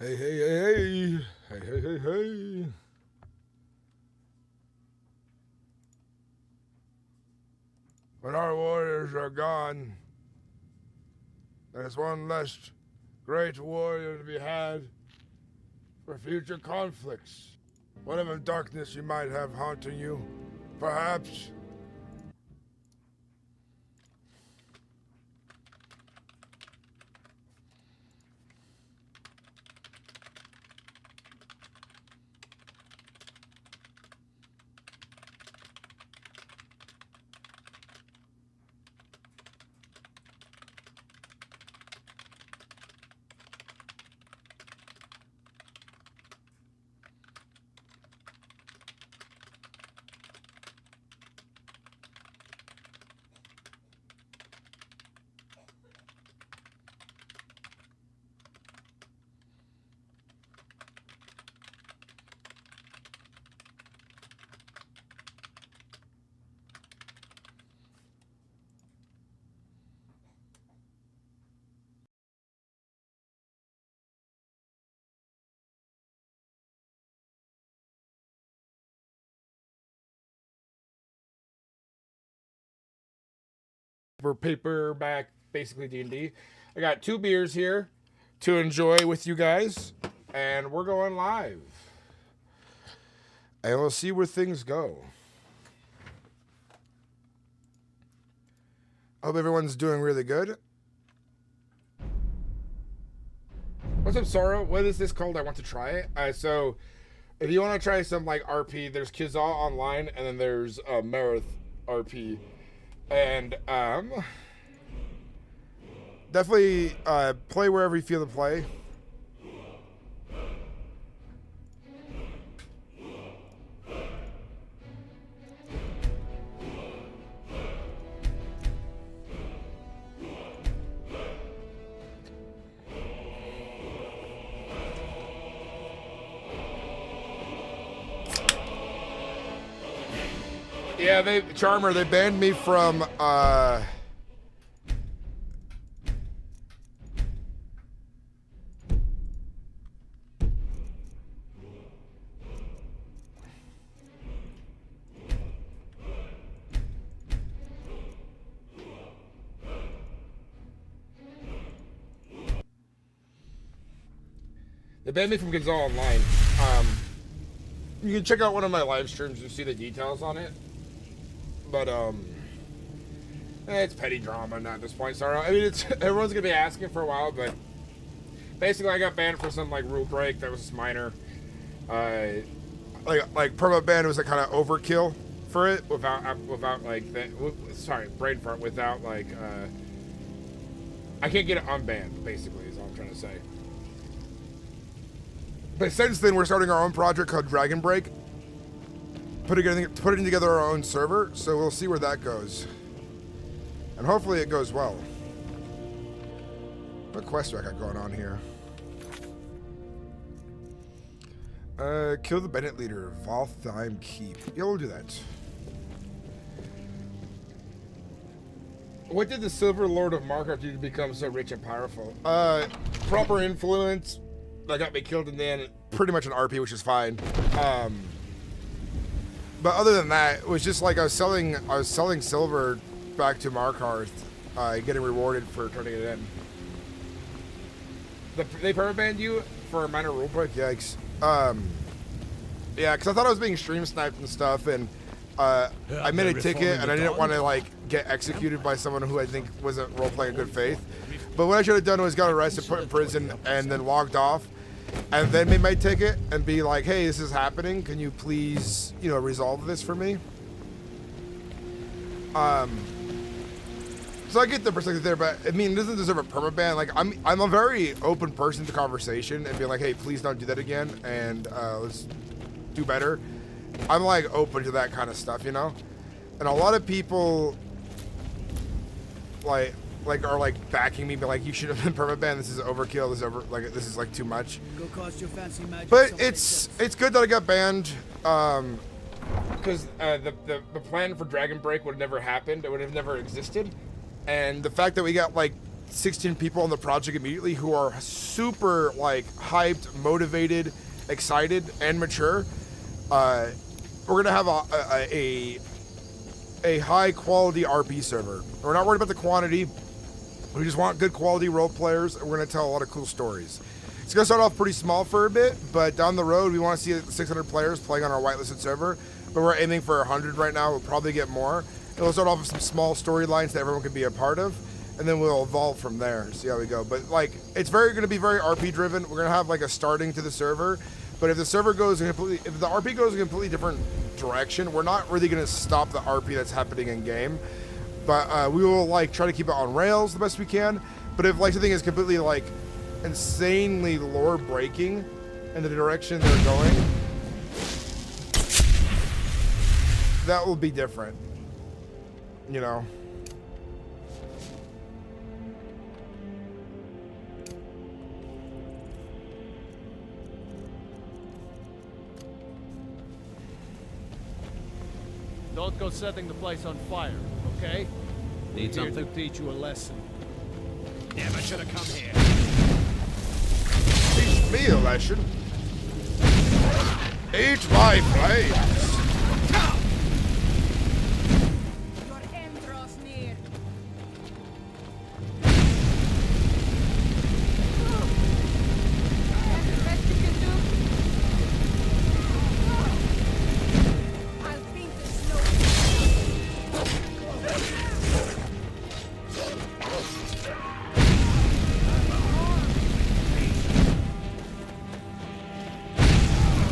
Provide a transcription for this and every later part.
Hey, hey, hey, hey. Hey, hey, hey, hey. When our warriors are gone, there's one less great warrior to be had for future conflicts. Whatever darkness you might have haunting you, perhaps. For paperback, basically D&D. I got 2 beers here to enjoy with you guys, and we're going live. And we'll see where things go. Hope everyone's doing really good. What's up, Sorrow? What is this called? I want to try it. So, if you want to try some like RP, there's Keizaal online, and then there's Marith RP. And definitely play wherever you feel to play. Yeah, Charmer, they banned me from Keizaal online. You can check out one of my live streams and see the details on it. But it's petty drama not at this point. Sorry, I mean everyone's gonna be asking for a while, but basically I got banned for some like rule break that was just minor. Like perma ban was a kind of overkill for it without like brain fart without like I can't get it unbanned. Basically, is all I'm trying to say. But since then, we're starting our own project called Dragon Break. Putting together our own server, so we'll see where that goes. And hopefully it goes well. What quest do I got going on here? Kill the Bennett leader, Valtheim Keep. Yeah, we'll do that. What did the Silver Lord of Markarth do to become so rich and powerful? Proper influence that got me killed in the end. Pretty much an RP, which is fine. But other than that, it was just like I was selling silver back to Markarth, getting rewarded for turning it in. They permabanned you for a minor rule break? Yikes. Yeah, because I thought I was being stream sniped and stuff, and I made a ticket, and I didn't want to like get executed by someone who I think wasn't role-playing in good faith. But what I should have done was got arrested, put in prison, and then logged off. And then made my ticket and be like, hey, this is happening. Can you please, resolve this for me? So I get the perspective there, but I mean, it doesn't deserve a permaban. Like, I'm a very open person to conversation and being like, hey, please don't do that again, and let's do better. I'm like open to that kind of stuff, And a lot of people are backing me, but like you should have been permabanned. This is overkill. This is like too much. Go cost your fancy magic. But it's good that I got banned. Because the plan for Dragon Break would have never happened. It would have never existed. And the fact that we got like 16 people on the project immediately who are super like hyped, motivated, excited, and mature. We're gonna have a high quality RP server. We're not worried about the quantity. We just want good quality role players, and we're gonna tell a lot of cool stories. It's gonna start off pretty small for a bit, but down the road we want to see 600 players playing on our whitelisted server. But we're aiming for 100 right now. We'll probably get more. And we'll start off with some small storylines that everyone can be a part of, and then we'll evolve from there. See how we go. But like, it's gonna be very RP driven. We're gonna have like a starting to the server. But if the server goes if the RP goes a completely different direction, we're not really gonna stop the RP that's happening in game. But we will like try to keep it on rails the best we can. But if like something is completely like insanely lore breaking in the direction they're going, that will be different, you know. Don't go setting the place on fire, okay? Need Here something? to teach you a lesson. Never should have come here. Teach me a lesson. Eat my flames. Your end draws near. That's the best you can do. I'll paint the snow.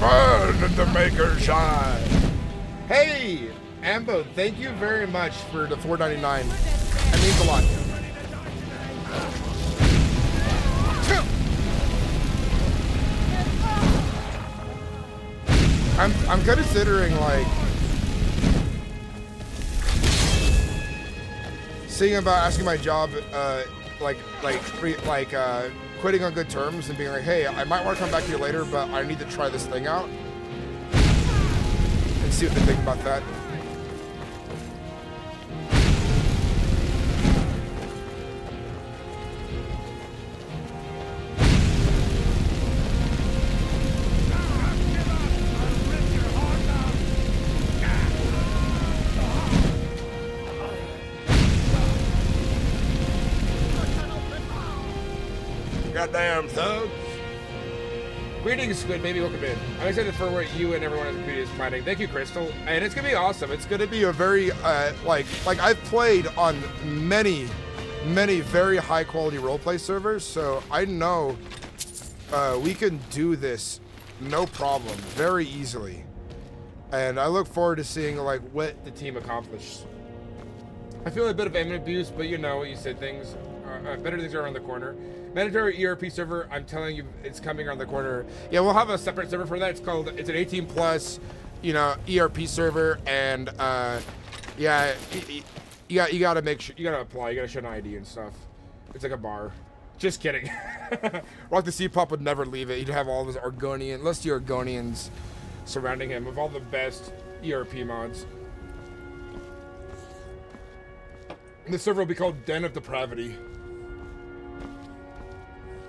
Burn and the maker shine. Hey, Ambo, thank you very much for the $4.99. That means a lot. I'm considering like seeing about asking my job, quitting on good terms and being like, hey, I might want to come back here later, but I need to try this thing out and see what they think about that. Goddamn thugs. Greetings, Squid Baby. Welcome in. I'm excited for what you and everyone in the community is planning. Thank you, Crystal. And it's gonna be awesome. It's gonna be a very like I've played on many very high quality roleplay servers, so I know we can do this no problem, very easily. And I look forward to seeing like what the team accomplishes. I feel a bit of admin abuse, but you know, you said things. Better things are around the corner. Mandatory ERP server, I'm telling you, it's coming around the corner. Yeah, we'll have a separate server for that. It's an 18 plus, you know, ERP server, and yeah, you gotta make sure, you gotta apply, you gotta show an ID and stuff. It's like a bar. Just kidding. Rock the Sea Pop would never leave it. He'd have all of his lusty Argonians surrounding him with all the best ERP mods. And the server will be called Den of Depravity.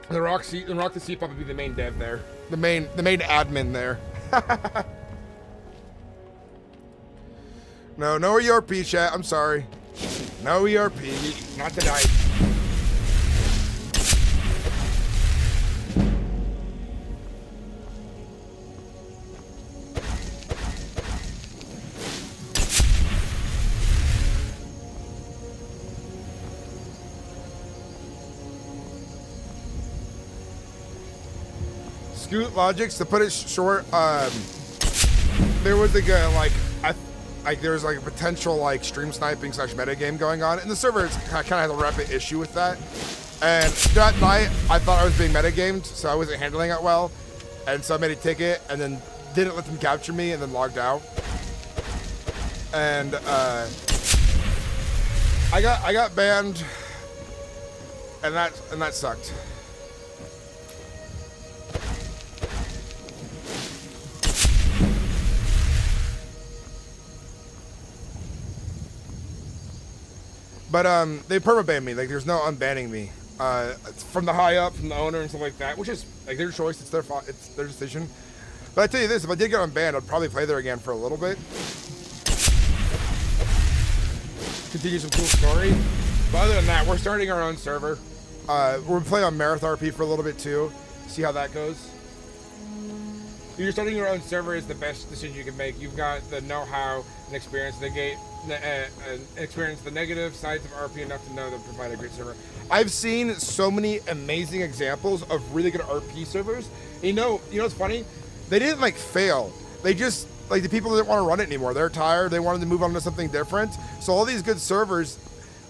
The Rock the Sea Pop would be the main dev there. The main admin there. No ERP chat, I'm sorry. No ERP, not tonight. Scoot Logics, to put it short, there was a there was like a potential like stream sniping / meta game going on, and the server kind of has a rapid issue with that. And that night, I thought I was being metagamed, so I wasn't handling it well, and so I made a ticket, and then didn't let them capture me, and then logged out. And I got banned, and that sucked. But they permabanned me. Like, there's no unbanning me. It's from the high up, from the owner and stuff like that, which is like their choice. It's their decision. But I tell you this, if I did get unbanned, I'd probably play there again for a little bit. Continue some cool story. But other than that, we're starting our own server. We're playing on SkyrimRP for a little bit too. See how that goes. You're starting your own server is the best decision you can make. You've got the know-how and experience the negative sides of RP enough to know that provide a great server. I've seen so many amazing examples of really good RP servers. You know what's funny? They didn't like fail. They just like the people didn't want to run it anymore. They're tired. They wanted to move on to something different. So all these good servers,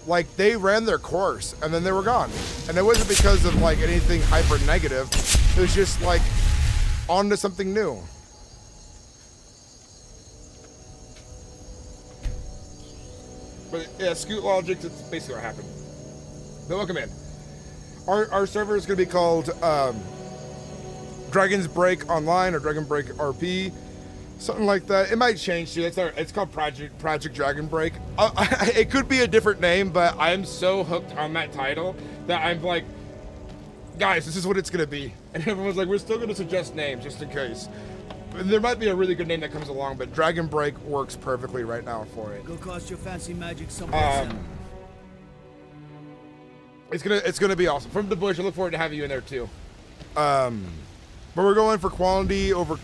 like they ran their course and then they were gone. And it wasn't because of like anything hyper negative. It was just like on to something new. But yeah, Scoot Logic, that's basically what happened. But welcome in. Our server is going to be called Dragon's Break Online or Dragon Break RP, something like that. It might change too. It's called Project Dragon Break. It could be a different name, but I'm so hooked on that title that I'm like, guys, this is what it's going to be. And everyone's like, we're still going to suggest names just in case. There might be a really good name that comes along, but Dragon Break works perfectly right now for it. Go cast your fancy magic somewhere else. It's gonna be awesome. From the bush, I look forward to having you in there too. But we're going for quality over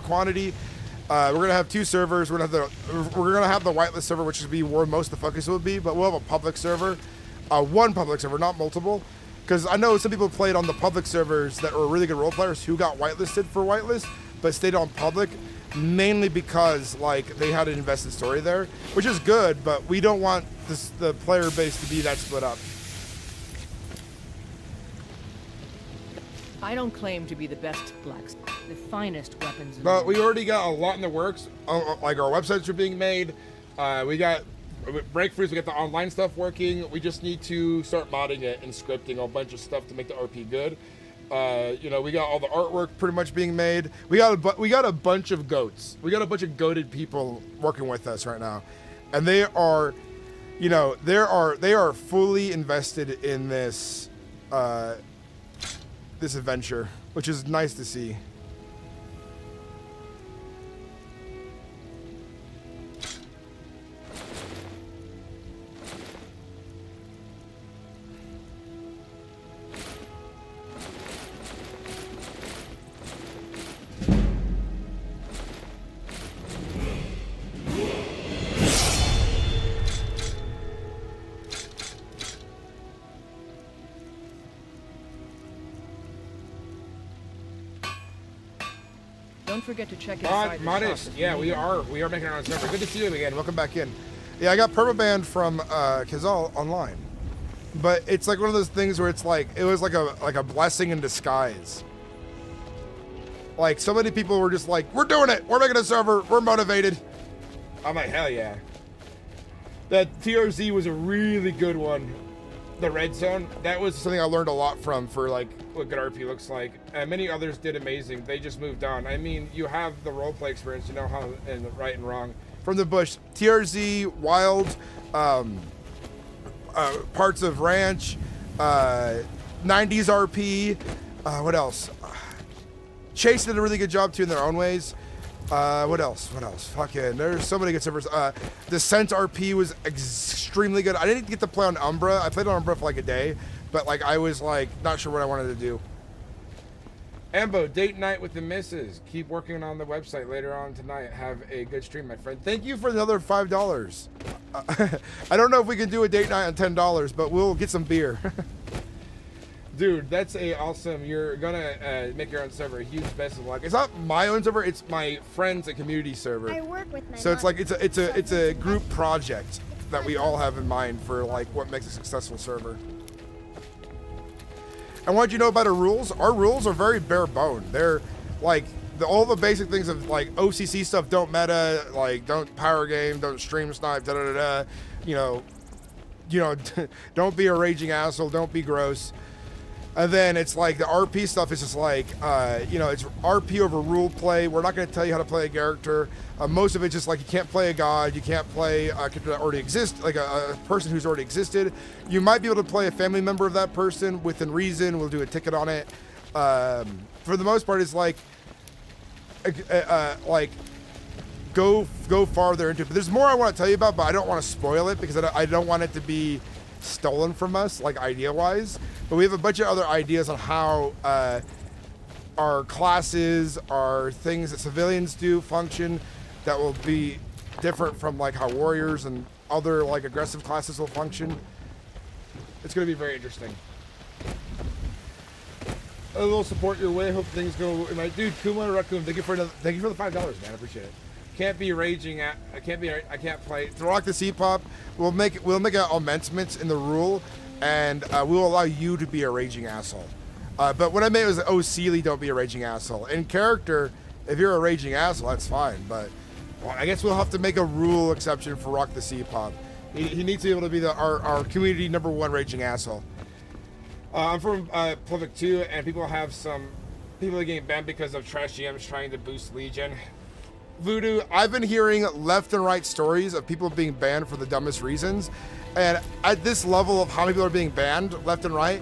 quantity. We're gonna have 2 servers. We're gonna have the whitelist server, which would be where most of the focus will be. But we'll have a public server, one public server, not multiple. Because I know some people played on the public servers that were really good role players who got whitelisted for whitelist, but stayed on public, mainly because like they had an invested story there, which is good, but we don't want the player base to be that split up. I don't claim to be the best blacksmith, the finest weapons. But we already got a lot in the works. Like our websites are being made. We got breakthroughs. We got the online stuff working. We just need to start modding it and scripting a bunch of stuff to make the RP good. We got all the artwork pretty much being made. We got a bunch of goats. We got a bunch of goated people working with us right now, and they are fully invested in this this adventure, which is nice to see. Don't forget to check inside Modest, yeah, we are making our own server. Good to see you again. Welcome back in. Yeah, I got permabanned from Keizaal online, but it's like one of those things where it's like it was like a blessing in disguise. Like so many people were just like, "We're doing it. We're making a server. We're motivated." I'm like, hell yeah. That TRZ was a really good one. The red zone, that was something I learned a lot from for like what good RP looks like. And many others did amazing. They just moved on. I mean, you have the roleplay experience, you know how and right and wrong. From the bush, TRZ, Wild, parts of Ranch, 90s RP, what else? Chase did a really good job too in their own ways. What else? Fucking, there's so many good servers. Descent RP was extremely good. I didn't get to play on Umbra. I played on Umbra for like a day, but like I was like not sure what I wanted to do. Ambo, date night with the missus. Keep working on the website later on tonight. Have a good stream, my friend. Thank you for another $5. I don't know if we can do a date night on $10, but we'll get some beer. Dude, that's awesome. You're gonna make your own server. Huge best of luck. It's not my own server. It's my friends and community server. I work with my so it's like it's a group project that we all have in mind for like what makes a successful server. And what did you know about our rules? Our rules are very bare bone. They're like all the basic things of like OCC stuff don't meta, like don't power game, don't stream snipe, da da da da. Don't be a raging asshole. Don't be gross. And then it's like the RP stuff is just like, you know, it's RP over role play. We're not going to tell you how to play a character. Most of it's just like you can't play a god, you can't play a character that already exists, like a person who's already existed. You might be able to play a family member of that person within reason. We'll do a ticket on it. For the most part, it's like go farther into it. But there's more I want to tell you about, but I don't want to spoil it because I don't want it to be stolen from us, like idea-wise. But we have a bunch of other ideas on how our classes, our things that civilians do function that will be different from like how warriors and other like aggressive classes will function. It's going to be very interesting. A little support your way. Hope things go. My dude, Kuma Raccoon, thank you for the $5, man. I appreciate it. Can't be raging at. I can't play. To rock the C-pop, we'll make amendments in the rule, and we will allow you to be a raging asshole. But what I meant was, oh, Sealy, don't be a raging asshole. In character, if you're a raging asshole, that's fine. But well, I guess we'll have to make a rule exception for rock the C-pop. He needs to be able to be our community #1 raging asshole. I'm from Pluvik 2, and people are getting banned because of trash GMs trying to boost Legion. Voodoo, I've been hearing left and right stories of people being banned for the dumbest reasons, and at this level of how many people are being banned left and right,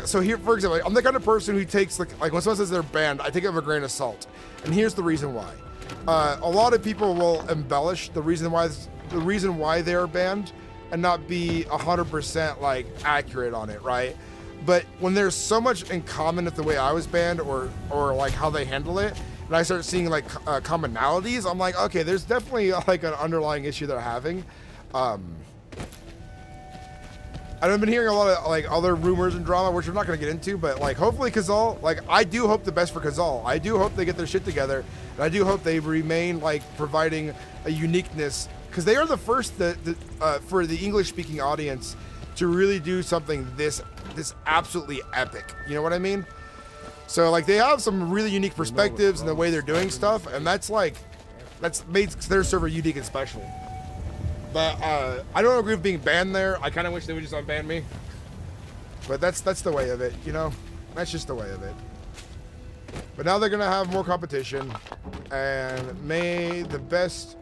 so here, for example, I'm the kind of person who takes like when someone says they're banned, I take it with a grain of salt, and here's the reason why. A lot of people will embellish the reason why they are banned and not be 100% like accurate on it, right? But when there's so much in common with the way I was banned or like how they handle it, and I start seeing like commonalities, I'm like, okay, there's definitely like an underlying issue they're having. And I've been hearing a lot of like other rumors and drama, which I'm not gonna get into, but like hopefully Keizaal, like I do hope the best for Keizaal. I do hope they get their shit together, and I do hope they remain like providing a uniqueness, because they are the first for the English-speaking audience to really do something this absolutely epic. You know what I mean? So like they have some really unique perspectives in the way they're doing stuff, and that's made their server unique and special. But I don't agree with being banned there. I kind of wish they would just unban me. But that's the way of it, you know? That's just the way of it. But now they're gonna have more competition, and may the best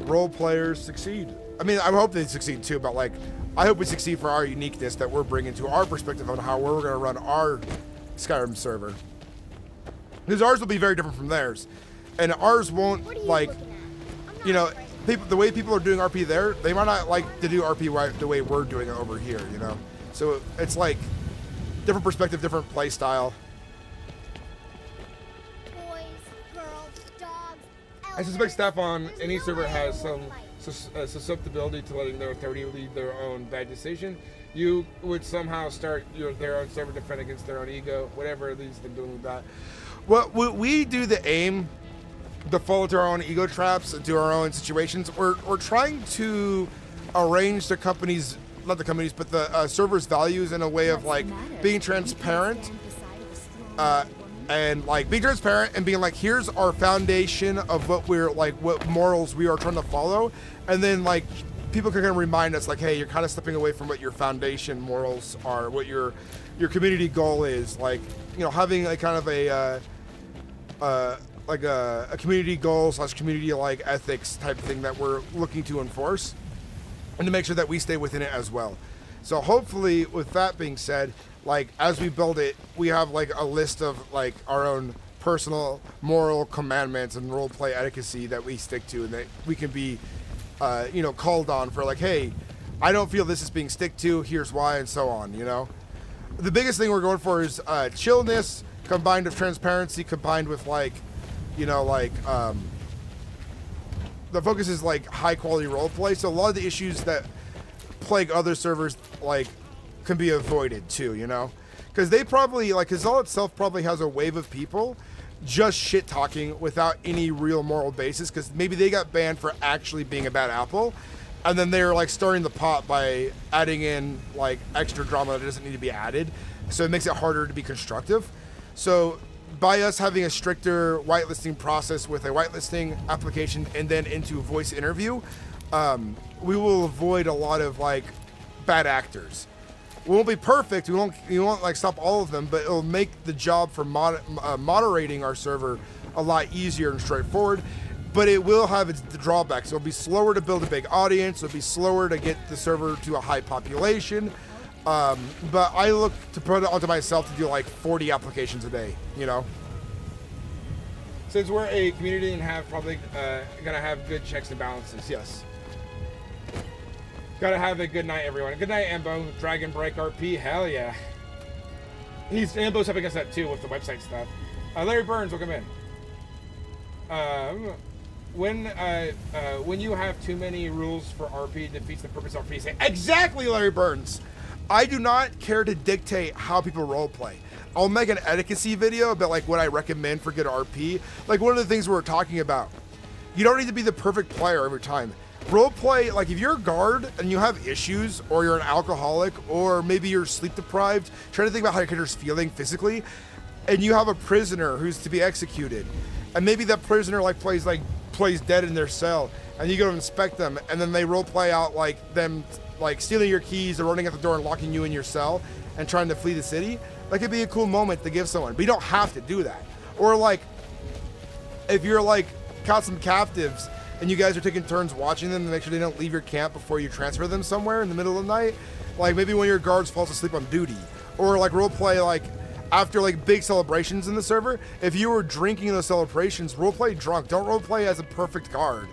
role players succeed. I mean, I hope they succeed too, but like I hope we succeed for our uniqueness that we're bringing to our perspective on how we're gonna run our Skyrim server, because ours will be very different from theirs, and ours won't like, you know, the way people are doing RP there, they might not like to do RP the way we're doing it over here, you know. So it's like different perspective, different play style. Boys, girls, dogs, I suspect staff on any server has some susceptibility to letting their authority lead their own bad decision. You would somehow start their own server defend against their own ego, whatever leads them doing that. Well, we do the aim to fall into our own ego traps and do our own situations. We're trying to arrange the company's, not the company's, but the server's values in a way of like being transparent, and like being transparent and being like, here's our foundation of what we're like, what morals we are trying to follow, and then like people can kind of remind us like, hey, you're kind of stepping away from what your foundation morals are, what your community goal is, like, you know, having a kind of a community goal / community like ethics type thing that we're looking to enforce, and to make sure that we stay within it as well. So hopefully, with that being said, like as we build it, we have like a list of like our own personal moral commandments and role play etiquette that we stick to, and that we can be you know, called on for like, hey, I don't feel this is being stick to, here's why, and so on, you know. The biggest thing we're going for is chillness combined with transparency, combined with like, you know, like the focus is like high quality role play. So a lot of the issues that plague other servers like can be avoided too, you know, because they probably like Keizaal itself probably has a wave of people just shit talking without any real moral basis, because maybe they got banned for actually being a bad apple, and then they're like stirring the pot by adding in like extra drama that doesn't need to be added, so it makes it harder to be constructive. So by us having a stricter whitelisting process with a whitelisting application and then into voice interview, we will avoid a lot of like bad actors. We won't be perfect. We won't like stop all of them, but it'll make the job for moderating our server a lot easier and straightforward. But it will have its drawbacks. It'll be slower to build a big audience. It'll be slower to get the server to a high population. But I look to put it onto myself to do like 40 applications a day, you know? Since we're a community and have probably gonna have good checks and balances, yes. Gotta have a good night, everyone. Good night, Ambo. Dragon Break RP, hell yeah. Ambo's helping us out too with the website stuff. Larry Burns, welcome in. When you have too many rules for RP, it defeats the purpose of RP. Exactly, Larry Burns. I do not care to dictate how people roleplay. I'll make an etiquette video about like what I recommend for good RP. Like one of the things we were talking about. You don't need to be the perfect player every time. Roleplay, like if you're a guard and you have issues, or you're an alcoholic, or maybe you're sleep deprived, trying to think about how your character's feeling physically, and you have a prisoner who's to be executed, and maybe that prisoner plays dead in their cell, and you go to inspect them, and then they roleplay out like them like stealing your keys or running at the door and locking you in your cell and trying to flee the city. That could be a cool moment to give someone, but you don't have to do that. Or like if you're like caught some captives and you guys are taking turns watching them to make sure they don't leave your camp before you transfer them somewhere in the middle of the night, like maybe one of your guards falls asleep on duty. Or like roleplay like after like big celebrations in the server, if you were drinking in those celebrations, roleplay drunk. Don't roleplay as a perfect guard.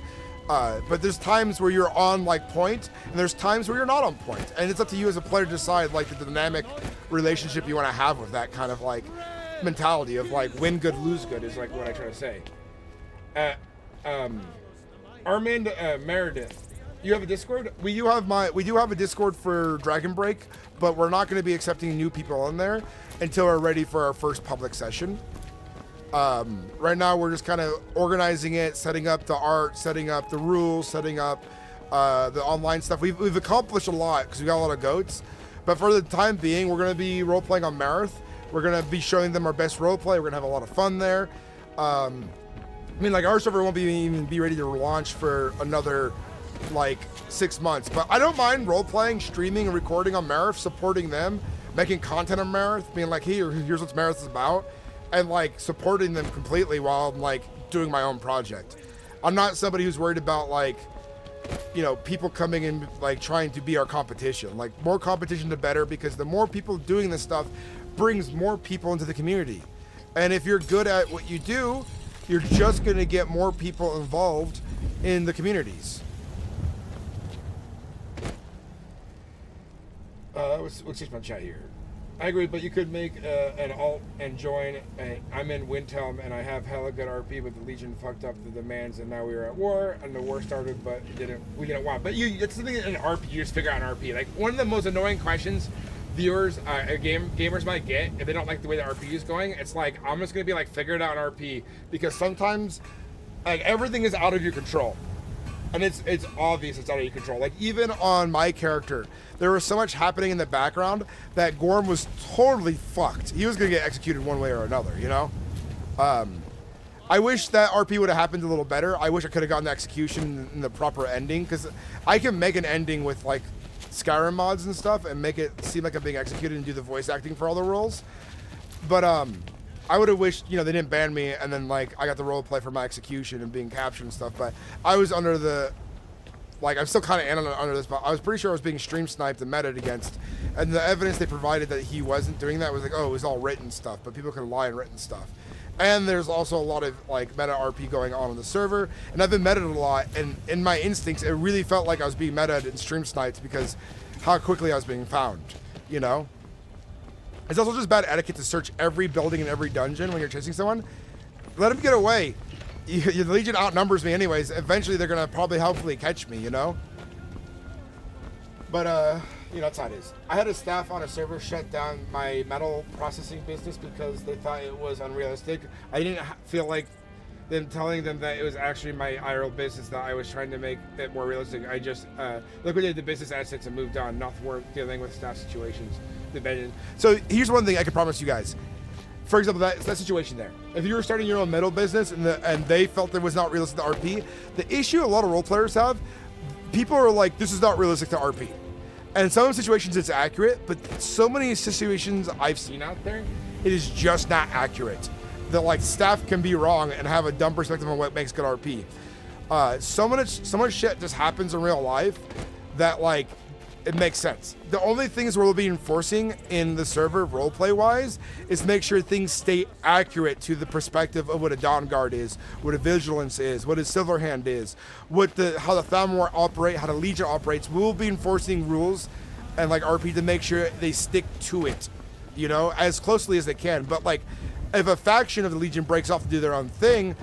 But there's times where you're on like point, and there's times where you're not on point, and it's up to you as a player to decide like the dynamic relationship you want to have with that kind of like mentality of like win good, lose good is like what I try to say. Armand Meredith, you have a Discord? We do have a Discord for Dragon Break, but we're not going to be accepting new people in there until we're ready for our first public session. Right now we're just kind of organizing it, setting up the art, setting up the rules, setting up the online stuff. We've accomplished a lot because we got a lot of goats, but for the time being, we're going to be role-playing on Marith. We're going to be showing them our best roleplay. We're going to have a lot of fun there. I mean, like, our server won't even be ready to launch for another, like, 6 months. But I don't mind role-playing, streaming, and recording on Marith, supporting them, making content on Marith, being like, hey, here's what Marith is about, and, like, supporting them completely while I'm, like, doing my own project. I'm not somebody who's worried about, like, you know, people coming in, like, trying to be our competition. Like, more competition the better, because the more people doing this stuff brings more people into the community. And if you're good at what you do, you're just going to get more people involved in the communities. Let's change my chat here. I agree, but you could make an alt and join. I'm in Windhelm, and I have hella good RP, but the Legion fucked up the demands, and now we are at war, and the war started, but we didn't want. But it's something in RP, you just figure out an RP. Like, one of the most annoying questions viewers, gamers might get if they don't like the way the RP is going, it's like, I'm just gonna be like, figure it out in RP, because sometimes, like, everything is out of your control. And it's obvious it's out of your control. Like, even on my character, there was so much happening in the background that Gorm was totally fucked. He was gonna get executed one way or another, you know? I wish that RP would have happened a little better. I wish I could have gotten the execution in the proper ending, because I can make an ending with, like, Skyrim mods and stuff and make it seem like I'm being executed and do the voice acting for all the roles. But I would have wished, you know, they didn't ban me, and then, like, I got the role play for my execution and being captured and stuff. But I was under the, like, I'm still kind of under this, but I was pretty sure I was being stream sniped and meted against. And the evidence they provided that he wasn't doing that was like, oh, it was all written stuff, but people can lie in written stuff. And there's also a lot of, like, meta RP going on the server, and I've been meted a lot, and in my instincts, it really felt like I was being meted and stream sniped because how quickly I was being found, you know? It's also just bad etiquette to search every building and every dungeon when you're chasing someone. Let them get away. The Legion outnumbers me anyways. Eventually, they're gonna probably hopefully catch me, you know? But, you know, that's how it is. I had a staff on a server shut down my metal processing business because they thought it was unrealistic. I didn't feel like them telling them that it was actually my IRL business that I was trying to make it more realistic. I just liquidated the business assets and moved on, not worth dealing with staff situations. So here's one thing I can promise you guys. For example, that situation there. If you were starting your own metal business and they felt it was not realistic to RP, the issue a lot of role players have, people are like, this is not realistic to RP. And some situations it's accurate, but so many situations I've seen out there, it is just not accurate. That like staff can be wrong and have a dumb perspective on what makes good RP. So much shit just happens in real life that like it makes sense. The only things we'll be enforcing in the server roleplay wise is make sure things stay accurate to the perspective of what a Dawn Guard is, what a Vigilance is, what a Silverhand is, how the Thamor operate, how the Legion operates. We'll be enforcing rules and like RP to make sure they stick to it, you know, as closely as they can. But like if a faction of the Legion breaks off to do their own thing,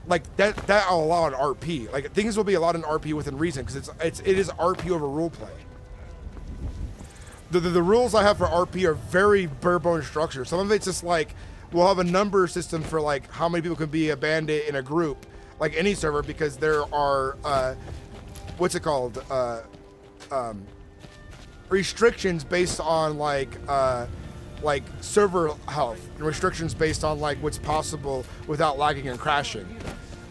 like that I'll allow in RP. Like things will be allowed in RP within reason because it is RP over roleplay. The rules I have for RP are very bare bones structure. Some of it's just like we'll have a number system for like how many people can be a bandit in a group, like any server, because there are what's it called, restrictions based on like server health and restrictions based on like what's possible without lagging and crashing.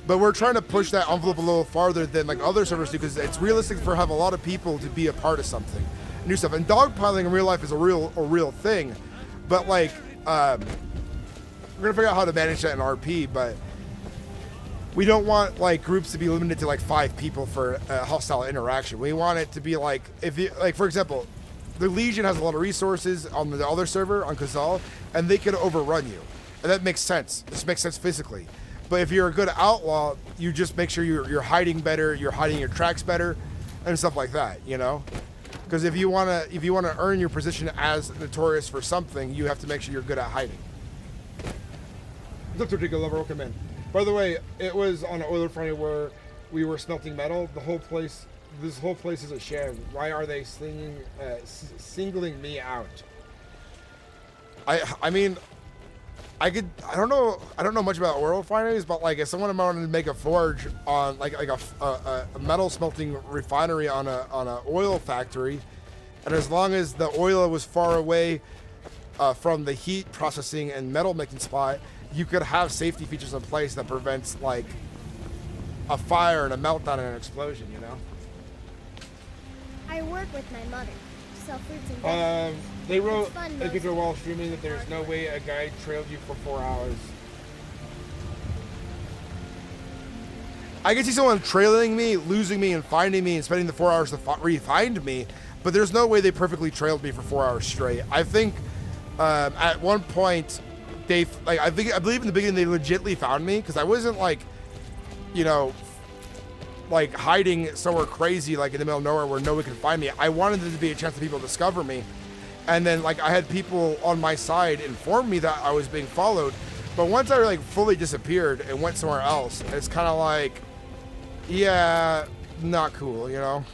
But we're trying to push that envelope a little farther than like other servers do because it's realistic for have a lot of people to be a part of something. New stuff, and dogpiling in real life is a real thing, but like we're gonna figure out how to manage that in RP. But we don't want like groups to be limited to like 5 people for a hostile interaction. We want it to be like if you like, for example, the Legion has a lot of resources on the other server on Keizaal, and they can overrun you, and that makes sense. This makes sense physically. But if you're a good outlaw, you just make sure you're hiding better, you're hiding your tracks better, and stuff like that. You know. Because if you wanna earn your position as notorious for something, you have to make sure you're good at hiding. That's particular level. Okay, man. By the way, it was on an oil refinery where we were smelting metal. This whole place is a sham. Why are they singling me out? I mean, I don't know much about oil refineries, but like if someone wanted to make a forge on like a metal smelting refinery on a oil factory, and as long as the oil was far away from the heat processing and metal making spot, you could have safety features in place that prevents like a fire and a meltdown and an explosion, you know? I work with my mother. Sell fruits and vegetables. They wrote It's fun, I think mostly. while streaming that there's no way a guy trailed you for 4 hours. I can see someone trailing me, losing me, and finding me, and spending the 4 hours to re-find me, but there's no way they perfectly trailed me for 4 hours straight. I think at one point I believe in the beginning they legitimately found me because I wasn't like, you know, like hiding somewhere crazy like in the middle of nowhere where no one could find me. I wanted there to be a chance that people discover me, and then like I had people on my side inform me that I was being followed. But once I like fully disappeared and went somewhere else, it's kind of like, yeah, not cool, you know?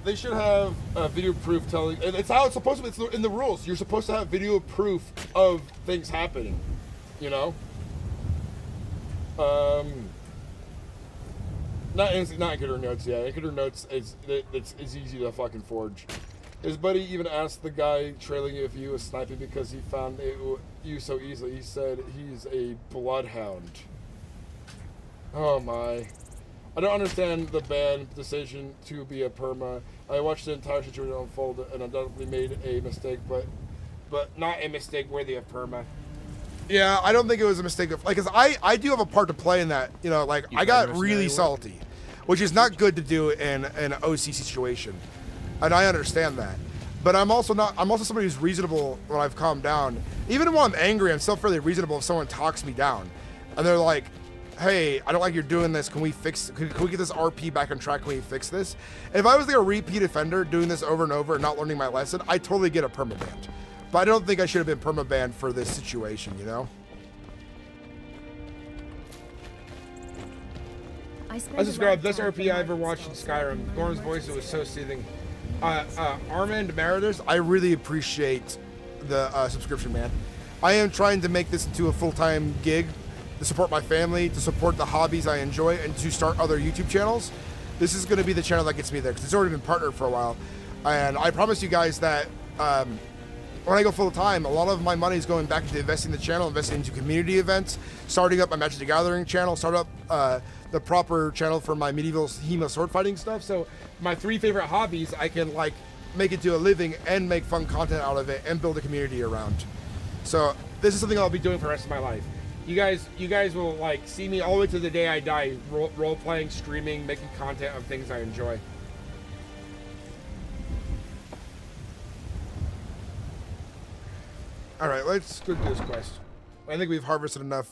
They should have video proof telling. It's how it's supposed to be. It's in the rules. You're supposed to have video proof of things happening. You know. Not Incubator Notes. Yeah, Incubator Notes it's easy to fucking forge. His buddy even asked the guy trailing you if he was sniping because he found you so easily. He said he's a bloodhound. Oh my. I don't understand the ban decision to be a perma. I watched the entire situation unfold and undoubtedly made a mistake, but not a mistake worthy of perma. Yeah, I don't think it was a mistake of like, cause I do have a part to play in that. You know, like I got really salty, which is not good to do in an OC situation, and I understand that. But I'm also somebody who's reasonable when I've calmed down. Even when I'm angry, I'm still fairly reasonable if someone talks me down, and they're like, hey, I don't like you're doing this. Can we get this RP back on track? Can we fix this? And if I was like a repeat offender doing this over and over and not learning my lesson, I totally get a permaband. But I don't think I should have been permabanned for this situation, you know? I described best RP I ever watched in Skyrim. Gorm's voice, it was so soothing. Armand Meredith, I really appreciate the subscription, man. I am trying to make this into a full-time gig to support my family, to support the hobbies I enjoy, and to start other YouTube channels. This is going to be the channel that gets me there because it's already been partnered for a while. And I promise you guys that when I go full time, a lot of my money is going back into investing in the channel, investing into community events, starting up my Magic the Gathering channel, start up the proper channel for my medieval HEMA sword fighting stuff. So my 3 favorite hobbies, I can like make it to a living and make fun content out of it and build a community around. So this is something I'll be doing for the rest of my life. You guys will like see me all the way to the day I die, role playing, streaming, making content of things I enjoy. All right, let's go do this quest. I think we've harvested enough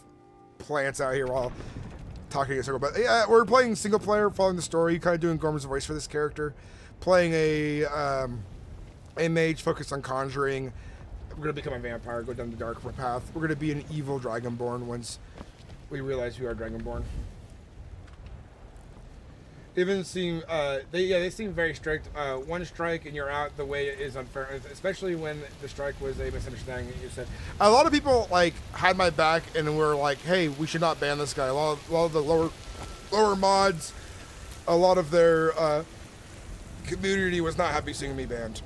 plants out here while talking in a circle. But yeah, we're playing single player, following the story, kind of doing Gorman's voice for this character, playing a mage focused on conjuring. We're gonna become a vampire, go down the dark path. We're gonna be an evil dragonborn once we realize we are dragonborn. Even seem they seem very strict. 1 strike and you're out. The way it is unfair, especially when the strike was a misunderstanding that you said. A lot of people like had my back and were like, "Hey, we should not ban this guy." A lot of the lower mods, a lot of their community was not happy seeing me banned.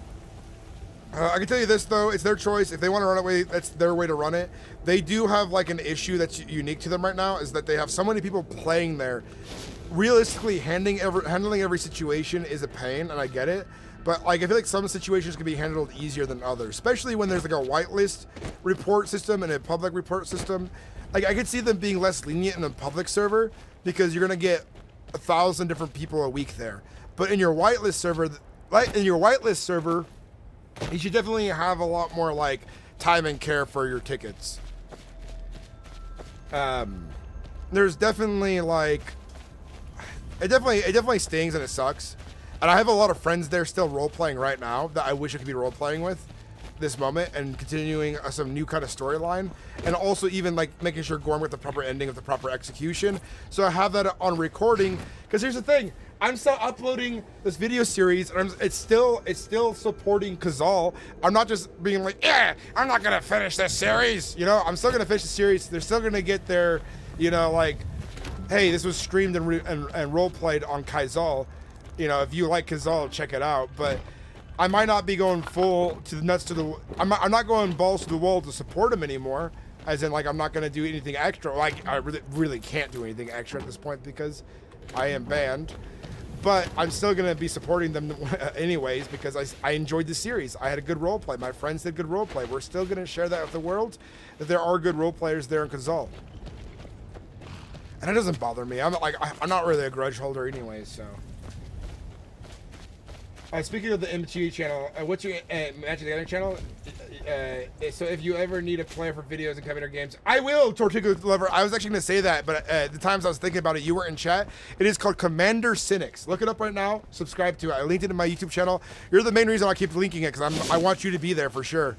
I can tell you this though, it's their choice. If they want to run away, that's their way to run it. They do have like an issue that's unique to them right now, is that they have so many people playing there. Realistically, handling every situation is a pain, and I get it. But like, I feel like some situations can be handled easier than others, especially when there's like a whitelist report system and a public report system. Like, I could see them being less lenient in a public server because you're gonna get 1,000 different people a week there. But in your whitelist server, you should definitely have a lot more like time and care for your tickets. There's definitely like, it definitely stings and it sucks. And I have a lot of friends there still role playing right now that I wish I could be role playing with this moment and continuing some new kind of storyline, and also even like making sure Gorm with the proper ending with the proper execution. So I have that on recording, because here's the thing, I'm still uploading this video series, and it's still supporting Keizaal. I'm not just being like, yeah, I'm not gonna finish this series. You know, I'm still gonna finish the series. They're still gonna get their, you know, like, hey, this was streamed and role played on Keizaal. You know, if you like Keizaal, check it out. But I might not be going full to the nuts to the. I'm not going balls to the wall to support him anymore. As in, like, I'm not gonna do anything extra. Like, I really can't do anything extra at this point because I am banned. But I'm still gonna be supporting them anyways because I enjoyed the series. I had a good role play. My friends did good role play. We're still gonna share that with the world, that there are good role players there in Keizaal. And it doesn't bother me. I'm not really a grudge holder anyways, so. Speaking of the MTG channel, what's your Magic the Gathering channel? So if you ever need a player for videos and computer games, I will, Tortuga Lover. I was actually going to say that, but at the times I was thinking about it, you were in chat. It is called Commander Sinnix. Look it up right now. Subscribe to it. I linked it in my YouTube channel. You're the main reason I keep linking it, because I want you to be there for sure.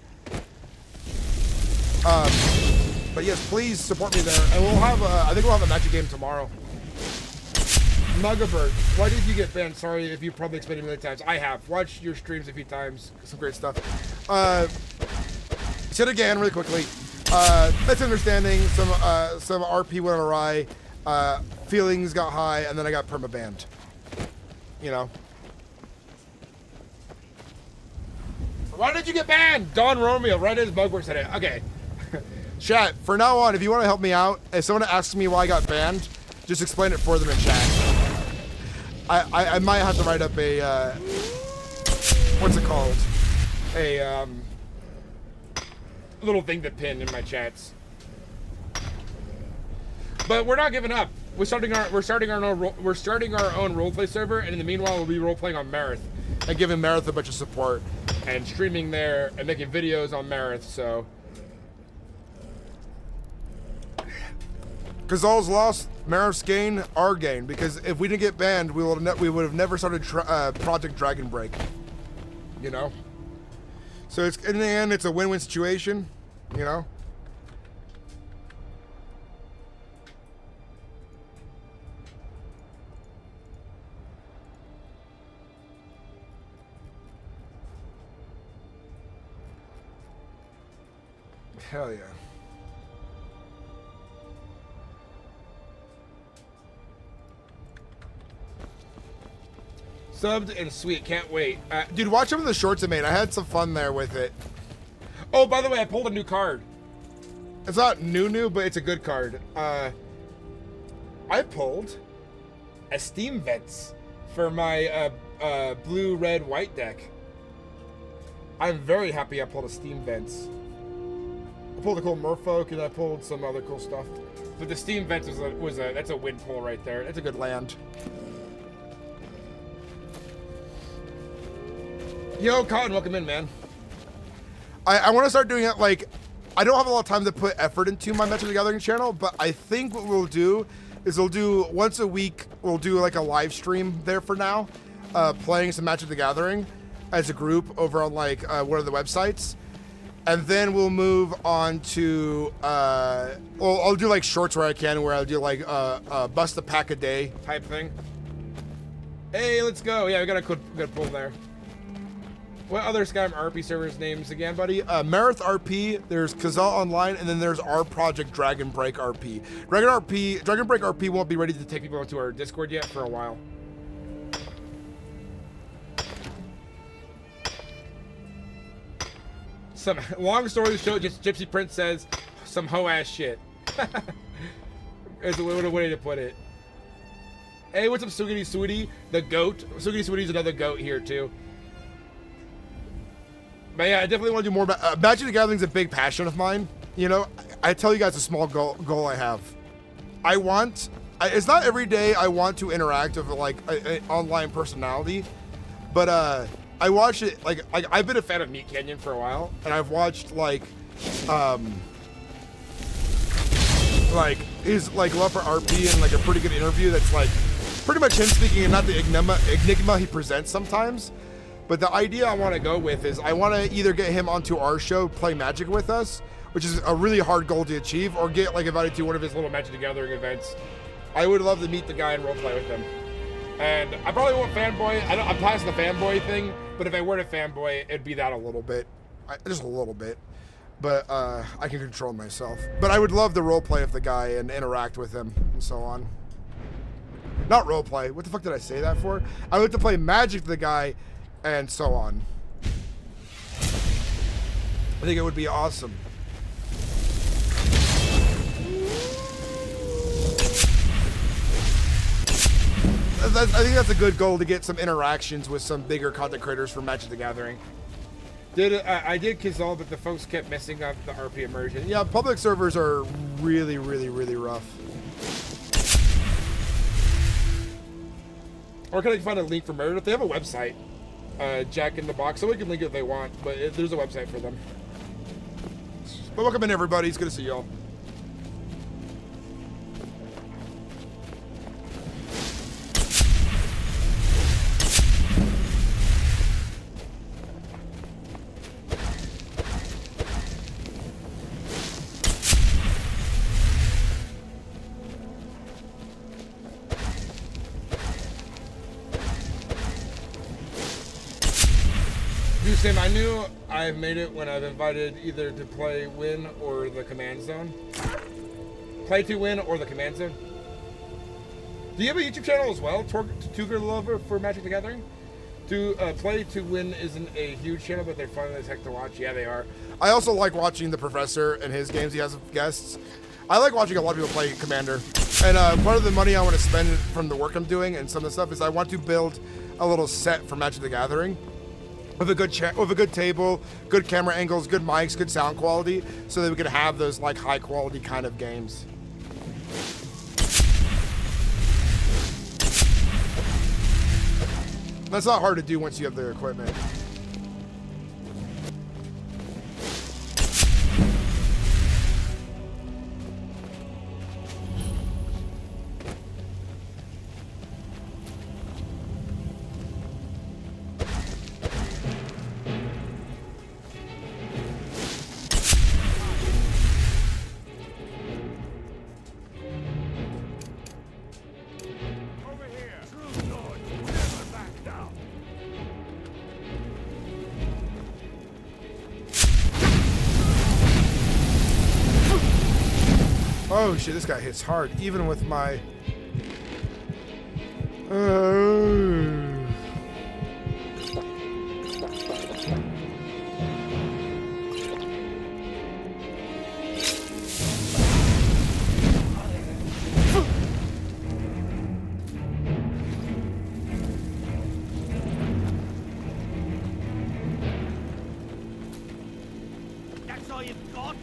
But yes, please support me there. And we'll have I think we'll have a Magic game tomorrow. Mugabird, why did you get banned? Sorry if you probably explained it many times. I have. Watched your streams a few times. Some great stuff. Said again, really quickly. Misunderstanding. Some RP went awry. Feelings got high, and then I got perma-banned. You know. Why did you get banned? Don Romeo, right as Bugworth said it. Okay. Chat, for now on, if you want to help me out, if someone asks me why I got banned, just explain it for them in chat. I might have to write up a, what's it called? A, little thing to pin in my chats. But we're not giving up. We're starting our own roleplay server, and in the meanwhile, we'll be roleplaying on Marith and giving Marith a bunch of support and streaming there and making videos on Marith. So, Keizaal's lost, Marith's gain, our gain. Because if we didn't get banned, we would have never started Project Dragon Break. You know. So it's in the end, it's a win-win situation. You know. Hell yeah. Subbed and sweet. Can't wait. Dude, watch some of the shorts I made. I had some fun there with it. Oh, by the way, I pulled a new card. It's not new, but it's a good card. I pulled a Steam Vents for my blue, red, white deck. I'm very happy I pulled a Steam Vents. I pulled a cool Merfolk and I pulled some other cool stuff. But the Steam Vents that's a win pull right there. That's a good land. Yo, Cotton, welcome in, man. I want to start doing it like, I don't have a lot of time to put effort into my Magic the Gathering channel, but I think what we'll do is we'll do once a week, we'll do like a live stream there for now, playing some Magic the Gathering as a group over on like one of the websites. And then we'll move on to, well, I'll do like shorts where I can, where I'll do like bust a pack a day type thing. Hey, let's go. Yeah, we got a good pull there. What other SkyrimRP servers names again, buddy? Marith RP, there's Keizaal Online, and then there's our project Dragon Break RP. Dragon Break RP won't be ready to take people into our Discord yet for a while. Some long story short, just Gypsy Prince says some hoe ass shit. Is a way to put it. Hey, what's up, Sugity Sweetie? The goat. Sugity Sweetie's another goat here too. But yeah, I definitely want to do more about Magic the Gathering's a big passion of mine. You know, I tell you guys a small goal I have. It's not every day I want to interact with like an online personality, but I watch it like I've been a fan of Meat Canyon for a while, and I've watched like his like love for RP and like a pretty good interview that's like pretty much him speaking and not the enigma he presents sometimes. But the idea I want to go with is I want to either get him onto our show, play Magic with us, which is a really hard goal to achieve, or get like invited to one of his little Magic the Gathering events. I would love to meet the guy and roleplay with him. And I probably won't fanboy. I'm past the fanboy thing, but if I were to fanboy, it'd be that a little bit. Just a little bit. But I can control myself. But I would love to roleplay with the guy and interact with him and so on. Not roleplay. What the fuck did I say that for? I would like to play Magic with the guy and so on. I think it would be awesome. I think that's a good goal, to get some interactions with some bigger content creators for Magic the Gathering. I did Keizaal, but the folks kept messing up the RP immersion. Yeah, public servers are really, really, really rough. Or can I find a link for Meredith? They have a website. Jack in the Box, so we can link it if they want, but there's a website for them. But welcome in, everybody. It's good to see y'all. Sam, I knew I've made it when I've invited either to play Win or the Command Zone. Play to Win or the Command Zone. Do you have a YouTube channel as well, Tuger Lover for Magic the Gathering? Play to Win isn't a huge channel, but they're fun as heck to watch. Yeah, they are. I also like watching the Professor and his games. He has guests. I like watching a lot of people play Commander. And part of the money I want to spend from the work I'm doing and some of the stuff is I want to build a little set for Magic the Gathering. With a good table, good camera angles, good mics, good sound quality, so that we could have those like high quality kind of games. That's not hard to do once you have the equipment. Oh shit, this guy hits hard, even with my... we've got?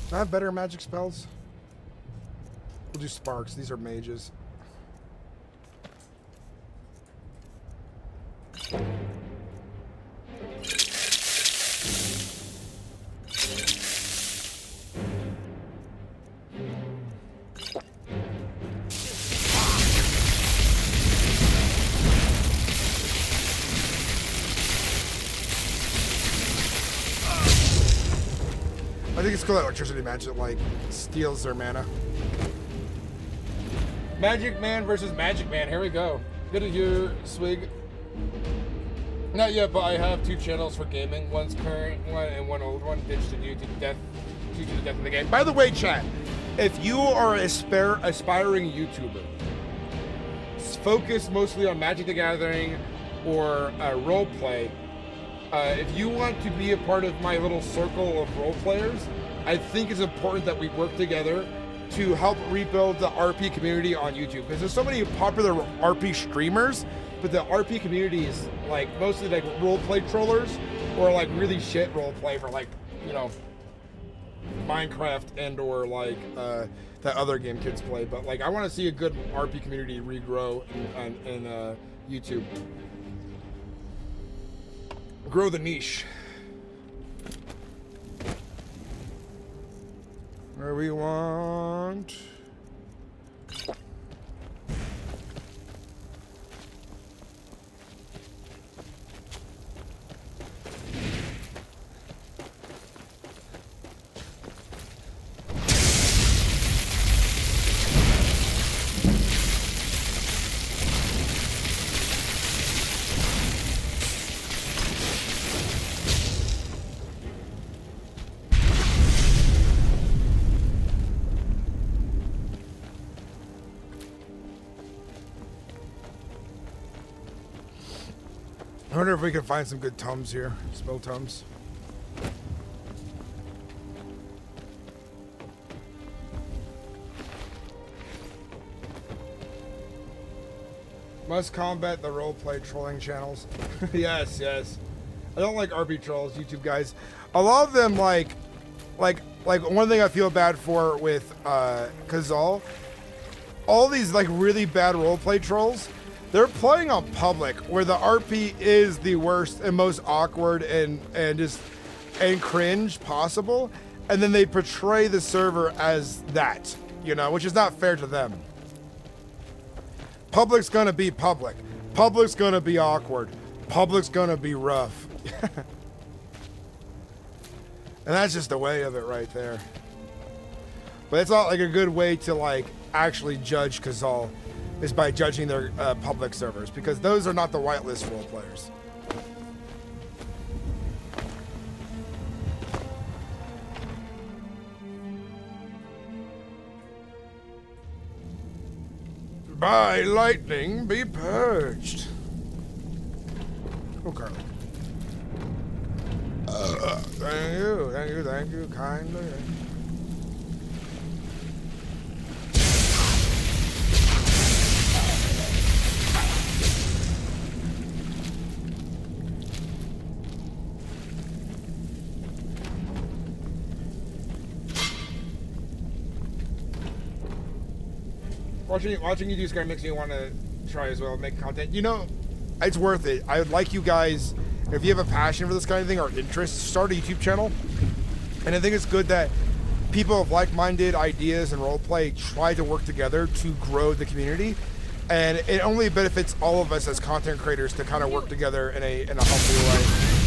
Do I have better magic spells? We'll do sparks. These are mages. I think it's cool that electricity magic like steals their mana. Magic Man versus Magic Man. Here we go. Good to hear, Swig. Not yet, but I have 2 channels for gaming. One's current one and one old one. Ditched due to death, due to the death of the game. By the way, chat, if you are an aspiring YouTuber, focused mostly on Magic the Gathering or roleplay, if you want to be a part of my little circle of role players, I think it's important that we work together to help rebuild the RP community on YouTube, because there's so many popular RP streamers, but the RP community is like mostly like roleplay trollers or like really shit roleplay for like, you know, Minecraft and or like that other game kids play. But like I want to see a good RP community regrow in YouTube. Grow the niche. Where we want. I wonder if we can find some good tomes here, spell tomes. Must combat the roleplay trolling channels. Yes, yes. I don't like RP trolls, YouTube guys. A lot of them like one thing I feel bad for with Keizaal, all these like really bad roleplay trolls, they're playing on public where the RP is the worst and most awkward and cringe possible, and then they portray the server as that, you know, which is not fair to them. Public's gonna be public. Public's gonna be awkward. Public's gonna be rough. And that's just the way of it right there. But it's not like a good way to like actually judge Keizaal, is by judging their public servers, because those are not the whitelist role players. By lightning be purged. Oh, Carly. Thank you, kindly. Watching you do Skyrim makes me want to try as well, make content. You know, it's worth it. I would like you guys, if you have a passion for this kind of thing or interest, start a YouTube channel. And I think it's good that people of like-minded ideas and roleplay try to work together to grow the community. And it only benefits all of us as content creators to kind of work together in a healthy way.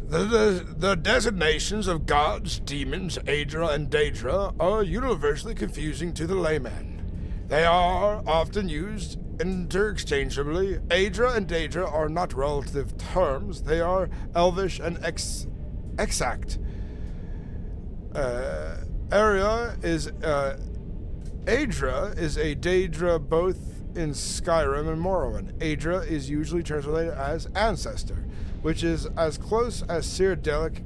The designations of gods, demons, Aedra, and Daedra are universally confusing to the layman. They are often used interchangeably. Aedra and Daedra are not relative terms. They are Elvish and exact. Aedra is a Daedra both in Skyrim and Morrowind. Aedra is usually translated as ancestor, which is as close as Cyrodiilic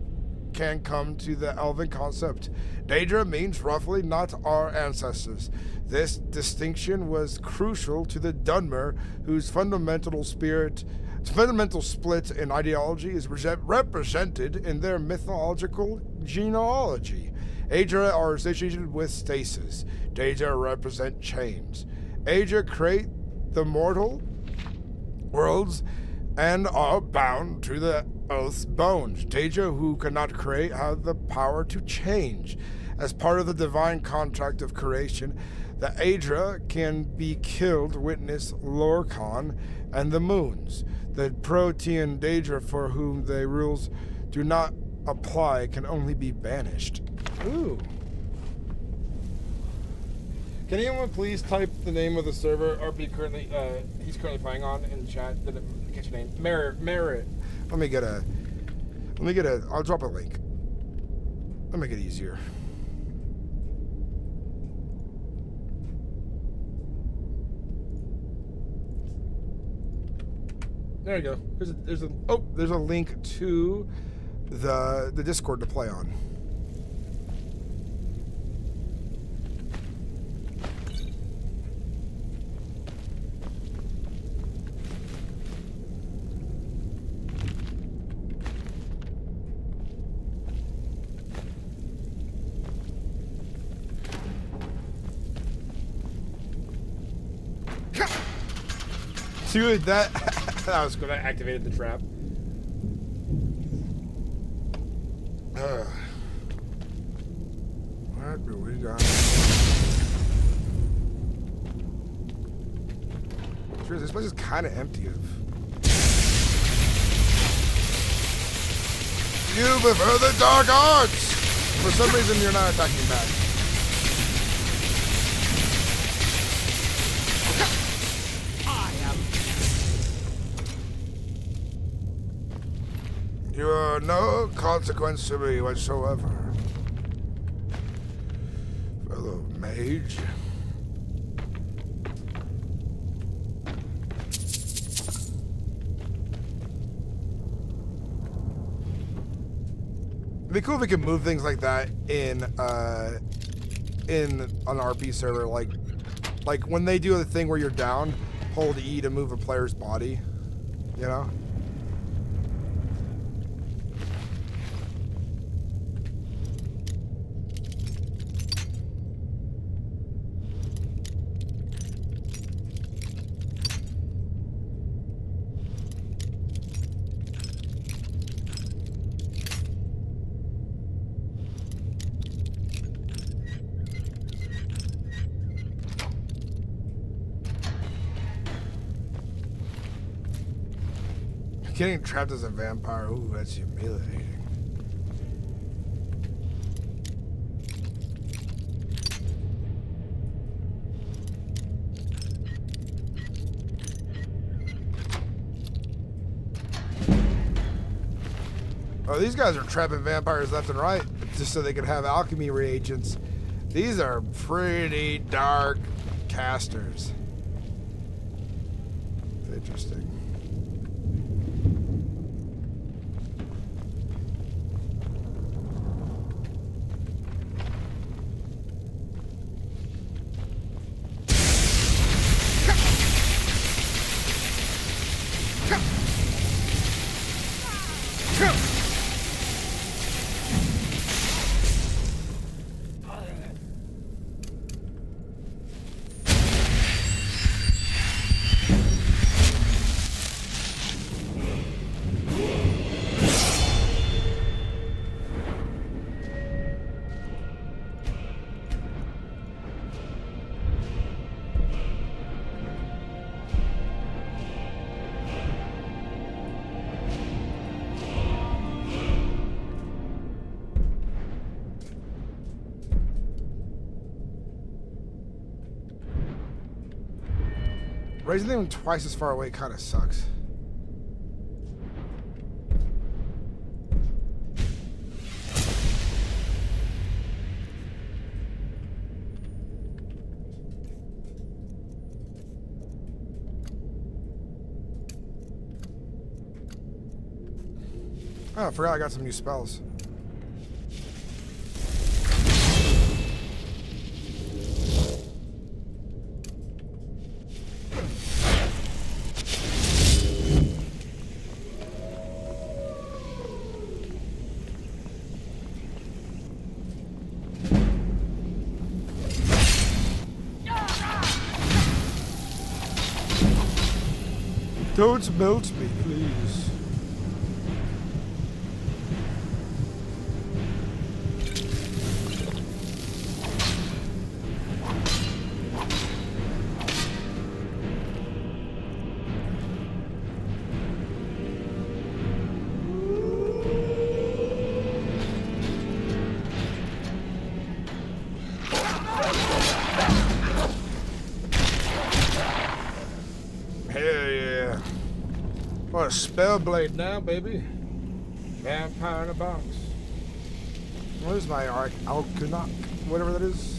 can come to the Elven concept. Daedra means roughly not our ancestors. This distinction was crucial to the Dunmer, whose fundamental split in ideology is represented in their mythological genealogy. Aedra are associated with stasis. Daedra represent chains. Aedra create the mortal worlds and are bound to the earth's bones. Daedra, who cannot create, have the power to change. As part of the divine contract of creation, the Aedra can be killed. Witness Lorcan and the moons. The Protean Daedra, for whom the rules do not apply, can only be banished. Ooh. Can anyone please type the name of the server RP currently he's currently playing on in chat? Didn't get your name. Merit. Let me get a I'll drop a link. Let me make it easier. There you go. There's a link to the Discord to play on. See that? That was good. I activated the trap. What do we got? Sure, this place is kind of empty of. You prefer the dark arts! For some reason, you're not attacking back. You are no consequence to me whatsoever, fellow mage. It'd be cool if we could move things like that in an RP server, like when they do the thing where you're down, hold E to move a player's body, you know? Getting trapped as a vampire, ooh, that's humiliating. Oh, these guys are trapping vampires left and right, just so they can have alchemy reagents. These are pretty dark casters. Interesting. Raising them twice as far away kind of sucks. Oh, I forgot I got some new spells. Don't melt me, please. What a spell blade now, baby. Vampire in a box. Where's my Alcunoc? Whatever that is.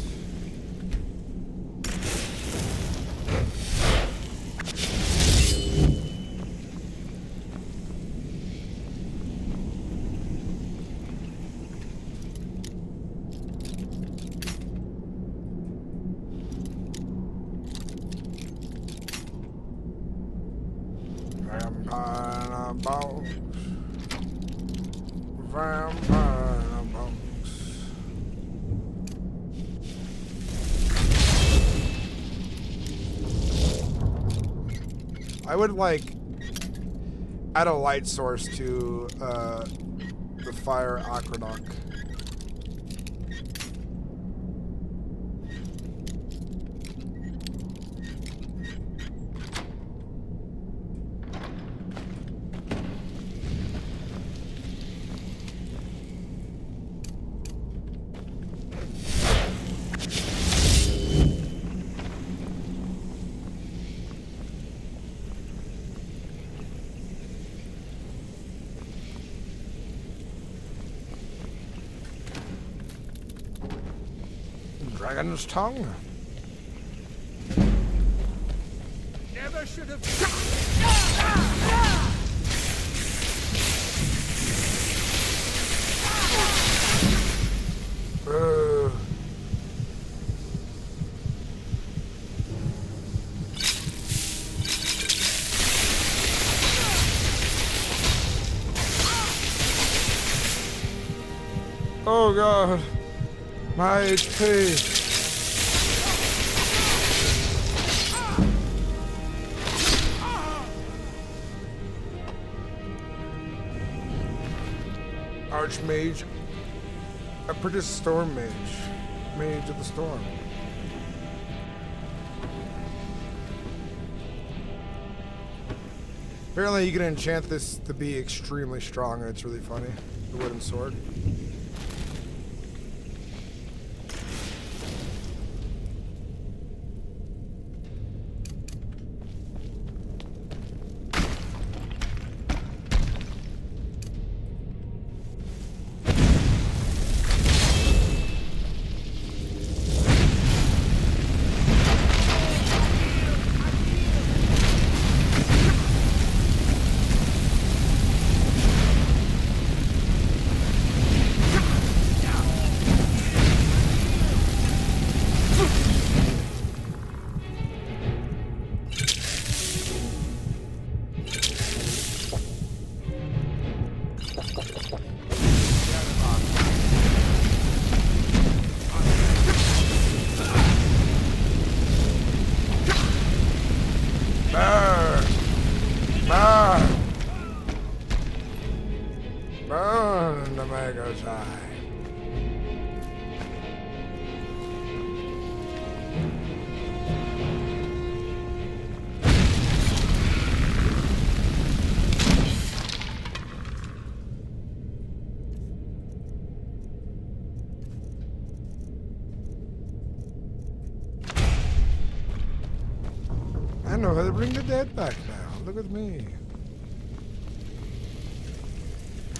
Vampire in a box. Vampire in a box. I would like add a light source to the fire aqueduct. Dragon's tongue. Never should have. Oh god, my HP. Archmage, apprentice storm mage, mage of the storm. Apparently you can enchant this to be extremely strong and it's really funny. The wooden sword. Burn the Mago's eye. I know how to bring the dead back now. Look at me.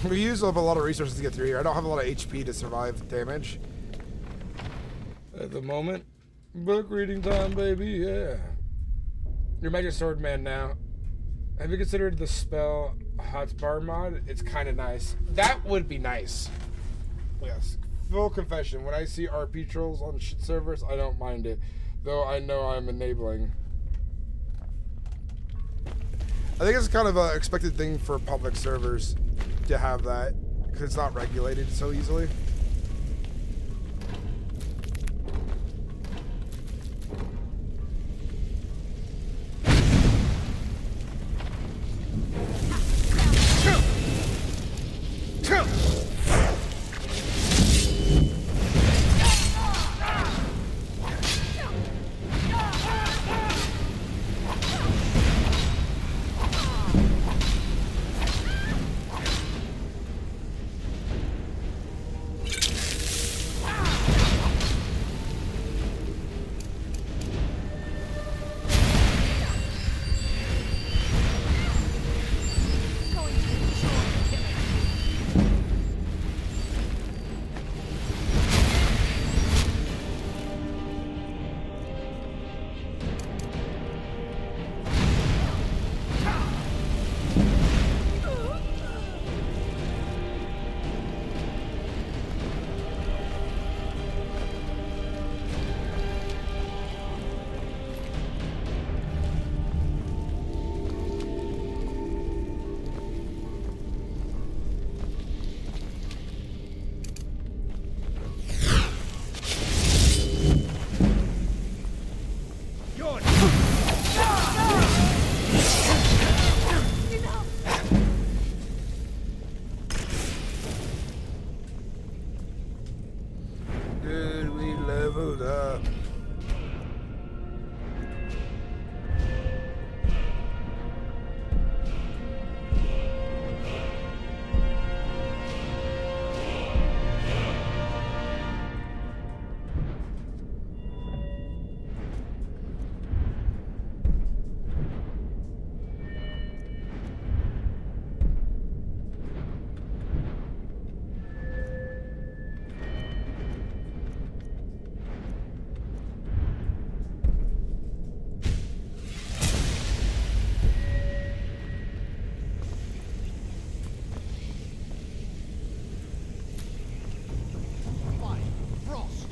We use up a lot of resources to get through here. I don't have a lot of HP to survive damage at the moment. Book reading time, baby, yeah. You're Magic Swordman now. Have you considered the spell Hotbar mod? It's kind of nice. That would be nice. Yes. Full confession. When I see RP trolls on shit servers, I don't mind it. Though I know I'm enabling. I think it's kind of an expected thing for public servers to have that. Because it's not regulated so easily.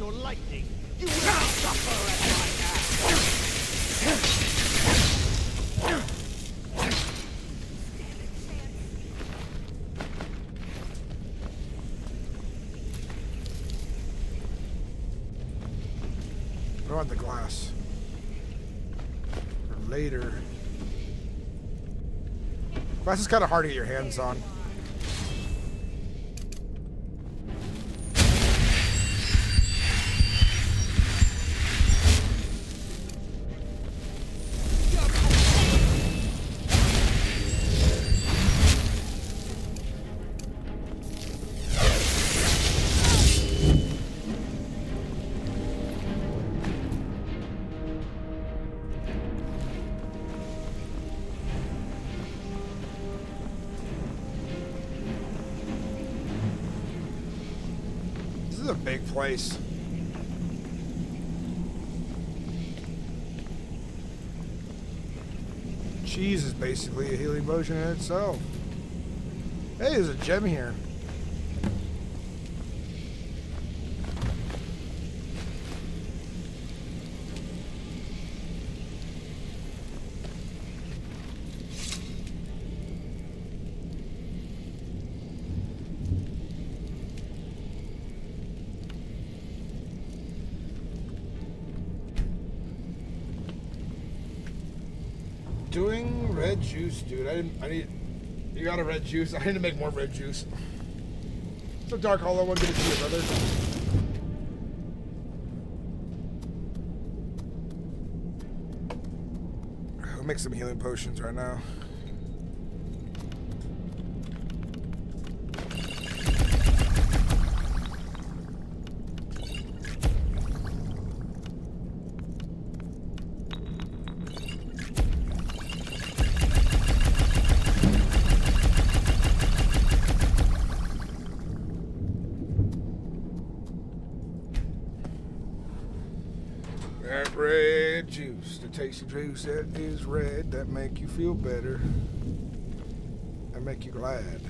Or lightning, you will suffer at my I want the glass. For later. Glass is kind of hard to get your hands on. This is a big place. Cheese is basically a healing potion in itself. Hey, there's a gem here. Doing red juice, dude. You got a red juice. I need to make more red juice. So Dark Hollow, one good to see you, brother. I'll make some healing potions right now. tasty juice that is red, that make you feel better, and make you glad.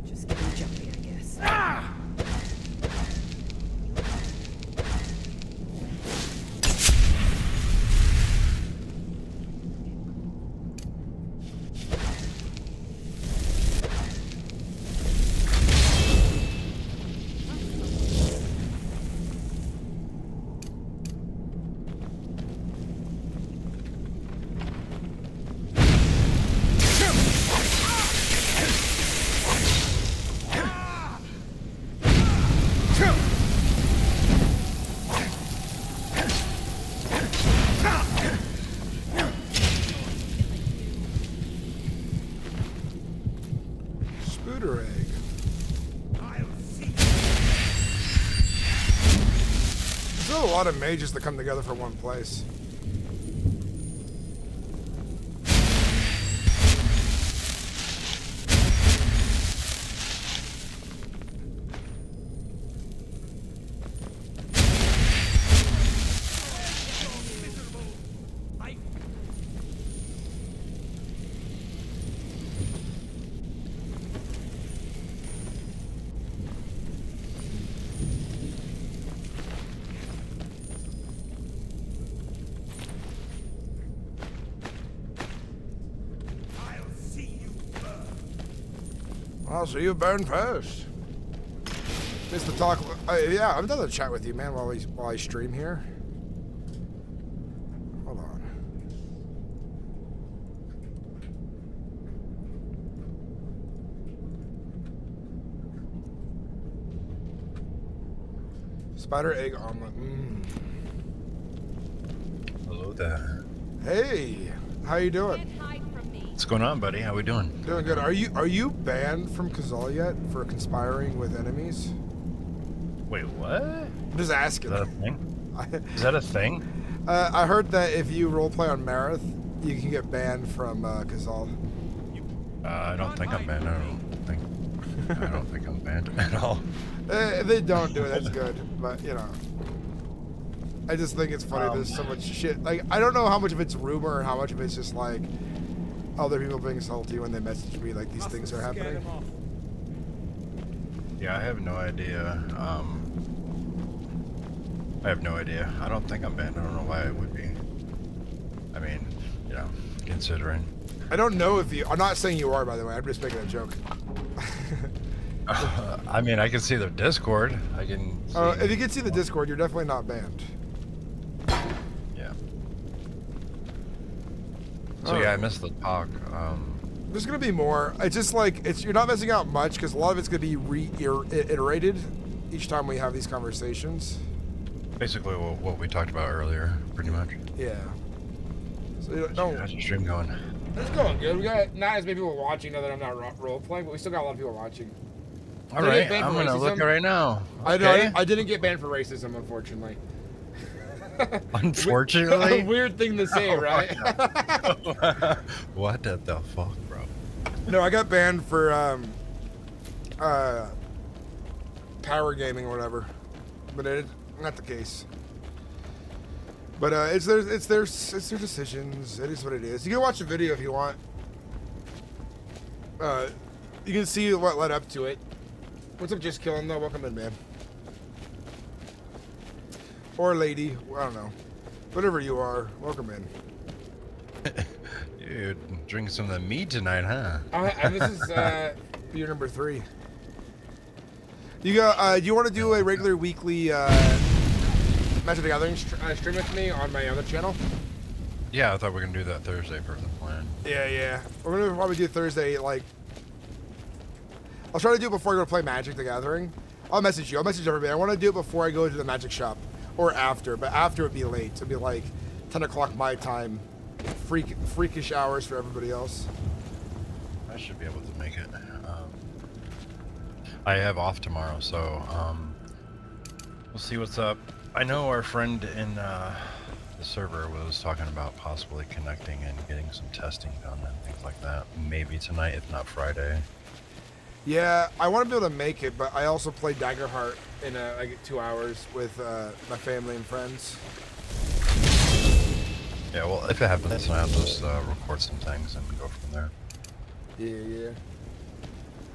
Just getting jumpy, I guess. Spooter egg. There's still a lot of mages that come together for one place. I'll see you burn first. Just to talk. Yeah, I'm done to chat with you, man, while I stream here. Hold on. Spider egg omelet. Hello there. Hey, how you doing? Can't hide from me. What's going on, buddy? How we doing? Doing good. Are you banned from Keizaal yet for conspiring with enemies? Wait, what? I'm just asking. Is that a thing? Is that a thing? I heard that if you roleplay on Marith, you can get banned from Keizaal. I don't think I'm banned. I don't think I'm banned at all. If they don't do it, that's good. But, you know. I just think it's funny there's so much shit. Like, I don't know how much of it's rumor and how much of it's just like other people being salty when they message me like these things are happening. Yeah, I have no idea. I have no idea. I don't think I'm banned. I don't know why I would be. I mean, you know, considering. I don't know if you... I'm not saying you are, by the way. I'm just making a joke. I mean, I can see their Discord. I can see... If you can see the Discord, you're definitely not banned. Yeah. So yeah, I missed the talk. There's gonna be more. It's just like you're not missing out much because a lot of it's gonna be reiterated each time we have these conversations. Basically, what we talked about earlier, pretty much. Yeah. So don't. How's your stream going? It's going good. We got not as many people watching now that I'm not role playing, but we still got a lot of people watching. All right, I'm gonna look right now. Okay. I didn't get banned for racism, unfortunately. Unfortunately. A weird thing to say, right? What the fuck, bro? No, I got banned for power gaming or whatever, but it's not the case. But it's their decisions. It is what it is. You can watch the video if you want. You can see what led up to it. What's up, Just Killing though? Welcome in, man. Or lady, I don't know. Whatever you are, welcome in. Dude, drinking some of the mead tonight, huh? This is beer number 3. You got? Do you want to do a regular weekly Magic the Gathering stream with me on my other channel? Yeah, I thought we were gonna do that Thursday for the plan. Yeah. We're gonna probably do Thursday. Like, I'll try to do it before I go to play Magic the Gathering. I'll message you. I'll message everybody. I want to do it before I go to the Magic shop, or after. But after would be late. It'd be like 10 o'clock my time. Freakish hours for everybody else. I should be able to make it. I have off tomorrow, so we'll see what's up. I know our friend in the server was talking about possibly connecting and getting some testing done and things like that. Maybe tonight, if not Friday. Yeah, I want to be able to make it, but I also play Daggerheart in like 2 hours with my family and friends. Yeah, well, if it happens tonight, I'll just record some things and go from there. Yeah.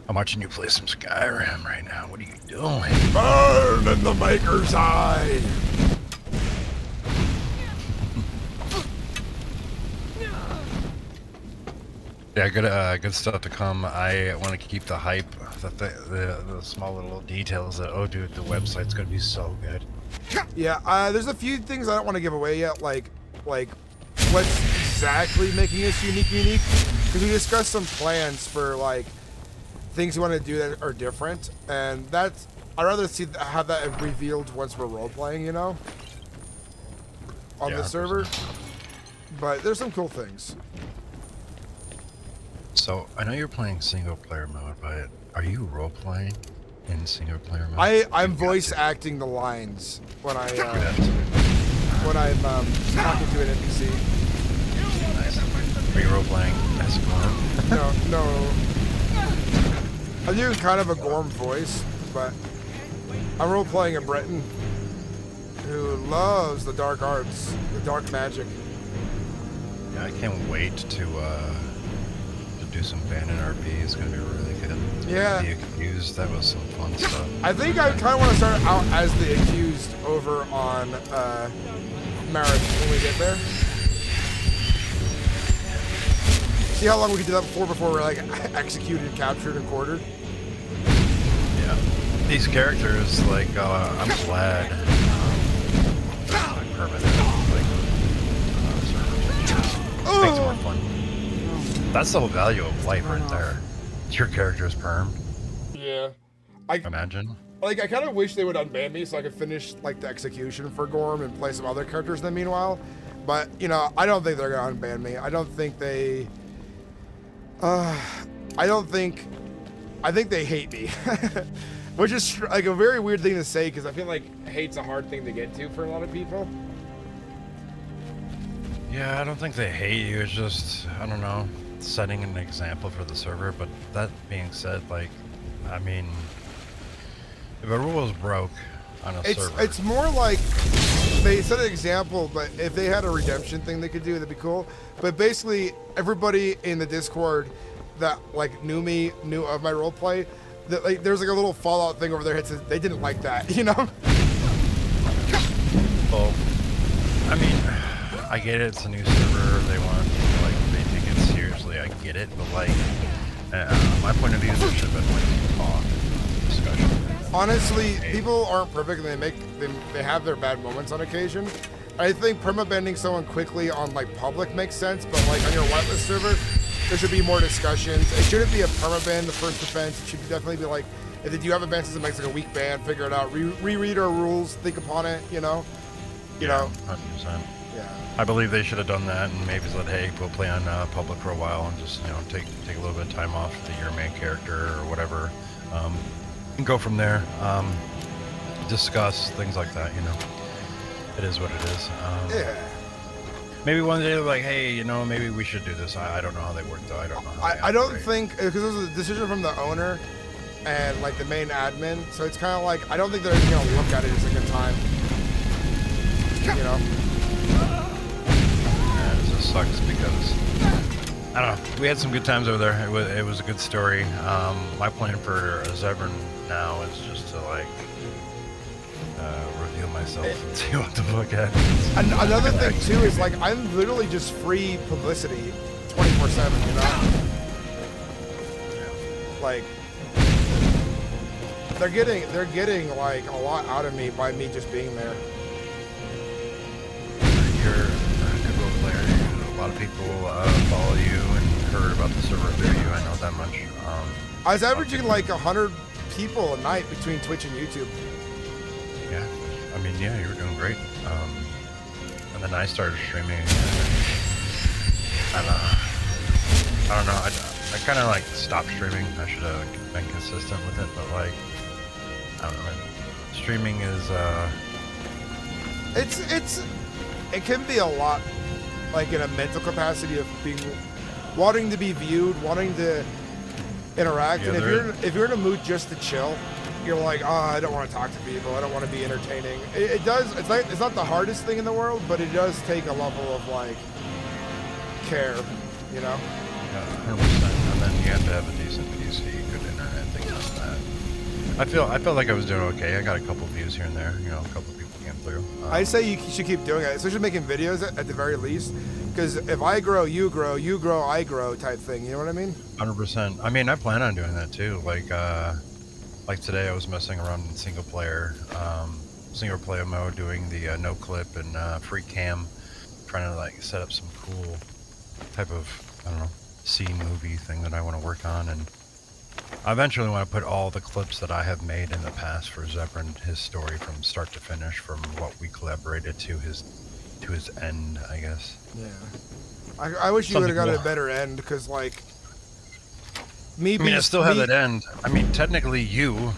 I'm watching you play some Skyrim right now. What are you doing? Burn in the Maker's Eye! Yeah, good stuff to come. I want to keep the hype, the small little details that, oh dude, the website's gonna be so good. Yeah, there's a few things I don't want to give away yet, like what's exactly making this unique, because we discussed some plans for like things we want to do that are different, and that's, I'd rather have that revealed once we're role-playing, you know, on the server, but there's some cool things. So, I know you're playing single-player mode, but are you role-playing in single-player mode? I'm voice acting the lines when I'm talking to an NPC. Nice. Are you role-playing as Gorm? No. I'm doing kind of a Gorm voice, but I'm role-playing a Breton who loves the dark arts, the dark magic. Yeah, I can't wait to do some SkyrimRP. It's gonna be really good. Yeah. The Accused, that was some fun stuff. I think I kind of want to start out as the Accused over on Marriage when we get there. See how long we can do that before we're like executed, captured, and quartered. Yeah. These characters, like, I'm glad they're not permanent. Like, makes it more fun. That's the whole value of life right there. Your character's perm. Yeah. Imagine. Like, I kind of wish they would unban me so I could finish, like, the execution for Gorm and play some other characters in the meanwhile. But, you know, I don't think they're going to unban me. I don't think they... I think they hate me. Which is, like, a very weird thing to say, because I feel like hate's a hard thing to get to for a lot of people. Yeah, I don't think they hate you. It's just, I don't know, setting an example for the server. But that being said, like, I mean, if a rule is broke on a server... It's more like they set an example, but if they had a redemption thing they could do, that'd be cool. But basically, everybody in the Discord that, like, knew of my roleplay, that, like, there's like a little Fallout thing over their heads that they didn't like that, you know? Well, I mean, I get it, it's a new server, they want, like, they take it seriously, I get it, but, like, my point of view is there should have been, like, talk, discussion. Honestly, people aren't perfect, and they have their bad moments on occasion. I think permabanning someone quickly on, like, public makes sense, but, like, on your whitelist server, there should be more discussions. It shouldn't be a permaban, the first offense. It should definitely be like, if you have a ban system that makes like a weak ban, figure it out, reread our rules, think upon it, you know? You know? 100%. Yeah. I believe they should have done that and maybe said, hey, we'll play on public for a while and just, you know, take a little bit of time off to your main character or whatever. And go from there. Discuss things like that, you know. It is what it is. Yeah. Maybe one day they're like, hey, you know, maybe we should do this. I don't know how they work though. I don't know how I don't think, because it was a decision from the owner and like the main admin, so it's kind of like, I don't think they're gonna look at it as a good time. You know? Yeah, it just sucks because, I don't know, we had some good times over there. It was a good story. My plan for Zevran now is just to like, reveal myself and see what the fuck happens. Another thing too is like I'm literally just free publicity 24/7, you know? Like they're getting like a lot out of me by me just being there. You're a good role player. lot of people follow you and heard about the server through you. I know that much. I was averaging like 100 people a night between Twitch and YouTube. Yeah, I mean, yeah, you were doing great. And then I started streaming. And, I don't know. I kind of like stopped streaming. I should have been consistent with it, but like, I don't know. Man. Streaming is it can be a lot, like in a mental capacity of wanting to be viewed, wanting to interact, Yeah, and if you're in a mood just to chill, you're like, oh, I don't want to talk to people, I don't want to be entertaining. It does. It's not the hardest thing in the world, but it does take a level of like care, you know. Yeah, 100%. And then you have to have a decent PC, good internet, things like that. I felt like I was doing okay. I got a couple views here and there. You know, a couple people came through. I say you should keep doing it, especially making videos at the very least. Because if I grow, you grow, you grow, I grow type thing. You know what I mean? 100%. I mean, I plan on doing that too. Like today, I was messing around in single player mode, doing the no clip and free cam, trying to like set up some cool type of, I don't know, scene movie thing that I want to work on. And I eventually want to put all the clips that I have made in the past for Zephyr, his story from start to finish, from what we collaborated to his end, I guess. Yeah. I wish you would have got a better end, because like I still have that end. I mean, technically you,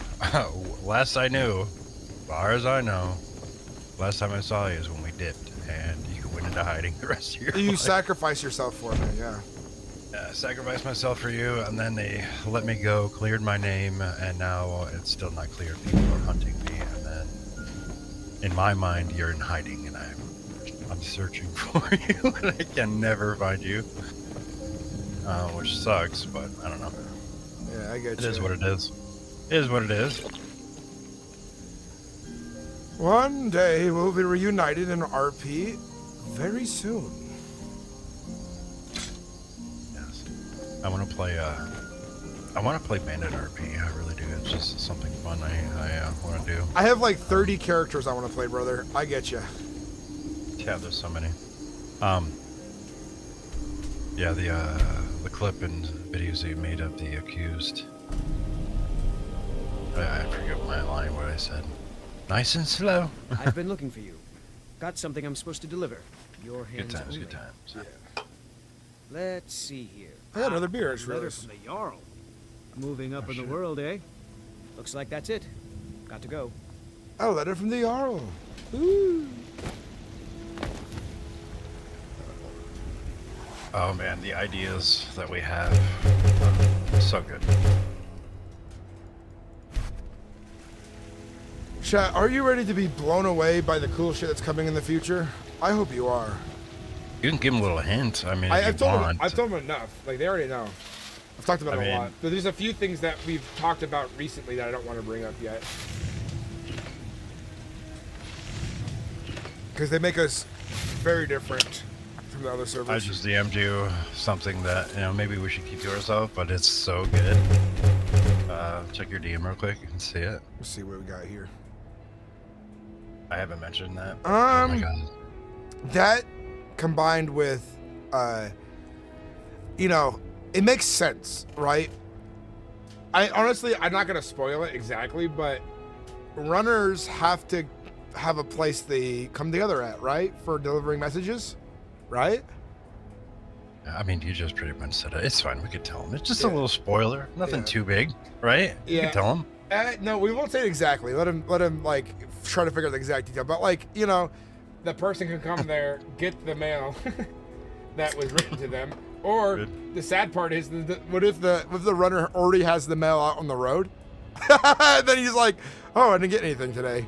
last I knew, as far as I know, last time I saw you is when we dipped and you went into hiding the rest of your life. Sacrifice yourself for me, yeah. Sacrificed myself for you, and then they let me go, cleared my name, and now it's still not clear. People are hunting me, and then in my mind, you're in hiding, and I'm searching for you, and I can never find you, which sucks, but I don't know. Yeah, I get It you. is what it is. It is what it is. One day we'll be reunited in RP very soon. I want to play. I want to play Bandit RP. I really do. It's just something fun. I want to do. I have like 30 characters I want to play, brother. I get you. Yeah, there's so many. Yeah, the clip and videos that you made of the accused. I forget my line. What I said. Nice and slow. I've been looking for you. Got something I'm supposed to deliver. Your hands Good times. only. Good times. Let's see here. I got another beer. It's Letter really. from the Jarl. Moving up in the world, eh? Looks like that's it. Got to go. A letter from the Jarl. Oh man, the ideas that we have, so good. Chat, are you ready to be blown away by the cool shit that's coming in the future? I hope you are. You can give them a little hint. I mean, if I've you told want. them. I've told them enough. Like they already know. I've talked about I it a mean- lot. But there's a few things that we've talked about recently that I don't want to bring up yet. Because they make us very different from the other servers. I just DM'd you something that, you know, maybe we should keep to ourselves, but it's so good. Check your DM real quick. You can see it. Let's see what we got here. I haven't mentioned that. Oh my god. That combined with, you know, it makes sense, right? I'm not gonna spoil it exactly, but runners have to have a place they come together at, right? For delivering messages, right? I mean, you just pretty much said it. It's fine. We could tell them. It's just a little spoiler. Nothing too big, right? You Yeah. can tell them. No, we won't say it exactly. Let him like try to figure out the exact detail. But like, you know, the person can come there, get the mail that was written to them. Or Good. the sad part is, what if the runner already has the mail out on the road? And then he's like, "Oh, I didn't get anything today."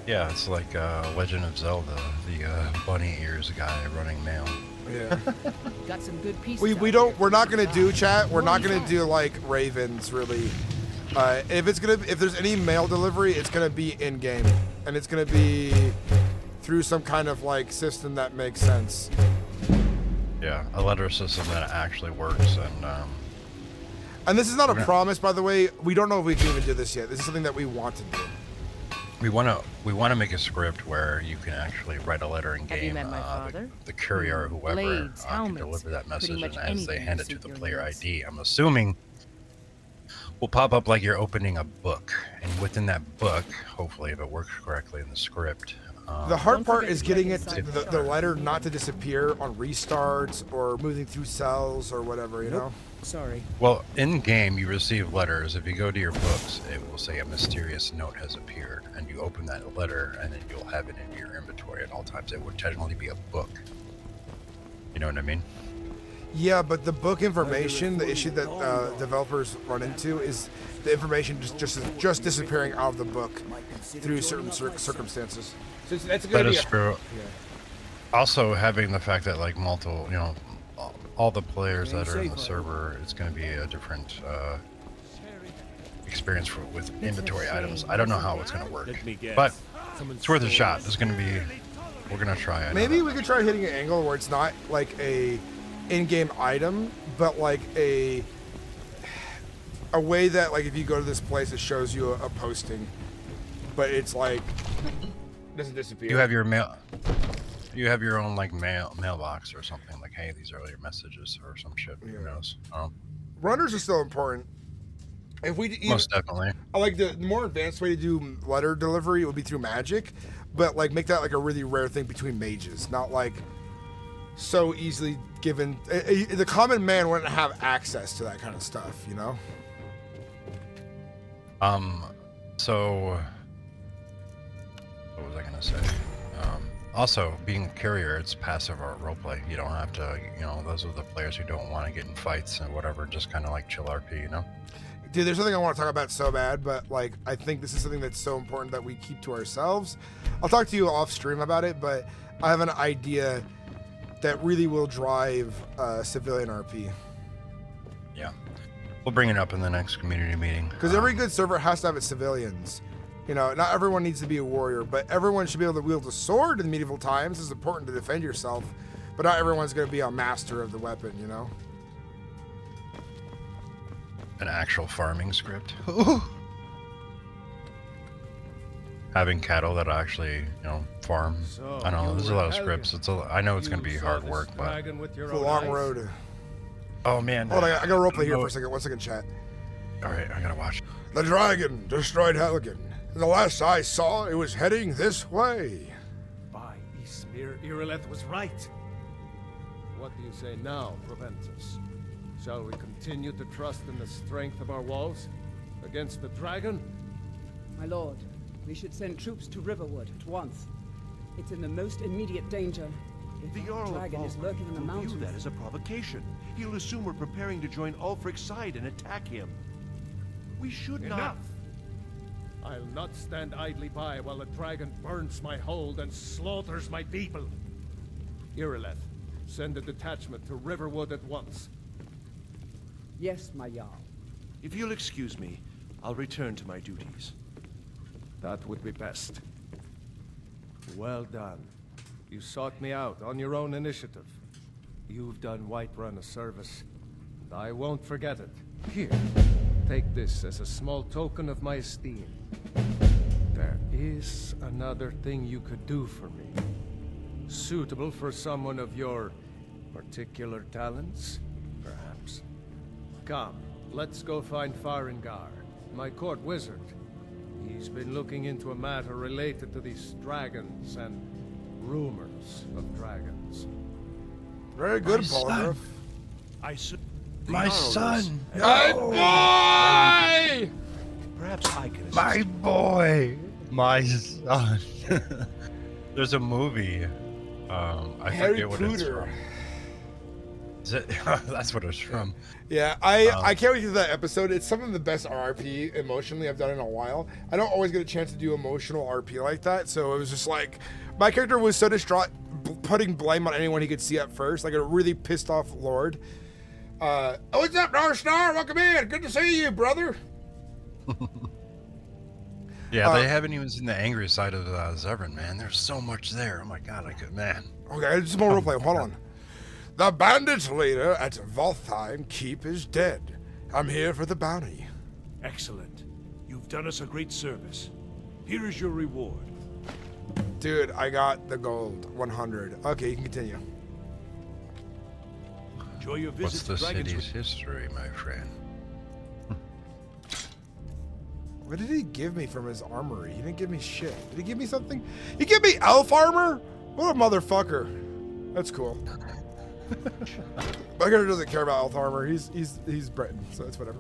Yeah, it's like Legend of Zelda, the bunny ears guy running mail. Yeah. Got some good pieces. We're not gonna do chat. We're not gonna do like Ravens really. If there's any mail delivery, it's gonna be in game, and it's gonna be through some kind of like system that makes sense. Yeah, a letter system that actually works, And this is not a promise, by the way. We don't know if we can even do this yet. This is something that we want to do. We wanna make a script where you can actually write a letter in Have you game. met my father? The courier or whoever Blades, can helmets, deliver that pretty message, much and as they anything hand to it to suit the your player needs. ID, I'm assuming will pop up like you're opening a book, and within that book, hopefully, if it works correctly in the script. The hard Don't part forget is to getting check it, inside the the shop. letter not to disappear on restarts or moving through cells or whatever, you know? Sorry. Well, in game, you receive letters. If you go to your books, it will say a mysterious note has appeared, and you open that letter, and then you'll have it in your inventory at all times. It would technically be a book. You know what I mean? Yeah, but the book information, the issue that developers run into is the information just disappearing out of the book through certain circumstances. So that's That gonna be is true. Also, having the fact that like multiple, you know, all the players that are in the server, it's going to be a different experience with inventory items. I don't know how it's going to work, but it's worth a shot. It's going to be. We're going to try it. Maybe we could try hitting an angle where it's not like a in-game item, but like a way that like if you go to this place, it shows you a posting, but it's like doesn't disappear. You have your mail. You have your own like mailbox or something like, hey, these are all your messages or some shit. Who knows? Runners are still important. If we even, Most definitely. I like the more advanced way to do letter delivery would be through magic, but like make that like a really rare thing between mages, not like so easily given. The common man wouldn't have access to that kind of stuff, you know. So what was I gonna say? Also, being a carrier, it's passive or roleplay. You don't have to, you know, those are the players who don't want to get in fights and whatever, just kind of like chill RP, you know? Dude, there's something I want to talk about so bad, but like I think this is something that's so important that we keep to ourselves. I'll talk to you off stream about it, but I have an idea that really will drive civilian RP. Yeah. We'll bring it up in the next community meeting. Because every good server has to have its civilians. You know, not everyone needs to be a warrior, but everyone should be able to wield a sword in medieval times. It's important to defend yourself, but not everyone's going to be a master of the weapon, you know? An actual farming script. Having cattle that actually, you know, farm. So, I know, you there's a were lot of Helgen. scripts. I know it's You going to be saw hard this work, but... dragon with your It's a own long eyes? road. Oh, man. Hold on, I got to roleplay here for a second. 1 second, chat. All right, I got to watch. The dragon destroyed Helgen. And the last I saw, it was heading this way. By Ysmir, Irileth was right. What do you say now, Proventus? Shall we continue to trust in the strength of our walls against the dragon? My lord, we should send troops to Riverwood at once. It's in the most immediate danger. If The the Jarl of dragon is Valhalla lurking in the will view mountains. that as a provocation. He'll assume we're preparing to join Ulfric's side and attack him. We should not. Enough! I'll not stand idly by while the dragon burns my hold and slaughters my people. Irileth, send a detachment to Riverwood at once. Yes, my Jarl. If you'll excuse me, I'll return to my duties. That would be best. Well done. You sought me out on your own initiative. You've done Whiterun a service, and I won't forget it. Here, take this as a small token of my esteem. There is another thing you could do for me. Suitable for someone of your particular talents, perhaps. Come, let's go find Farengar, my court wizard. He's been looking into a matter related to these dragons and rumors of dragons. Very good, My Paul. My son! Boy! Perhaps I can assist. My boy! My son! There's a movie. I Harry forget what it's Potter. from. Is it? That's what it's from. Yeah, I can't wait to do that episode. It's some of the best RP emotionally I've done in a while. I don't always get a chance to do emotional RP like that, so it was just like my character was so distraught, putting blame on anyone he could see at first, like a really pissed off lord. Oh, what's up, North Star? Welcome in. Good to see you, brother. Yeah, they haven't even seen the angry side of Zevran, man. There's so much there. Oh my god, man. Okay, just more roleplay. Hold on. The bandit leader at Valtheim Keep is dead. I'm here for the bounty. Excellent. You've done us a great service. Here is your reward. Dude, I got the gold. 100. Okay, you can continue. Enjoy your What's visit the to Dragon's city's history, my friend? What did he give me from his armory? He didn't give me shit. Did he give me something? He gave me elf armor? What a motherfucker. That's cool. My character doesn't care about elf armor. He's Breton, so it's whatever.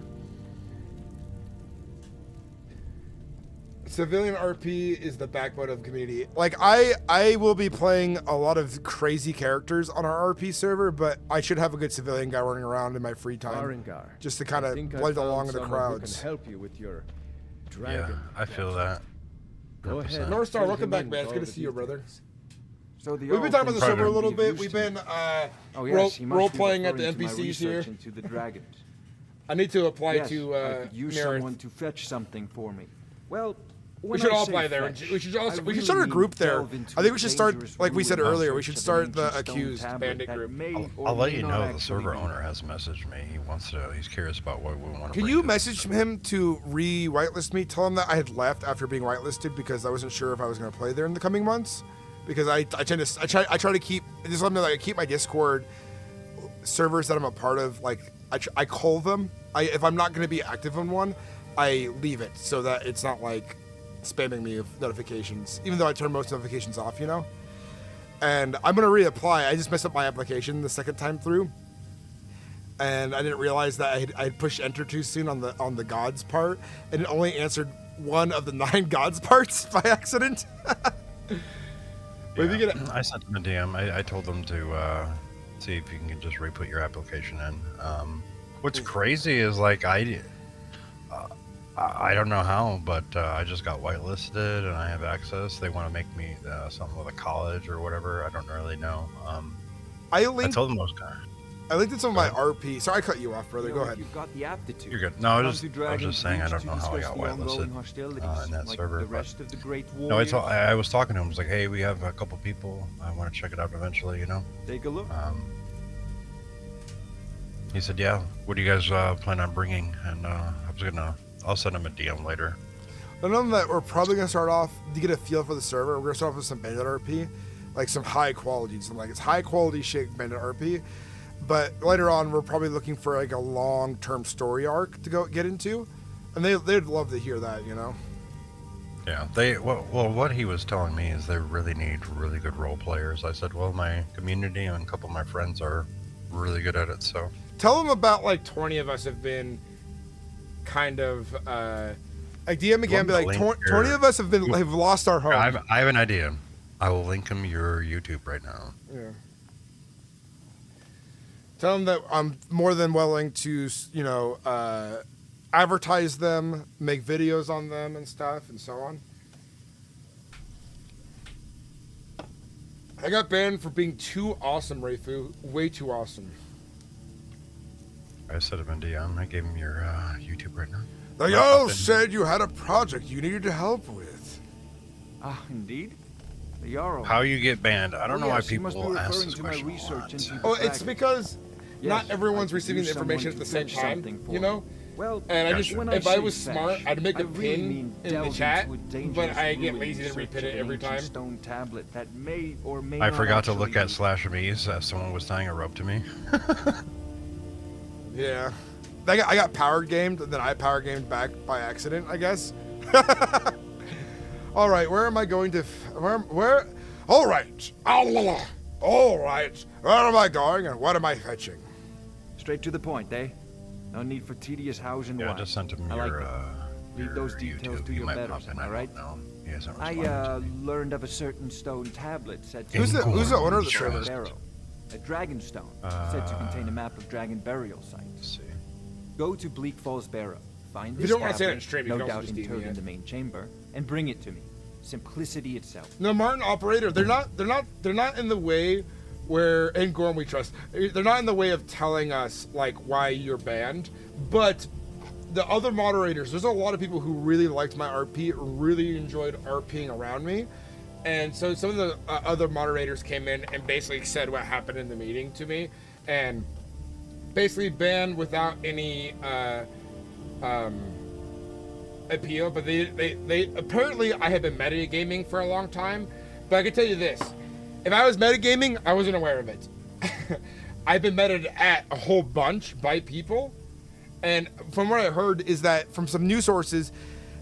Civilian RP is the backbone of the community. Like, I will be playing a lot of crazy characters on our RP server, but I should have a good civilian guy running around in my free time. Farengar, Just to kind I of think I blend found along in the someone who crowds. can help you with your Yeah, dragon. I feel that. Go ahead. North Star, Fill welcome him back, in man. with It's all good to the see you, brother. details. So the We've been talking about the server a little bit. We've We've been role playing at the NPCs here. Into the dragons. I need to apply Yes, to I could use Mirror. someone to fetch something for me. Well, We should all apply there. We should also we should start a group there. I think we should start, like we said earlier, we should start the accused bandit group. I'll let you know the server owner has messaged me. He's curious about what we want to Can you message him to re-whitelist me? Tell him that I had left after being whitelisted because I wasn't sure if I was going to play there in the coming months. Because I try to keep this. Let me like keep my Discord servers that I'm a part of. Like I cull them. If I'm not going to be active on one, I leave it so that it's not like spamming me with notifications. Even though I turn most notifications off, you know. And I'm going to reapply. I just messed up my application the second time through. And I didn't realize that I had pushed enter too soon on the gods part, and it only answered one of the 9 gods parts by accident. Yeah, I sent them a DM. I told them to see if you can just re-put your application in. What's crazy is like I don't know how, but I just got whitelisted and I have access. They want to make me something with a college or whatever. I don't really know. I told them those guys. I linked in some of my RP. Sorry, I cut you off, brother. Go ahead. You've got the aptitude. You're good. No, I was just saying I don't know how I got whitelisted in that server. The rest of the great No, I was talking to him. I was like, hey, we have a couple people. I want to check it out eventually, you know? Take a look. He said, yeah, what do you guys plan on bringing? And I'll send him a DM later. I know that we're probably going to start off, to get a feel for the server, we're going to start off with some bandit RP. Like some high quality. Something like it's high quality shit bandit RP. But later on, we're probably looking for like a long-term story arc to go get into, and they'd love to hear that, you know. Yeah, what he was telling me is they really need really good role players. I said, well, my community and a couple of my friends are really good at it, so. Tell them about like 20 of us have been kind of like DM again, be like 20 of us have lost our home. I have an idea. I will link him your YouTube right now. Yeah. Tell them that I'm more than willing to, you know, advertise them, make videos on them and stuff, and so on. I got banned for being too awesome, Reifu. Way too awesome. I set him in DM. I gave him your YouTube right now. The Jarl said you had a project you needed help with. Ah, indeed. The Jarl. How you get banned? I don't know why yes, you people must be ask referring this to my question research into the Oh, it's dragon. because not Yes, everyone's I could receiving the use information at someone the to same fetch time, something for you know? me. Well, And Gotcha. if I was say smart, fetch, I'd make a I really pin mean in the delve chat, into a but dangerous I get ruin lazy to in repin search it of every an time. ancient stone tablet that may or may I not forgot to look actually at /me's as someone was tying a rope to me. Yeah. I got power gamed, and then I power gamed back by accident, I guess. All right, where am I going to... Where? All right. All right. Where am I going, and what am I fetching? Straight to the point, eh? No need for tedious hows and Yeah, I whys. just sent him I your, like it. Read your those details YouTube. to You your might betters, pop in, am I right? don't know. He hasn't I responded to me. learned of a certain stone tablet said to Who's the owner of the Sure. server? Barrow. A dragon stone said to contain a map of dragon burial Let's sites. see. Go to Bleak Falls Barrow. Find If this you don't want to say it tablet, on stream, you no can also doubt just DM interred me in it. the main chamber, and bring it to me. Simplicity itself. No, Martin Operator, they're not in the way where, and Gorm we trust, they're not in the way of telling us like why you're banned, but the other moderators, there's a lot of people who really liked my RP, really enjoyed RPing around me, and so some of the other moderators came in and basically said what happened in the meeting to me, and basically banned without any appeal, but they apparently I have been metagaming for a long time, but I can tell you this: if I was metagaming, I wasn't aware of it. I've been meted at a whole bunch by people, and from what I heard is that from some news sources,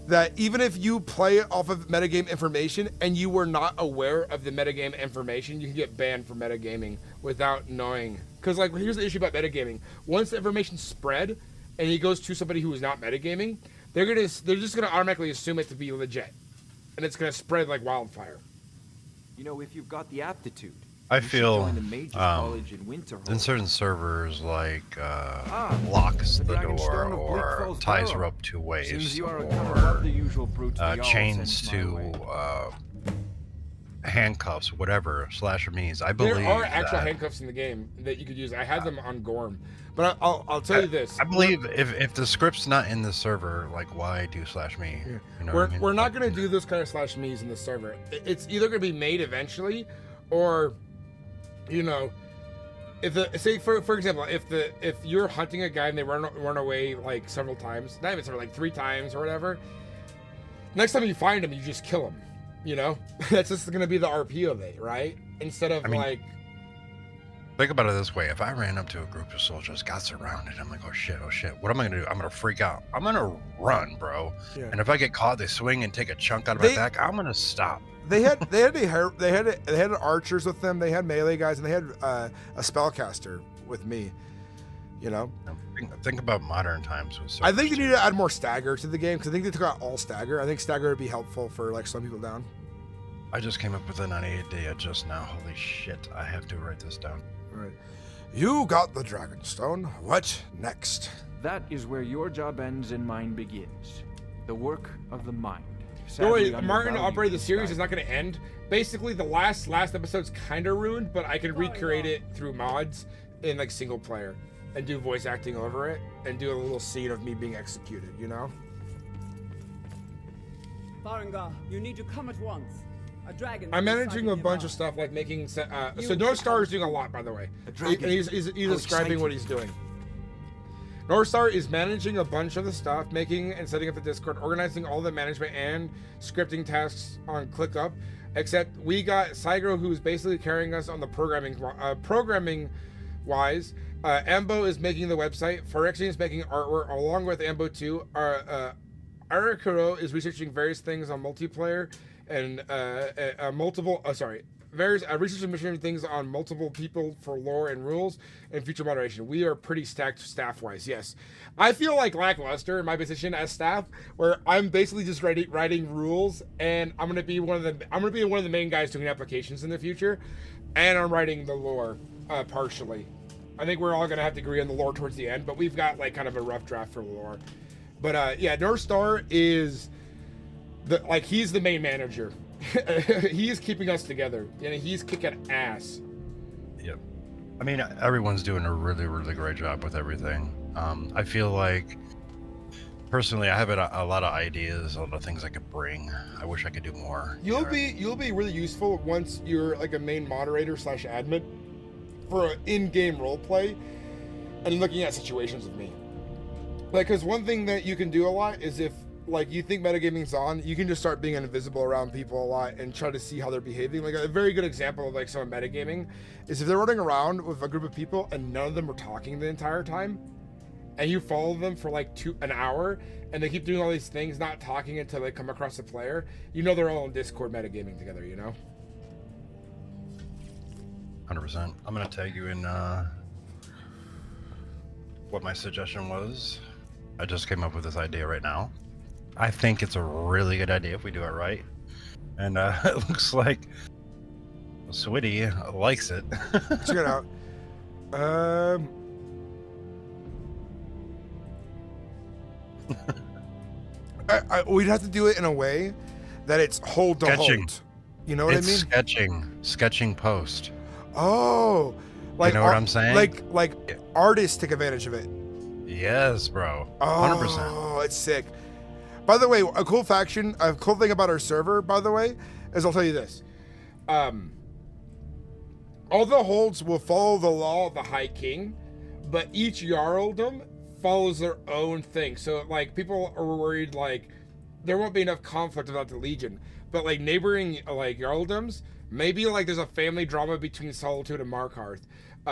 that even if you play off of metagame information and you were not aware of the metagame information, you can get banned for metagaming without knowing. Because like, here's the issue about metagaming: once the information spread and it goes to somebody who is not metagaming, they're just gonna automatically assume it to be legit, and it's gonna spread like wildfire. You know, if you've got the aptitude, I you should feel join the Mages College in Winterhold. in certain servers, like locks the door or ties rope to waves Seems you are a or cover above the usual brutes they all chains send my way. to handcuffs, whatever, slasher means. I believe There are actual that, handcuffs in the game that you could use. I had them on Gorm, but I'll tell you this: I believe if the script's not in the server, like, why do slash me? Yeah. You know we're what I mean? we're not gonna do those kind of slash me's in the server. It's either gonna be made eventually, or, you know, if the say for example, if you're hunting a guy and they run away like several times, not even several, like 3 times or whatever, next time you find him, you just kill him. You know, that's just gonna be the RP of it, right? Instead of like. Think about it this way: if I ran up to a group of soldiers, got surrounded, I'm like, oh shit, what am I gonna do? I'm gonna freak out. I'm gonna run, bro. Yeah. And if I get caught, they swing and take a chunk out of my back. I'm gonna stop. They had archers with them. They had melee guys, and they had a spellcaster with me. You know. Think about modern times with. I think they need to add more stagger to the game, because I think they took out all stagger. I think stagger would be helpful for like slowing people down. I just came up with a 98 day just now. Holy shit! I have to write this down. All right. You got the Dragonstone. What next? That is where your job ends and mine begins. The work of the mind. Don't worry, Martin operated the series is not going to end. Basically, the last episode's kind of ruined, but I can recreate it through mods in like single player and do voice acting over it and do a little scene of me being executed. You know. Farengar, you need to come at once. A dragon. I'm managing a bunch of stuff like making. So North Star is doing a lot, by the way. And he's describing what he's doing. North Star is managing a bunch of the stuff, making and setting up the Discord, organizing all the management and scripting tasks on ClickUp. Except we got Cygro, who's basically carrying us on the programming wise. Ambo is making the website. Phyrexian is making artwork along with Ambo 2. Arakuro is researching various things on multiplayer and research and mission things on multiple people for lore and rules and future moderation. We are pretty stacked staff-wise. Yes, I feel like lackluster in my position as staff, where I'm basically just writing rules, and I'm gonna be one of the main guys doing applications in the future, and I'm writing the lore partially. I think we're all gonna have to agree on the lore towards the end, but we've got like kind of a rough draft for lore. But yeah, North Star is he's the main manager. He's keeping us together, and he's kicking ass. Yep. I mean, everyone's doing a really, really great job with everything. I feel like, personally, I have a lot of ideas, a lot of things I could bring. I wish I could do more. You'll be really useful once you're like a main moderator / admin for an in-game role play and looking at situations with me. Like, because one thing that you can do a lot is if like you think metagaming's on, you can just start being invisible around people a lot and try to see how they're behaving. Like a very good example of like some metagaming is if they're running around with a group of people and none of them are talking the entire time, and you follow them for like an hour and they keep doing all these things, not talking until they come across a player, you know they're all in Discord metagaming together, you know? 100%. I'm gonna tag you in what my suggestion was. I just came up with this idea right now. I think it's a really good idea if we do it right. And it looks like Switty likes it. Check it out. We'd have to do it in a way that it's hold to hold. You know what I mean? Sketching post. Oh, like you know what I'm saying? Like artists take advantage of it. Yes, bro. 100%. Oh, it's sick. By the way, a cool thing about our server, by the way, is I'll tell you this. All the holds will follow the law of the High King, but each Jarldom follows their own thing. So, like, people are worried, like, there won't be enough conflict without the Legion. But like neighboring like Jarldoms, maybe like there's a family drama between Solitude and Markarth.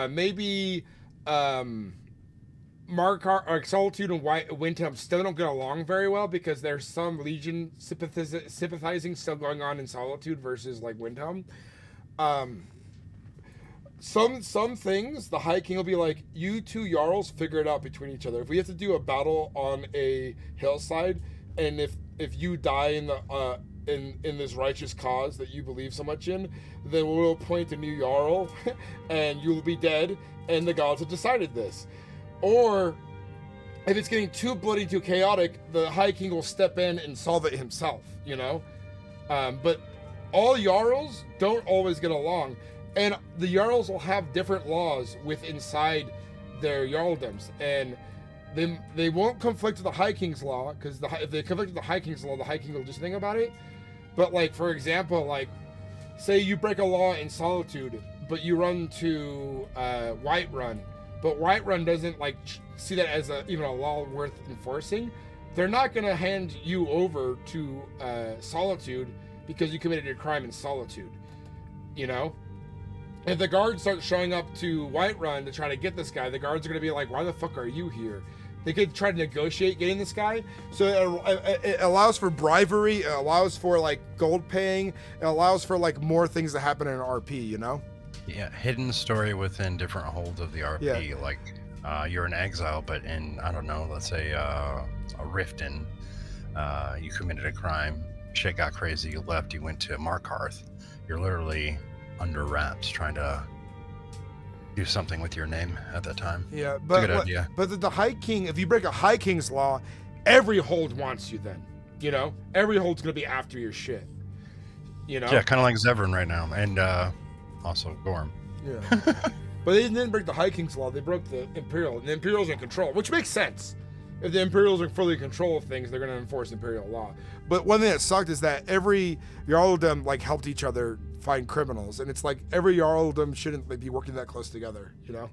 Maybe Markarth or Solitude and Windhelm still don't get along very well because there's some Legion sympathizing still going on in Solitude versus like Windhelm. Some things the High King will be like, you two Jarls figure it out between each other. If we have to do a battle on a hillside, and if you die in the in this righteous cause that you believe so much in, then we'll appoint a new Jarl, and you'll be dead, and the gods have decided this. Or if it's getting too bloody, too chaotic, the High King will step in and solve it himself, you know? But all Jarls don't always get along. And the Jarls will have different laws inside their Jarldoms. And they won't conflict with the High King's law, because if they conflict with the High King's law, the High King will just think about it. But like, for example, like, say you break a law in Solitude, but you run to Whiterun, but Whiterun doesn't like see that as even a law worth enforcing, they're not going to hand you over to Solitude because you committed a crime in Solitude, you know? If the guards start showing up to Whiterun to try to get this guy, the guards are going to be like, why the fuck are you here? They could try to negotiate getting this guy. So it allows for bribery, it allows for like gold paying, it allows for like more things that happen in an RP, you know? Yeah, hidden story within different holds of the RP. Yeah. Like you're in exile, but in, I don't know, let's say a Riften, you committed a crime, shit got crazy, you left, you went to Markarth. You're literally under wraps trying to do something with your name at that time. Yeah, It's a but good idea. But the High King, if you break a High King's law, every hold wants you then. You know? Every hold's gonna be after your shit. You know? Yeah, kind of like Zevran right now, and also Gorm. Yeah. But they didn't break the High King's law, they broke the Imperial, and the Imperial's in control, which makes sense. If the Imperials are fully in control of things, they're gonna enforce Imperial law. But one thing that sucked is that every Jarldom like helped each other find criminals, and it's like every Jarldom shouldn't like, be working that close together, you know?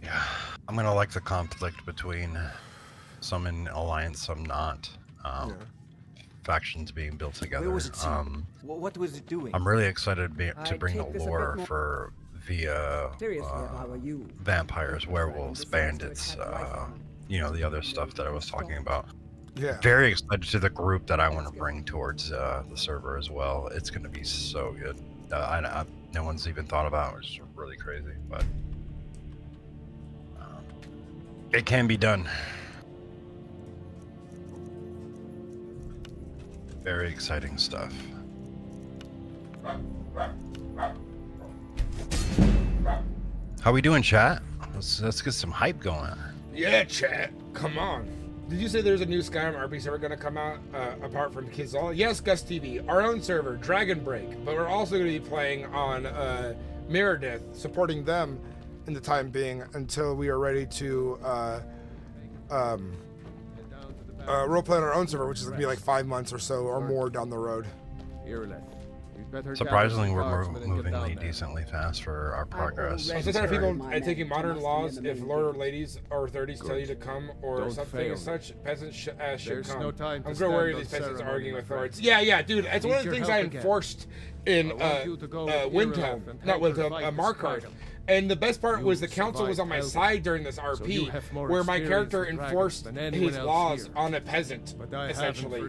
Yeah, I'm gonna like the conflict between some in alliance, some not. Factions being built together. Where was it seen? What was it doing? I'm really excited to I'd bring take the this a bit lore more for the Seriously, if I were you. vampires, werewolves, bandits, you know, the other stuff that I was talking about. Yeah. Very excited to the group that I want to bring towards the server as well. It's going to be so good. No one's even thought about, which is really crazy, but it can be done. Very exciting stuff. How we doing, chat? Let's get some hype going. Yeah, chat. Come on. Did you say there's a new SkyrimRP server going to come out apart from Keizaal? Yes, Gus TV. Our own server, Dragon Break. But we're also going to be playing on Meredith, supporting them in the time being until we are ready to roleplay on our own server, which is going to be like 5 months or so or more down the road. Surprisingly, we're moving decently fast for our progress. I'm so tired of people taking modern laws. If lord or ladies or 30s tell you to come or something as such, peasants should come. No time to I'm so worried these stand on peasants ceremony, arguing with my lords. friend. Yeah, dude. It's one of the things I enforced in Windhelm, not Windhelm, Markarth. And the best part was the council was on my side during this RP, where my character enforced his laws on a peasant, essentially.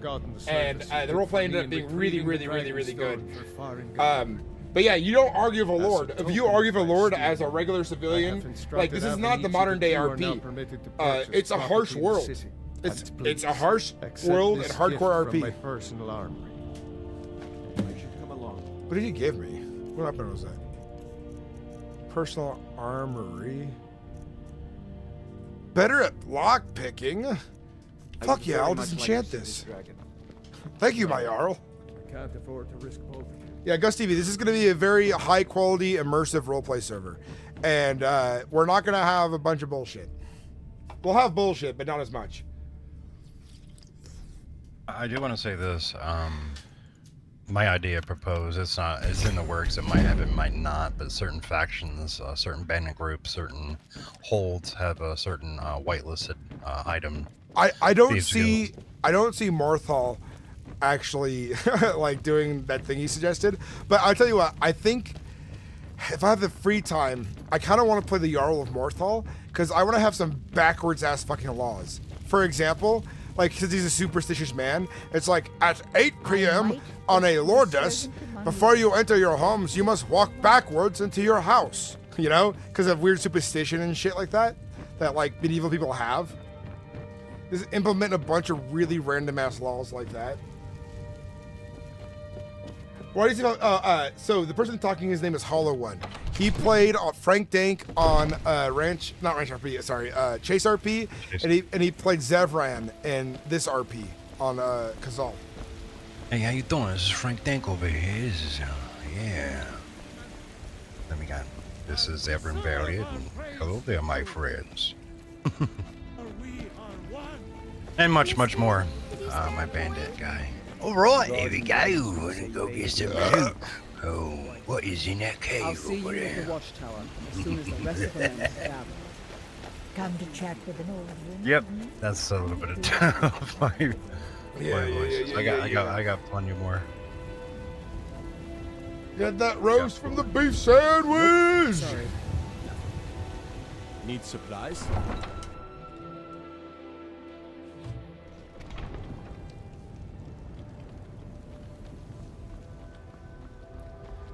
And the roleplay ended up being really good. But yeah, you don't argue with a lord. If you argue with a lord as a regular civilian, like this is not the modern day RP. It's a harsh world. It's a harsh world and hardcore RP. What did he give me? What weapon was that? Personal armory. Better at lock picking. Fuck yeah, I'll disenchant this. Thank you, my Jarl. I can't afford to risk both. Yeah, Gus TV, this is going to be a very high quality, immersive roleplay server. And we're not going to have a bunch of bullshit. We'll have bullshit, but not as much. I do want to say this. my idea proposed. It's not. It's in the works. It might have. It might not. But certain factions, certain bandit groups, certain holds have a certain whitelisted item. I don't see Marthal actually like doing that thing he suggested. But I'll tell you what. I think if I have the free time, I kind of want to play the Jarl of Marthal because I want to have some backwards ass fucking laws. For example, like, because he's a superstitious man, it's like, at 8 p.m. on a Lordes, before you enter your homes, you must walk backwards into your house. You know? Because of weird superstition and shit like that, like, medieval people have. Just implement a bunch of really random ass laws like that. Why do you think, so the person talking, his name is Hollow One. He played Frank Dank on Chase RP, and he played Zevran in this RP on Keizaal. Hey, how you doing? This is Frank Dank over here. This is, yeah. Let me go. This is Zevran Valiant, and hello there, my friends. And much, much more. My bandit guy. All right, here we go. Wanna go get some loot? Oh, what is in that cave I'll see you over at there? the watchtower as soon as the rest of the men have gathered. Come to chat with an old woman. Yep, that's a little bit of my voice. I got plenty more. Get that roast from the beef sandwich. Sorry. Need supplies?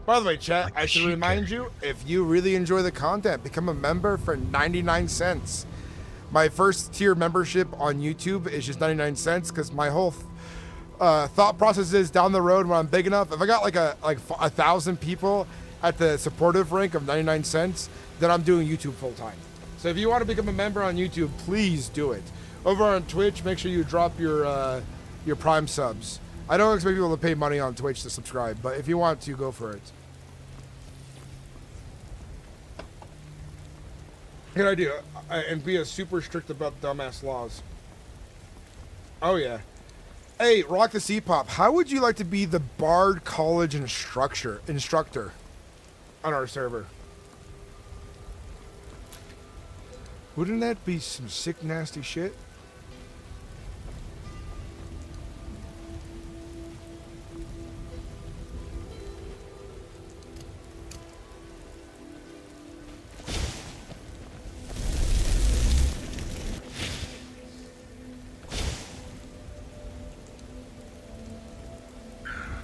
By the way, chat, I should remind you, if you really enjoy the content, become a member for 99 cents. My first tier membership on YouTube is just 99 cents because my whole thought process is down the road when I'm big enough, if I got like 1,000 people at the supportive rank of 99 cents, then I'm doing YouTube full time. So if you want to become a member on YouTube, please do it. Over on Twitch, make sure you drop your Prime subs. I don't expect people to pay money on Twitch to subscribe, but if you want to, go for it. Good idea. And be super strict about dumbass laws. Oh, yeah. Hey, Rock the C-Pop, how would you like to be the Bard College instructor on our server? Wouldn't that be some sick, nasty shit?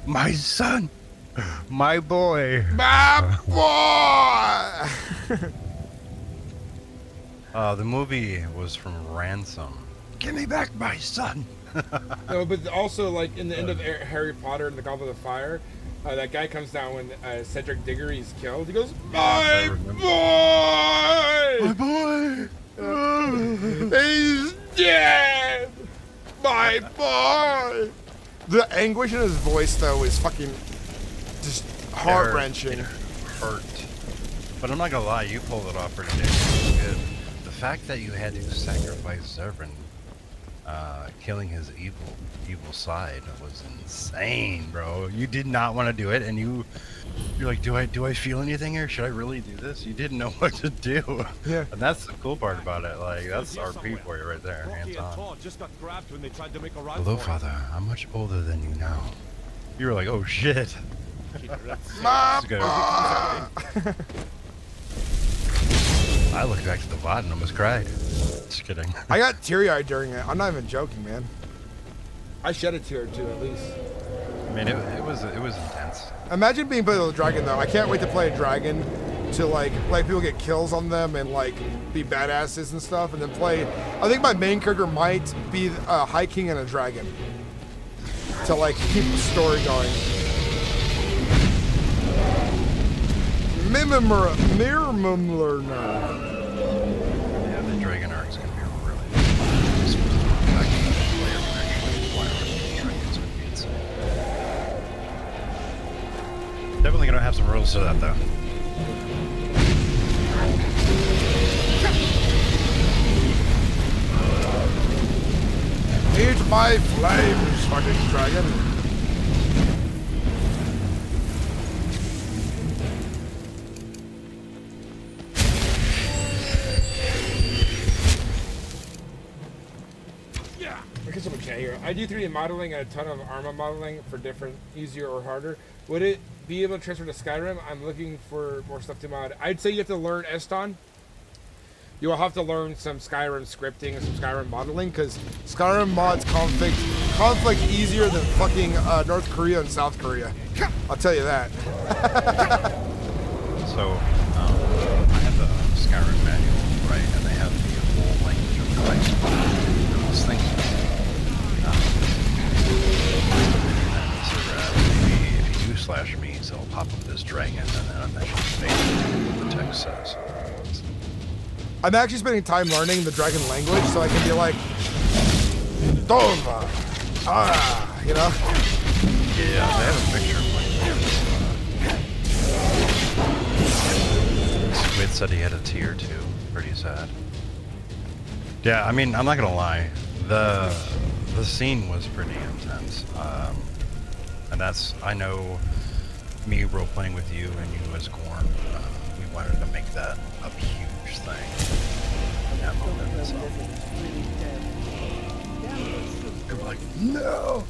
My son, my boy, my boy. The movie was from Ransom. Give me back my son. No, but also like in the end of Harry Potter and the Goblet of Fire, that guy comes down when Cedric Diggory is killed. He goes, "My boy, my boy, he's dead, my boy." The anguish in his voice, though, is fucking just heart-wrenching. It hurt. But I'm not gonna lie, you pulled it off pretty damn good. The fact that you had to sacrifice Zevran, killing his evil side was insane, bro. You did not want to do it, and you're like, do I feel anything here? Should I really do this? You didn't know what to do. Yeah. And that's the cool part about it. Like, that's RP for you right there, hands on. Hello, Father. I'm much older than you now. You were like, oh shit. Mom. I looked back to the VOD and almost cried. Just kidding. I got teary-eyed during it. I'm not even joking, man. I shed a tear or two at least. I mean, it was intense. Imagine being played with a dragon, though. I can't wait to play a dragon to like people get kills on them and like be badasses and stuff, and then play. I think my main character might be a High King and a dragon to like keep the story going. Mirror. Yeah, the dragon arc is gonna be really smooth. I can player can actually fly over the dragons would be insane. Definitely gonna have some rules to that though. Eat my flames, fucking dragon. Look at some chat here. I do 3D modeling and a ton of Arma modeling for different, easier or harder. Would it be able to transfer to Skyrim? I'm looking for more stuff to mod. I'd say you have to learn Eston. You will have to learn some Skyrim scripting and some Skyrim modeling because Skyrim mods conflict easier than fucking North Korea and South Korea. I'll tell you that. So, I have the Skyrim manual, right? And they have the whole language of the device. And this thing, maybe if you do slash me's, it'll pop up this dragon, and then that should make what the text says. I'm actually spending time learning the dragon language so I can be like, Dova, you know? Yeah, they have a picture of like Squid said he had a tier 2. Pretty sad. Yeah, I mean, I'm not gonna lie. The scene was pretty intense. And that's, I know, me role-playing with you and you as Gorn, we wanted to make that a huge thing. In that moment, so. They were like, no!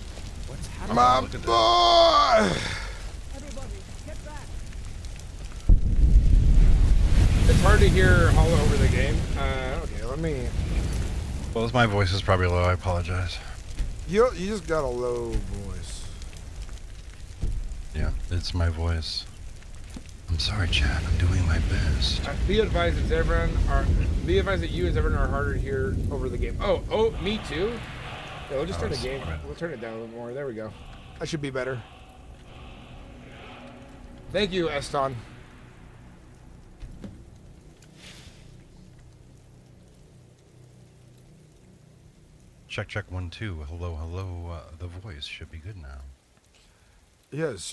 What's happening? My boy! It's hard to hear all over the game. Okay, let me... Well, my voice is probably low, I apologize. You just got a low voice. Yeah, it's my voice. I'm sorry, Chad. I'm doing my best. Be advised that you and Zevran are harder to hear over the game. Oh, me too? Yeah, we'll just turn the game. We'll turn it down a little more. There we go. That should be better. Thank you, Eston. Check 1 2. Hello. The voice should be good now. Yes.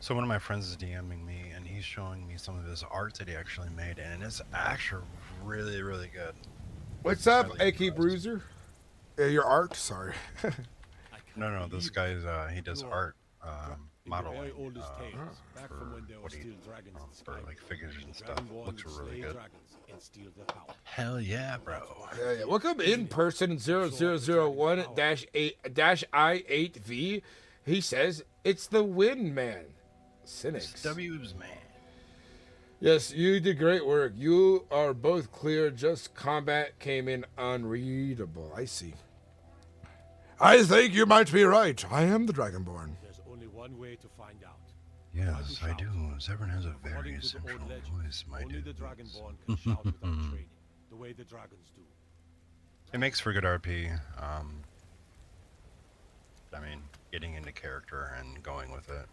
So one of my friends is DMing me, and he's showing me some of his art that he actually made, and it's actually really, really good. What's up, AK Bruiser? Your art? Sorry. No, this guy's he does art, modeling for like figures and stuff. Looks really good. Hell yeah, bro. Yeah. Welcome in person 0001-I8V. He says it's the win, man. Sinnix. W's man. Yes, you did great work. You are both clear. Just combat came in unreadable. I see. I think you might be right. I am the Dragonborn. There's only one way to find out. Yes, I do. Zevran has a very essential voice, my dude. Only the Dragonborn can shout without training, the way the dragons do. It makes for good RP. I mean, getting into character and going with it.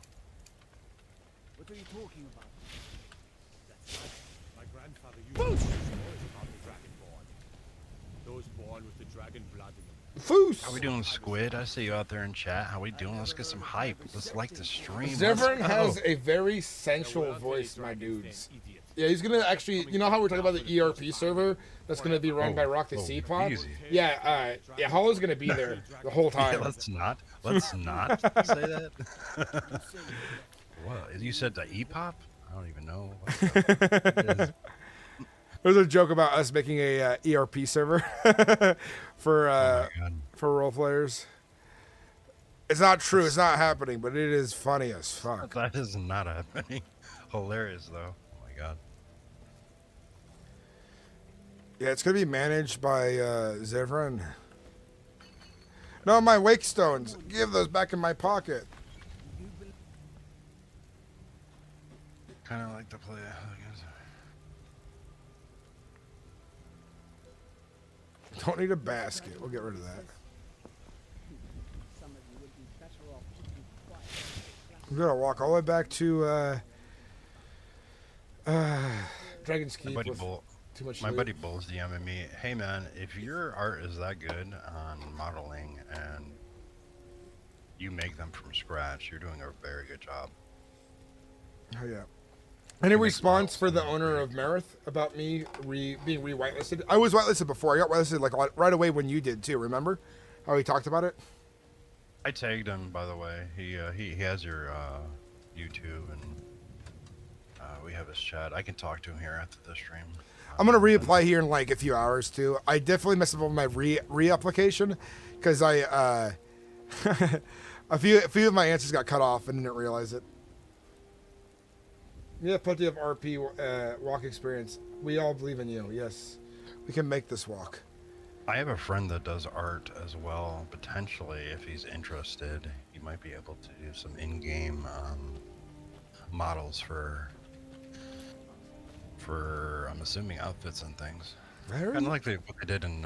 What are you talking about? That's right. My grandfather used to tell stories about the Dragonborn. Those born with the dragon blood in them. Foos! How we doing, Squid? I see you out there in chat. How we doing? Let's get some hype. Let's like the stream. Zevran has a very sensual voice, my dudes. Yeah, he's gonna actually, you know how we're talking about the ERP server that's gonna be run by Rock the Sea Pop? Yeah, Hollow's gonna be there the whole time. Yeah, let's not say that. What? You said the E-pop? I don't even know. There's a joke about us making a ERP server for role players. It's not true. It's not happening, but it is funny as fuck. That is not happening. Hilarious though. Oh my god. Yeah, it's gonna be managed by Zevran. No, my wake stones. Give those back in my pocket. Kind of like to play. Don't need a basket. We'll get rid of that. I'm gonna walk all the way back to Dragon's Keep. My buddy Bull's DMing me. Hey man, if your art is that good on modeling and you make them from scratch, you're doing a very good job. Oh yeah. Any response for the owner of Marith about me being re-whitelisted? I was whitelisted before. I got whitelisted like right away when you did too. Remember how we talked about it? I tagged him, by the way. He has your YouTube, and we have his chat. I can talk to him here after the stream. I'm gonna reapply here in like a few hours too. I definitely messed up on my reapplication because I a few of my answers got cut off and didn't realize it. You have plenty of RP walk experience. We all believe in you. Yes, we can make this walk. I have a friend that does art as well. Potentially, if he's interested, he might be able to do some in-game models for I'm assuming outfits and things. Kind of like what they did in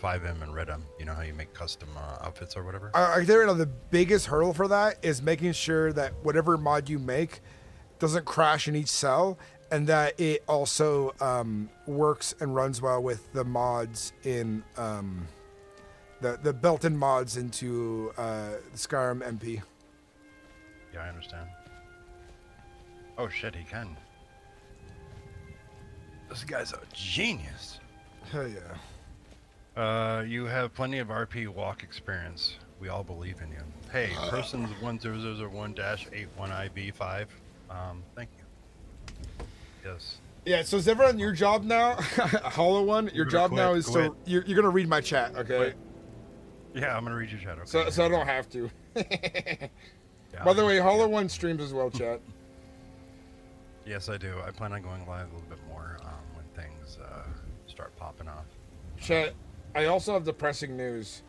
5M and Redem. You know how you make custom outfits or whatever? I think the biggest hurdle for that is making sure that whatever mod you make doesn't crash in each cell, and that it also works and runs well with the mods in the built-in mods into Skyrim MP. Yeah, I understand. Oh shit, he can. This guy's a genius. Hell yeah. You have plenty of RP walk experience. We all believe in you. Hey, persons 10001-81IB5. Thank you. Yes. Yeah, so is everyone your job now? Hollow One, your job now is so you're gonna read my chat, okay? Quit. Yeah, I'm gonna read your chat. Okay. So I don't have to. Yeah, By the way, Hollow One streams as well, chat. Yes, I do. I plan on going live a little bit more when things start popping off. Chat. I also have depressing news.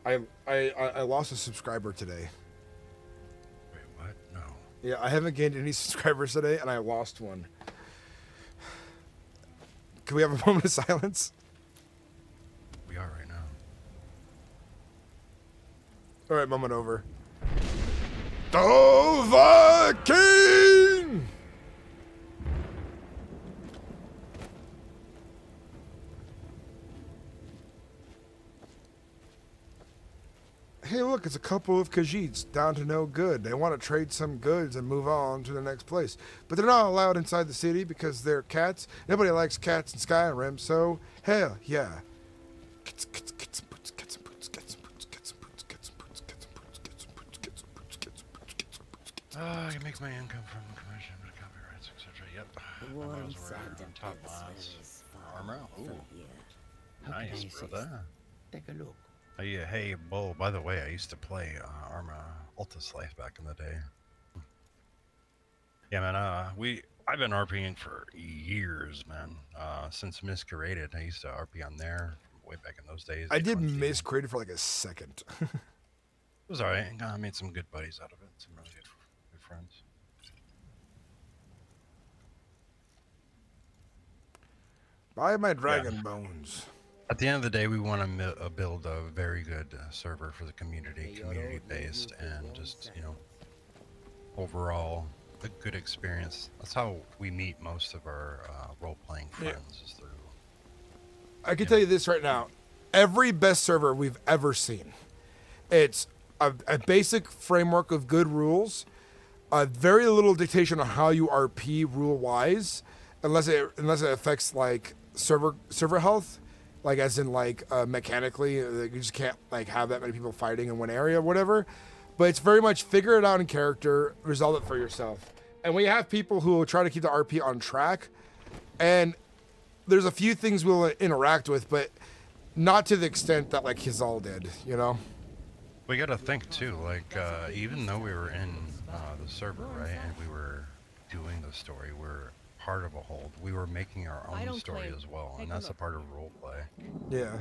I lost a subscriber today. Wait, what? No. Yeah, I haven't gained any subscribers today, and I lost one. Can we have a moment of silence? We are right now. All right, moment over. Dovahkiin! Hey, look, it's a couple of Khajiits down to no good. They want to trade some goods and move on to the next place. But they're not allowed inside the city because they're cats. Nobody likes cats in Skyrim, so hell yeah. You make my income from commission, copyrights, etc. Yep. Top mods. Armor. Ooh. Nice, brother. Take a look. Hey, Bo, by the way, I used to play Arma Altus Life back in the day. Yeah, man, I've been RPing for years, man. Since Miscreated, I used to RP on there way back in those days. I did Miscreated for like a second. It was alright. I made some good buddies out of it. Some really good friends. Buy my dragon bones. At the end of the day, we want to build a very good server for the community-based, and just, you know, overall a good experience. That's how we meet most of our role-playing friends. Is through. I can tell you this right now: every best server we've ever seen, it's a basic framework of good rules, very little dictation on how you RP rule-wise, unless it affects like server health. Like as in like mechanically, you just can't like have that many people fighting in one area or whatever. But it's very much figure it out in character, resolve it for yourself. And we have people who will try to keep the RP on track. And there's a few things we'll interact with, but not to the extent that like Keizaal did, you know? We got to think too, like even though we were in the server, right, and we were doing the story, we're part of a hold. We were making our own story as well, and that's a part of roleplay. Yeah.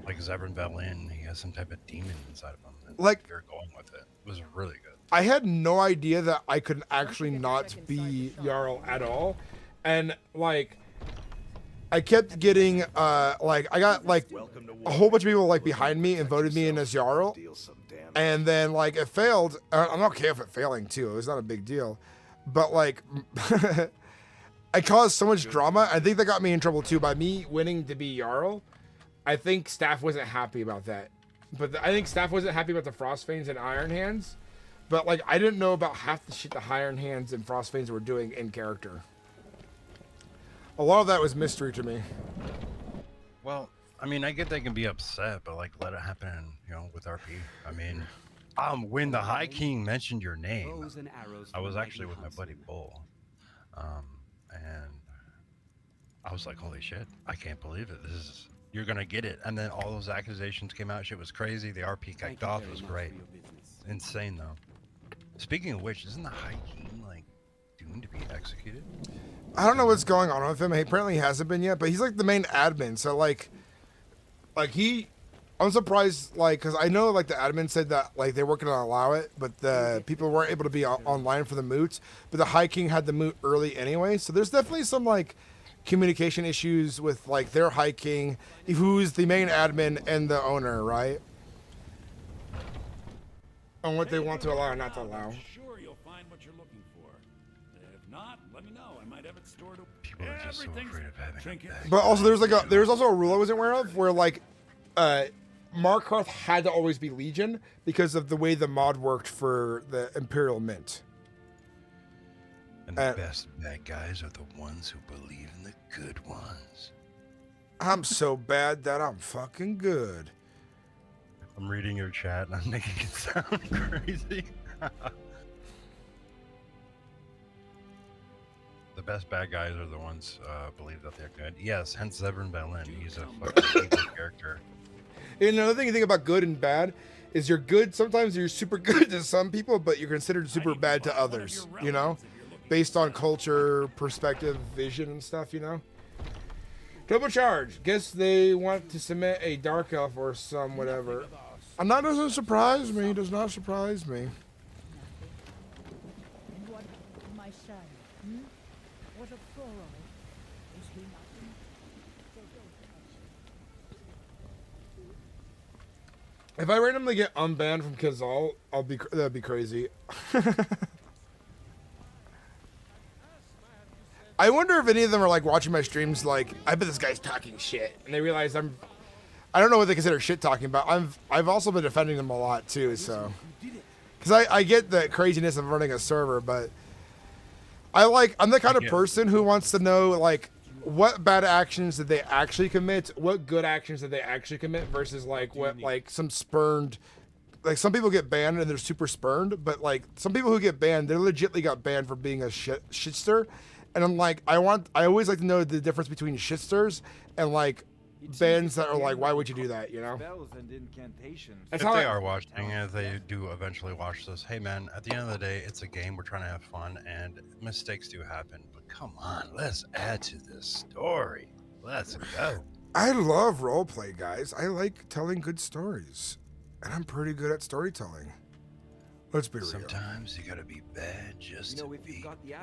Like Zevran Belin, he has some type of demon inside of him. Like you're going with it. It was really good. I had no idea that I could actually not be Jarl at all, and like I kept getting like I got like a whole bunch of people like behind me and voted me in as Jarl, and then like it failed. I'm okay with it failing too. It was not a big deal, but like. I caused so much drama. I think that got me in trouble too by me winning to be Jarl. I think staff wasn't happy about that. But I think staff wasn't happy about the Frostfanes and Iron Hands. But like I didn't know about half the shit the Iron Hands and Frostfanes were doing in character. A lot of that was mystery to me. Well, I mean, I get they can be upset, but like, let it happen, you know, with RP. I mean, when the High King mentioned your name, I was actually with my buddy Bull, and I was like, holy shit, I can't believe it. You're gonna get it. And then all those accusations came out. Shit was crazy. The RP kicked off. It was great. Insane though. Speaking of which, isn't the High King like doomed to be executed? I don't know what's going on with him. He apparently hasn't been yet, but he's like the main admin. So like I'm surprised, like, because I know like the admin said that like they weren't gonna allow it, but the people weren't able to be online for the moots. But the High King had the moot early anyway, so there's definitely some like communication issues with like their High King, who's the main admin and the owner, right? On what they want to allow and not to allow. Sure, you'll find what you're looking for. If not, let me know. I might have it stored. People are just so afraid of having it. But also there's also a rule I wasn't aware of where like Markarth had to always be Legion because of the way the mod worked for the Imperial Mint. And the best bad guys are the ones who believe in the good ones. I'm so bad that I'm fucking good. I'm reading your chat and I'm making it sound crazy. The best bad guys are the ones believe that they're good. Yes, hence Zevran Belin. He's a fucking evil character. And another thing you think about good and bad is you're good. Sometimes you're super good to some people, but you're considered super bad to others, you know? Based on culture, perspective, vision, and stuff, you know? Double charge. Guess they want to submit a dark elf or some whatever. And that doesn't surprise me. Does not surprise me. What, my son? What of Thorol? Is he nothing? If I randomly get unbanned from Keizaal, that'd be crazy. I wonder if any of them are like watching my streams like, I bet this guy's talking shit, and they realize I don't know what they consider shit talking about. I've also been defending them a lot too, so because I get the craziness of running a server, but I'm the kind of person who wants to know like what bad actions did they actually commit, what good actions did they actually commit versus like what like some spurned. Like some people get banned and they're super spurned, but like some people who get banned, they legitimately got banned for being a shitster. And I'm like, I always like to know the difference between shitsters and like bands that are like, why would you do that, you know? If they are watching, if they do eventually watch this, hey man, at the end of the day, it's a game, we're trying to have fun, and mistakes do happen, but come on, let's add to this story. Let's go. I love roleplay, guys. I like telling good stories, and I'm pretty good at storytelling. Let's be real. Sometimes you gotta be bad just to be good.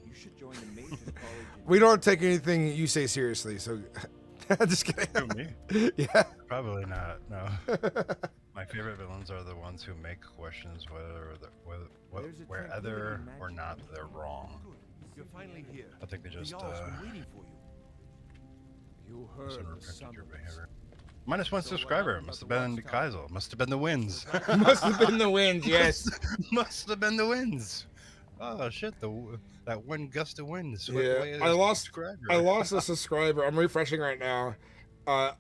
You should join the major college. We don't take anything you say seriously, so just kidding. Me? Yeah. Probably not. No. My favorite villains are the ones who make questions whether or not they're wrong. You're finally here. I think they just waiting for you. You heard the summons. Minus one subscriber. Must have been Keizaal. Must have been the wins. Must have been the wins. Yes. Must have been the wins. Oh shit! That one gust of wind. Yeah, I lost a subscriber. I'm refreshing right now. I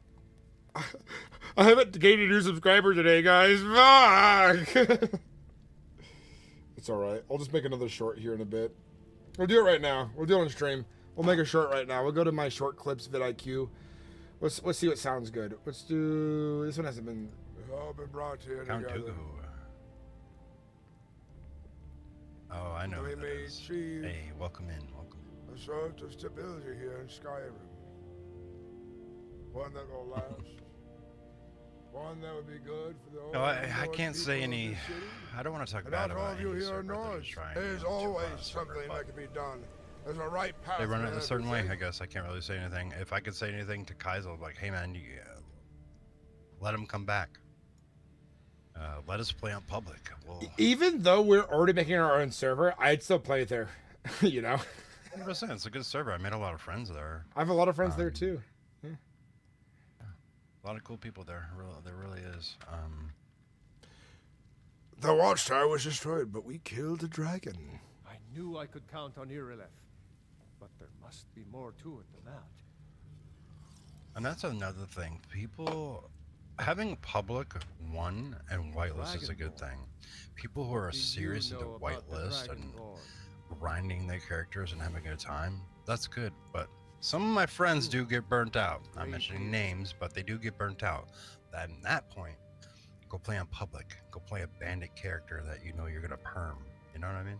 haven't gained a new subscriber today, guys. Fuck. It's all right. I'll just make another short here in a bit. We'll do it right now. We'll do it on stream. We'll make a short right now. We'll go to my short clips vidIQ. Let's see what sounds good. Let's do this one. Hasn't been brought here together. Oh, I know. Hey, welcome in. Welcome. A sort of stability here in Skyrim. One that will last. One that would be good for the. No, I can't say any. I don't want to talk bad about any server that is trying. There's always something that can be done. There's a right path. They run it a certain way. I guess I can't really say anything. If I could say anything to Keizaal, like, hey man, let him come back. Let us play on public. Even though we're already making our own server, I'd still play it there. You know? 100%. It's a good server. I made a lot of friends there. I have a lot of friends there too. Yeah. A lot of cool people there. There really is. The watchtower was destroyed, but we killed a dragon. I knew I could count on Irileth, but there must be more to it than that. And that's another thing. People having public one and whitelist is a good thing. People who are serious into whitelist and grinding their characters and having a good time, that's good. But some of my friends do get burnt out. I'm mentioning names, but they do get burnt out. At that point, go play on public. Go play a bandit character that you know you're gonna perm. You know what I mean?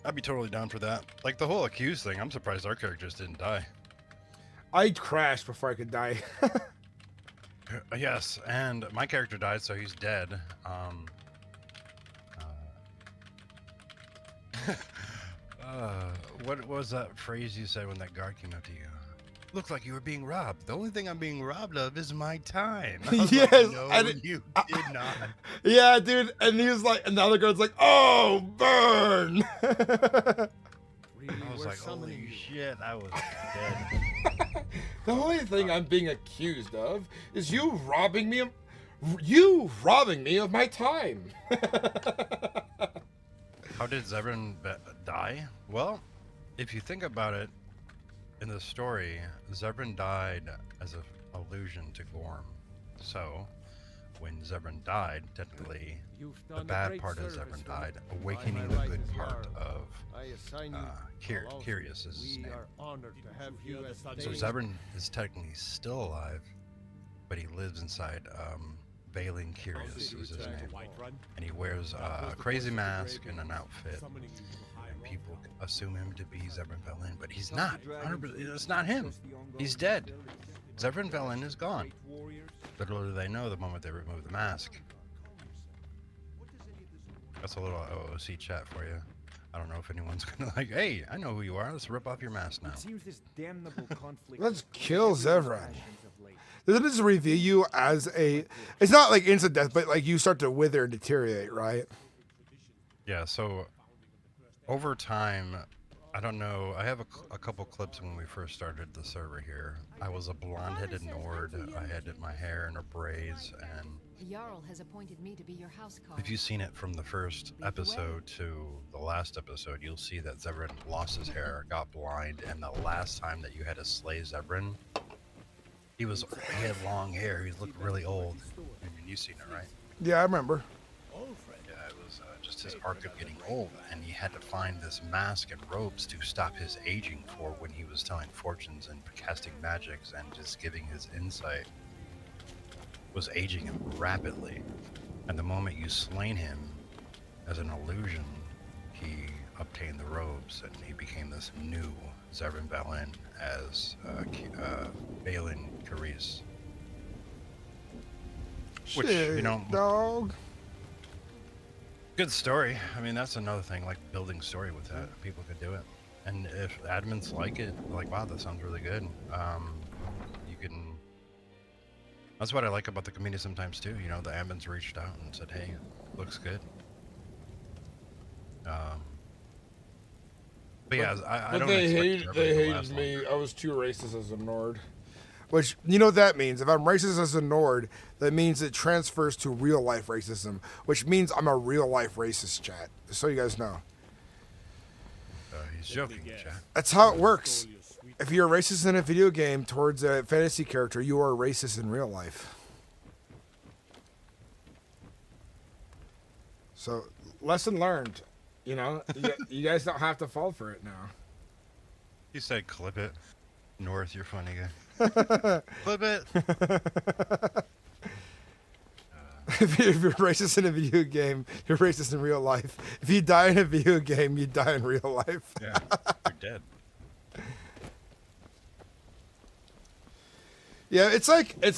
I'd be totally down for that. Like the whole accused thing, I'm surprised our characters didn't die. I crashed before I could die. Yes, and my character died, so he's dead. What was that phrase you said when that guard came up to you? Looks like you were being robbed. The only thing I'm being robbed of is my time. Yes, like, no, and you did not. Yeah, dude. And he was like, and the other guard's like, "Oh, burn!" I was like, holy shit, I was dead. The only thing I'm being accused of is you robbing me of my time. How did Zebrin die? Well, if you think about it, in the story, Zebrin died as an allusion to Gorm. So, when Zebrin died, technically, the bad part of Zebrin died, awakening the good part of Curious is his name. So Zebrin is technically still alive, but he lives inside Balin Curious is his name. And he wears a crazy mask and an outfit. And people assume him to be Zebrin Balin, but he's not. 100%, it's not him. He's dead. Zebrin Balin is gone. Little do they know the moment they remove the mask. That's a little OOC chat for you. I don't know if anyone's gonna like, hey, I know who you are. Let's rip off your mask now. Let's kill Zevran. Doesn't this reveal you as a... It's not like instant death, but like you start to wither and deteriorate, right? Yeah, so over time, I don't know, I have a couple clips when we first started the server here. I was a blonde-headed Nord. I had my hair in a braids, and The Jarl has appointed me to be your housecarl. if you've seen it from the first episode to the last episode, you'll see that Zebrin lost his hair, got blind, and the last time that you had to slay Zebrin, he had long hair. He looked really old. I mean, you've seen it, right? Yeah, I remember. Yeah, it was just his arc of getting old, and he had to find this mask and robes to stop his aging for when he was telling fortunes and casting magics and just giving his insight. Was aging him rapidly, and the moment you slain him as an illusion, he obtained the robes and he became this new Zebrin Balin as Balin Carice. Which, you know, dog. Good story. I mean, that's another thing, like building story with that. People could do it. And if admins like it, like, wow, that sounds really good. You can... That's what I like about the community sometimes too. You know, the admins reached out and said, hey, looks good. But yeah, I don't expect they hated me. I was too racist as a Nord. Which, you know what that means? If I'm racist as a Nord, that means it transfers to real life racism, which means I'm a real life racist, chat. Just so you guys know. He's joking, chat. That's how it works. If you're a racist in a video game towards a fantasy character, you are a racist in real life. So, lesson learned. You know, you guys don't have to fall for it now. You said clip it. North, you're funny guy. Clip it. If you're racist in a video game, you're racist in real life. If you die in a video game, you die in real life. Yeah, you're dead. Yeah, it's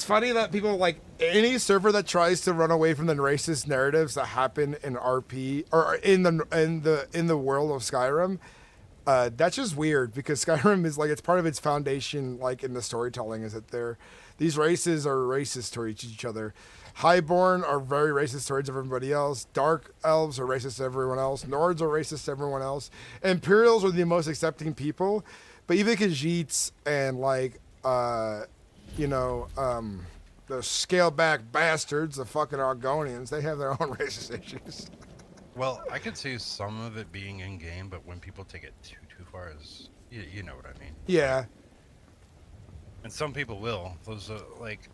funny that people like any server that tries to run away from the racist narratives that happen in RP or in the world of Skyrim. That's just weird because Skyrim is like, it's part of its foundation, like in the storytelling, is that these races are racist towards each other. Highborn are very racist towards everybody else. Dark elves are racist to everyone else. Nords are racist to everyone else. Imperials are the most accepting people, but even Khajiits and like the scaled back bastards, the fucking Argonians, they have their own racist issues. Well, I could see some of it being in game, but when people take it too far, you know what I mean. Yeah. And some people will. Those like,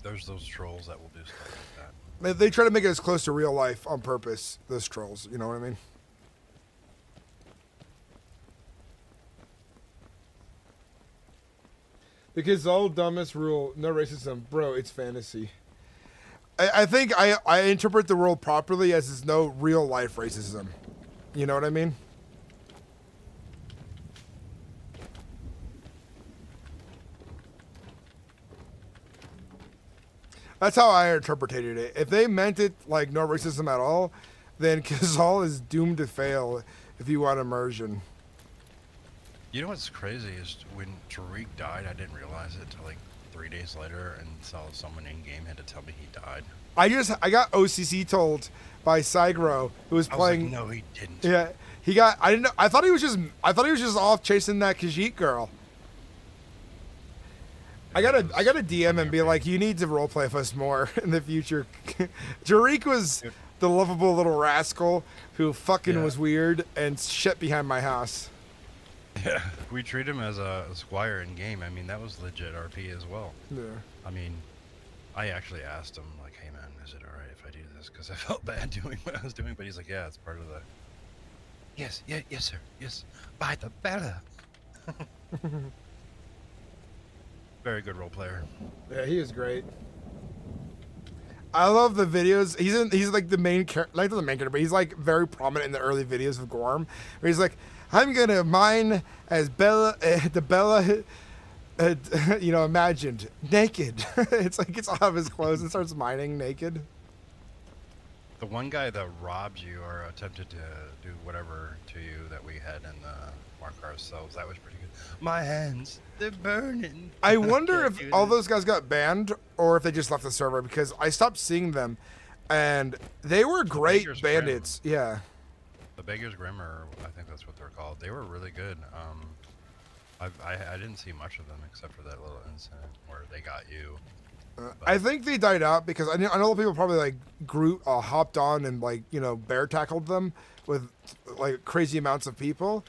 there's those trolls that will do stuff like that. They try to make it as close to real life on purpose. Those trolls, you know what I mean? The Keizaal dumbest rule: no racism, bro. It's fantasy. I think I interpret the rule properly as there's no real life racism. You know what I mean? That's how I interpreted it. If they meant it like no racism at all, then Keizaal is doomed to fail if you want immersion. You know what's crazy is when Tariq died, I didn't realize it until like 3 days later, and saw someone in game had to tell me he died. I got OCC told by Cygro, who was playing. Like, no, he didn't. Yeah, he got. I didn't know. I thought he was just off chasing that Khajiit girl. I gotta DM and be like, you need to roleplay with us more in the future. Tariq was the lovable little rascal who fucking was weird and shit behind my house. Yeah, we treat him as a squire in game. I mean, that was legit RP as well. Yeah. I mean, I actually asked him, like, hey man, is it alright if I do this? Because I felt bad doing what I was doing, but he's like, yeah, it's part of the... Yes, yeah, yes sir, yes, by the better. Very good role player. Yeah, he is great. I love the videos. He's like the main character, like not the main character, but he's like very prominent in the early videos of Gorm, where he's like, I'm gonna mine as Bella, you know, imagined, naked. It's like it's off his clothes and starts mining naked. The one guy that robbed you or attempted to do whatever to you that we had in the mark ourselves, that was pretty good. My hands, they're burning. I wonder if all those guys got banned or if they just left the server, because I stopped seeing them, and they were great bandits. Grim. Yeah. The Beggar's Grim, or I think that's what they're called. They were really good. I didn't see much of them except for that little incident where they got you. I think they died out because I know people probably like hopped on and like, you know, bear tackled them with like crazy amounts of people.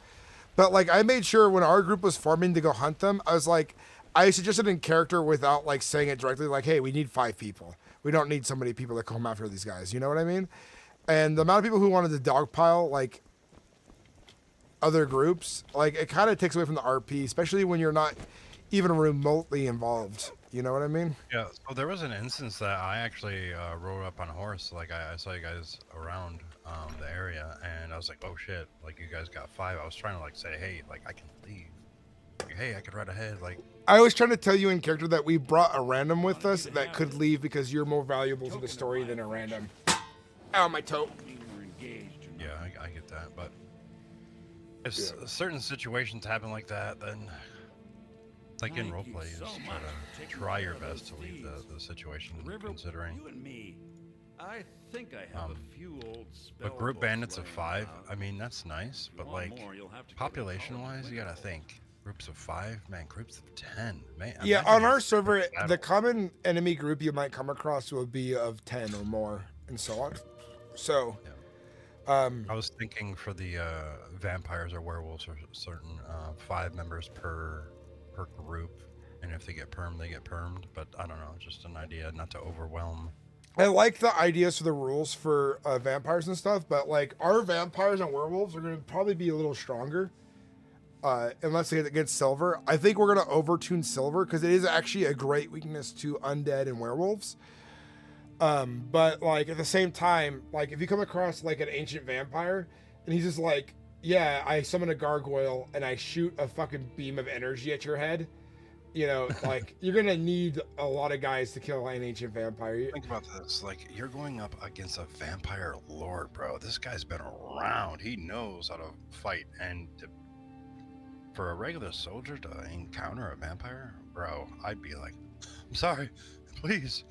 But like I made sure when our group was forming to go hunt them, I was like, I suggested in character without like saying it directly, like, hey, we need 5 people. We don't need so many people that come after these guys. You know what I mean? And the amount of people who wanted to dogpile like other groups, like it kind of takes away from the RP, especially when you're not even remotely involved. You know what I mean? Yeah, so there was an instance that I actually rode up on a horse. Like I saw you guys around the area, and I was like, oh shit, like you guys got 5. I was trying to like say, hey, like I can leave. Like, hey, I could ride ahead. Like I was trying to tell you in character that we brought a random with us that could leave because you're more valuable to the story than a random. Ow, my toe. Yeah, I get that, but if certain situations happen like that, then like in roleplay, you just try your best to leave the situation considering. You and me. I think I have a few old but group bandits of 5, I mean that's nice, but like population-wise, you gotta think. Groups of 5, man. Groups of 10, man. Yeah, on our server, the common enemy group you might come across will be of 10 or more, and so on. So, I was thinking for the vampires or werewolves or certain 5 members per group, and if they get permed, they get permed. But I don't know, just an idea, not to overwhelm. I like the ideas for the rules for vampires and stuff, but like our vampires and werewolves are going to probably be a little stronger. Unless they get silver. I think we're going to overtune silver because it is actually a great weakness to undead and werewolves. But like at the same time, like if you come across like an ancient vampire and he's just like, yeah, I summon a gargoyle and I shoot a fucking beam of energy at your head, you know, like you're going to need a lot of guys to kill an ancient vampire. Think about this, like you're going up against a vampire lord, bro. This guy's been around. He knows how to fight, and for a regular soldier to encounter a vampire, bro, I'd be like, I'm sorry, please.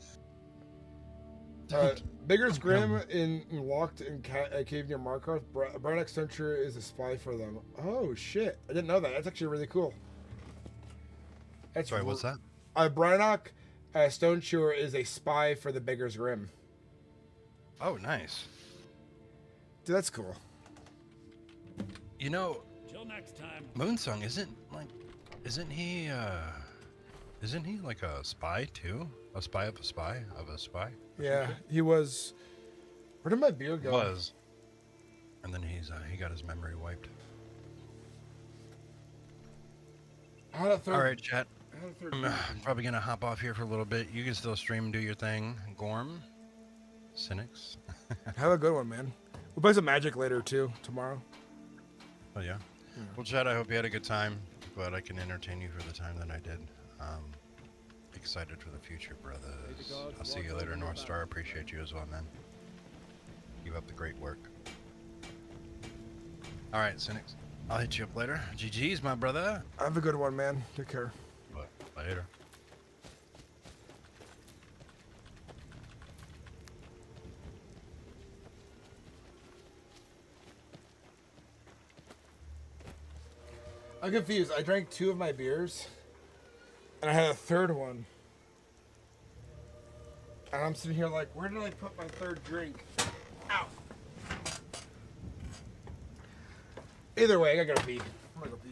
Bigger's Grim locked in a cave near Markarth. Brannock Stoneshore is a spy for them. Oh shit, I didn't know that. That's actually really cool. That's Sorry, what's that? Brannock Stoneshore is a spy for the Bigger's Grim. Oh, nice. Dude, that's cool. You know, till next time. Moonsong isn't he Isn't he like a spy too? A spy of a spy of a spy? Yeah, he was. Where did my beer go? Was. And then he got his memory wiped. I had a third. All right, chat. I had a third I'm probably gonna hop off here for a little bit. You can still stream and do your thing. Gorm, Sinnix. Have a good one, man. We'll play some Magic later too tomorrow. Oh yeah. Well, Chad, I hope you had a good time. Glad I can entertain you for the time that I did. Excited for the future, brothers. I'll see you later, North Star. Appreciate you as well, man. Keep up the great work. All right, Sinnix. I'll hit you up later. GG's, my brother. Have a good one, man. Take care. Later. I'm confused. I drank 2 of my beers, and I had a third one. And I'm sitting here like, where did I put my third drink? Ow. Either way, I gotta pee. I'm gonna go pee.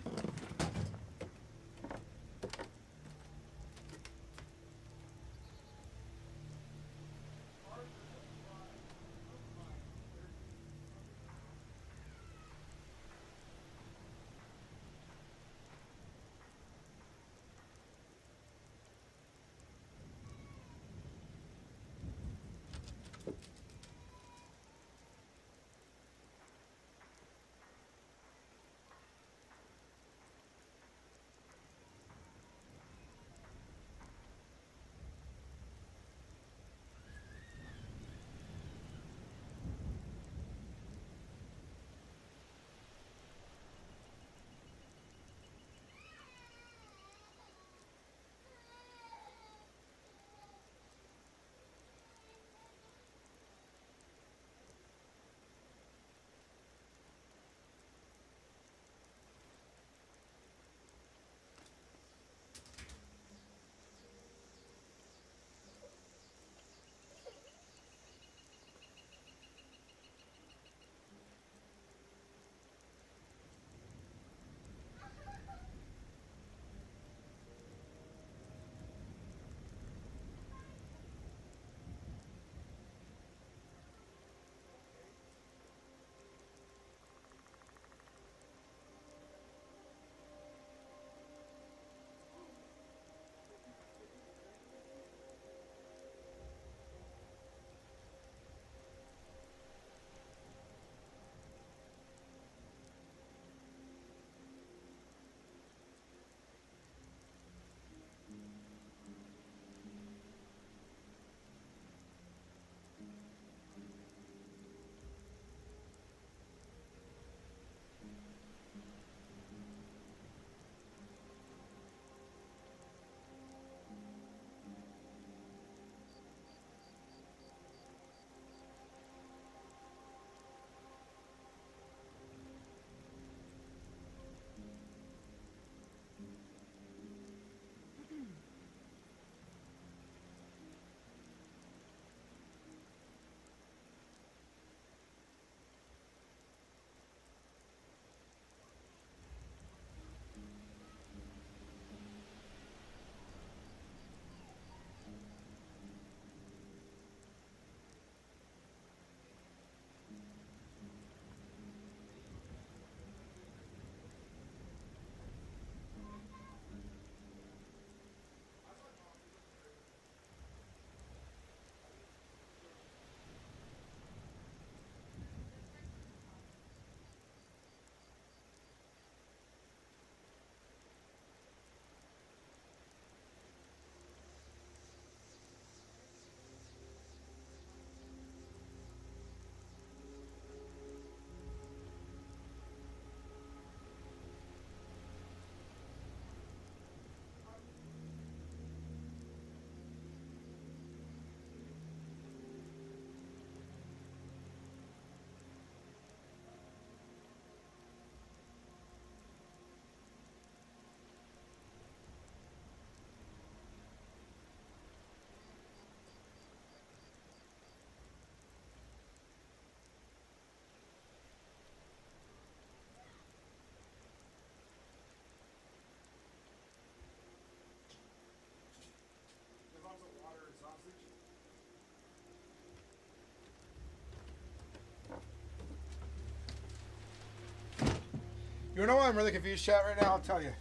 You know why I'm really confused, chat, right now? I'll tell you.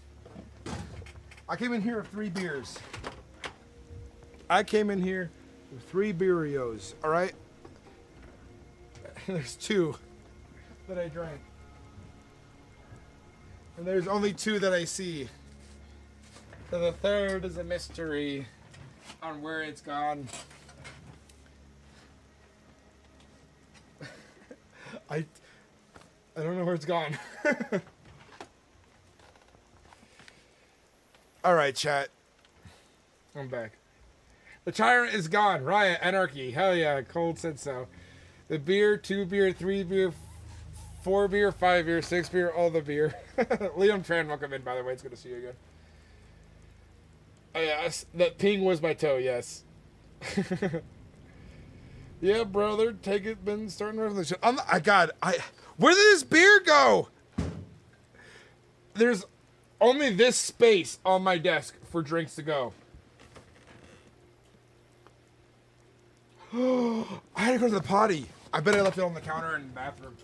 I came in here with 3 beers. I came in here with 3 Beerios, all right? There's 2 that I drank. And there's only 2 that I see. So the third is a mystery on where it's gone. I don't know where it's gone. All right, chat. I'm back. The tyrant is gone. Riot, anarchy. Hell yeah. Cold said so. The beer, 2 beer, 3 beer, 4 beer, 5 beer, 6 beer, all the beer. Liam Tran, welcome in, by the way. It's good to see you again. Oh, yeah. That ping was my toe, yes. Yeah, brother. Take it. Been starting revolution. Where did this beer go? There's only this space on my desk for drinks to go. I had to go to the potty. I bet I left it on the counter in the bathroom.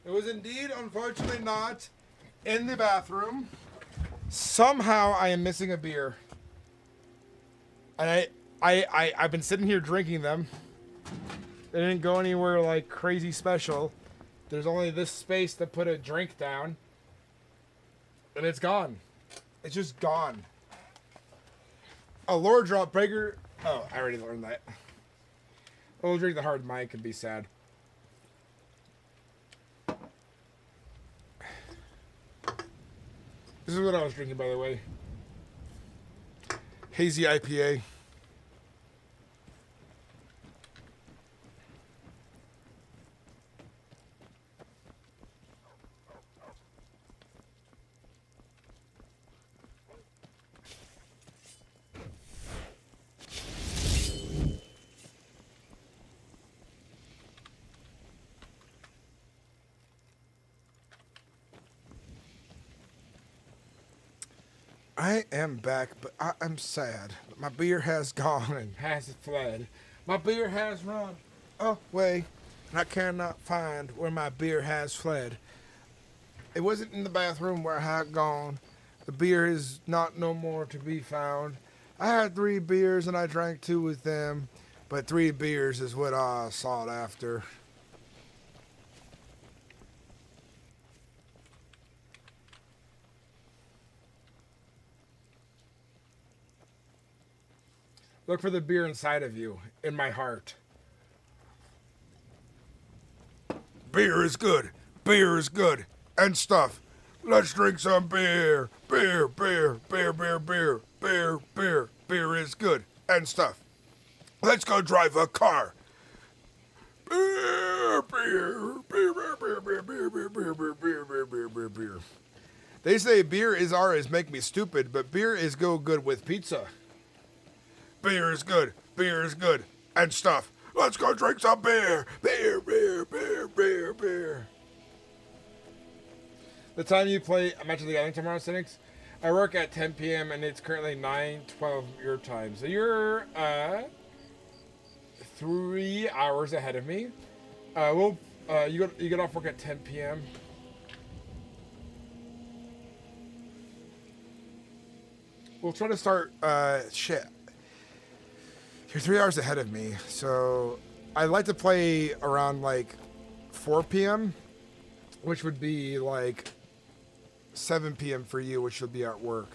It was indeed, unfortunately, not in the bathroom. Somehow I am missing a beer. And I've been sitting here drinking them. They didn't go anywhere like crazy special. There's only this space to put a drink down. And it's gone. It's just gone. A lore drop breaker. Oh, I already learned that. Oh, drink the hard mic and be sad. This is what I was drinking, by the way. Hazy IPA. I am back, but I am sad. My beer has gone and has fled. My beer has run away, and I cannot find where my beer has fled. It wasn't in the bathroom where I had gone. The beer is not no more to be found. I had 3 beers and I drank 2 with them, but 3 beers is what I sought after. Look for the beer inside of you, in my heart. Beer is good. Beer is good. And stuff. Let's drink some beer. Beer, beer, beer, beer, beer, beer, beer. Beer is good. And stuff. Let's go drive a car. Beer, beer, beer, beer, beer, beer, beer, beer, beer, beer, beer, beer, beer, beer, beer. They say beer is ours make me stupid, but beer is go good with pizza. Beer is good. Beer is good. And stuff. Let's go drink some beer. Beer, beer, beer, beer, beer. The time you play Magic the Gathering tomorrow, Sinnix? I work at 10 p.m. and it's currently 9:12 your time. So you're 3 hours ahead of me. You get off work at 10 p.m. We'll try to start shit. You're 3 hours ahead of me, so I like to play around like 4 p.m., which would be like 7 p.m. for you, which would be at work.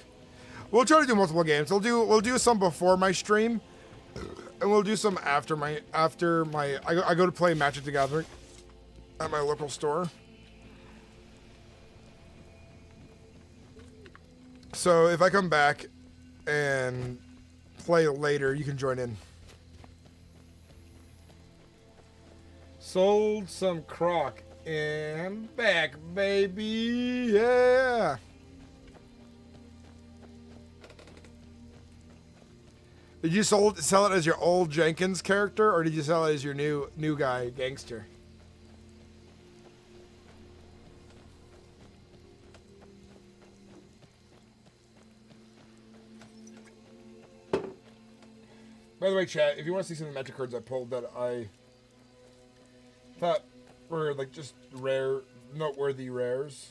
We'll try to do multiple games. We'll do some before my stream, And we'll do some after my I go to play Magic the Gathering at my local store. So if I come back and play later, you can join in. Sold some croc and back, baby. Yeah. Did you sell it as your old Jenkins character, or did you sell it as your new guy, gangster? By the way, chat, if you want to see some of the magic cards I pulled that I thought were like just rare, noteworthy rares.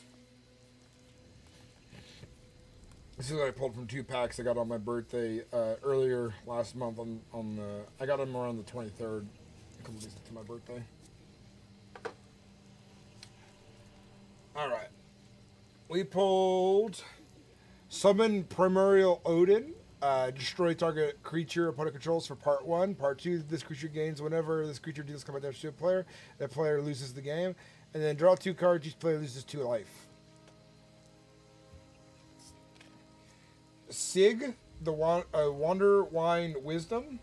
This is what I pulled from 2 packs I got on my birthday earlier last month. I got them around the 23rd, a couple days to my birthday. All right, we pulled Summon Primordial Odin. Destroy target creature opponent controls for part 1. Part 2, this creature gains whenever this creature deals combat damage to a player. That player loses the game. And then draw 2 cards, each player loses 2 life. Sig, the Wander Wine Wisdom.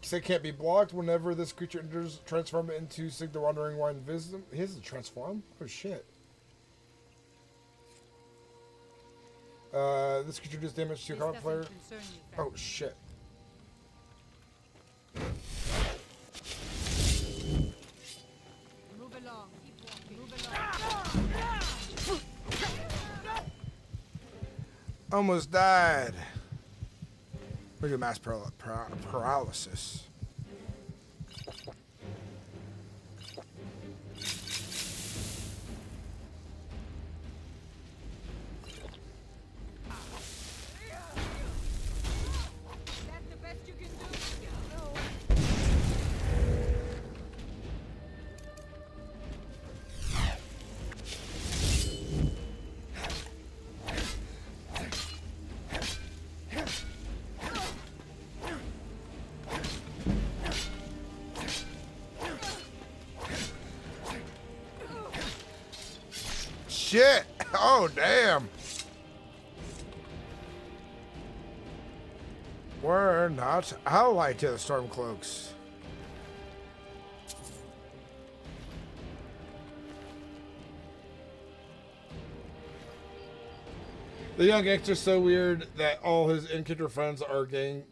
Sig can't be blocked whenever this creature enters, transform it into Sig the Wandering Wine Wisdom. He has to transform? Oh shit. This creature does damage to your combat player. Oh shit. Move along. Keep walking. Move along. Almost died. Look at mass paralysis. Shit! Oh, damn! We're not allied to the Stormcloaks. The young gangster's so weird that all his in-character friends are gang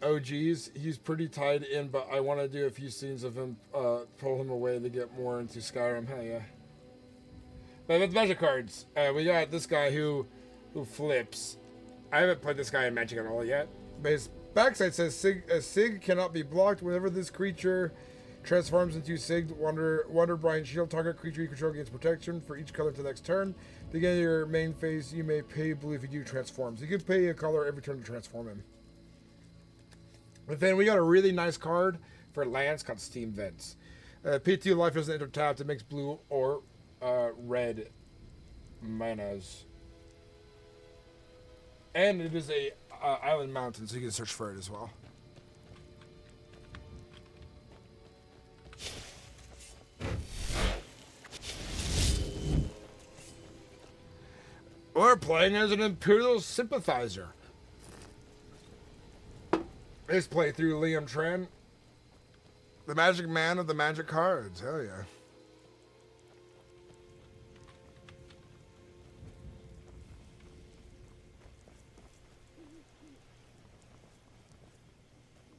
OGs. He's pretty tied in, but I want to do a few scenes of him pull him away to get more into Skyrim. Hell yeah. But with Magic cards, we got this guy who flips. I haven't played this guy in Magic at all yet, but his backside says Sig cannot be blocked whenever this creature transforms into Sig Wonder Brian Shield. Target creature you control gains protection for each color to the next turn. Beginning of your main phase, you may pay blue if you do transforms. You can pay a color every turn to transform him. But then we got a really nice card for lands called Steam Vents. P2 life doesn't enter tapped. It makes blue or red manas, and it is a island mountain, so you can search for it as well. We're playing as an Imperial sympathizer. This playthrough, Liam Tran, the magic man of the magic cards. Hell yeah.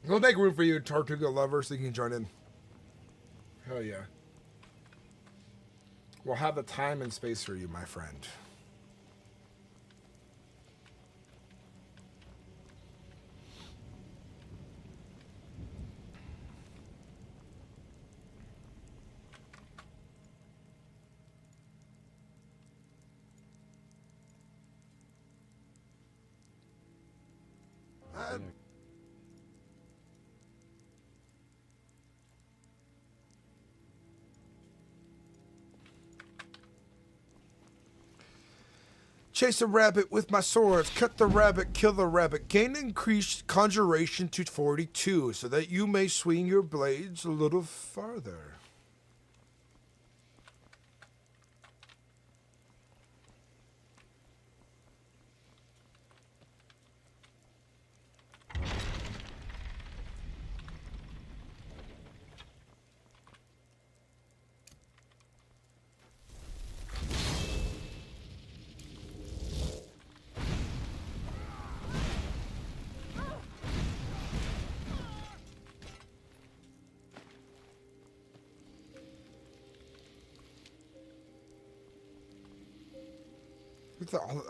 We'll make room for you, Tortuga lover, so you can join in. Hell yeah. We'll have the time and space for you, my friend. Chase a rabbit with my swords, cut the rabbit, kill the rabbit, gain increased conjuration to 42, so that you may swing your blades a little farther.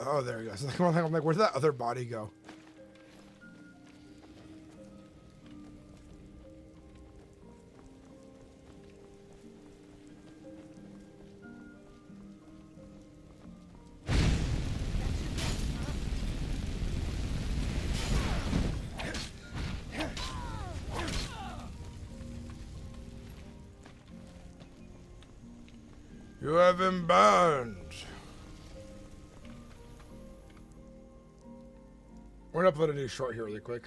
Oh, there he goes. I'm like, where'd that other body go? You have been burned. We're gonna upload a new short here really quick.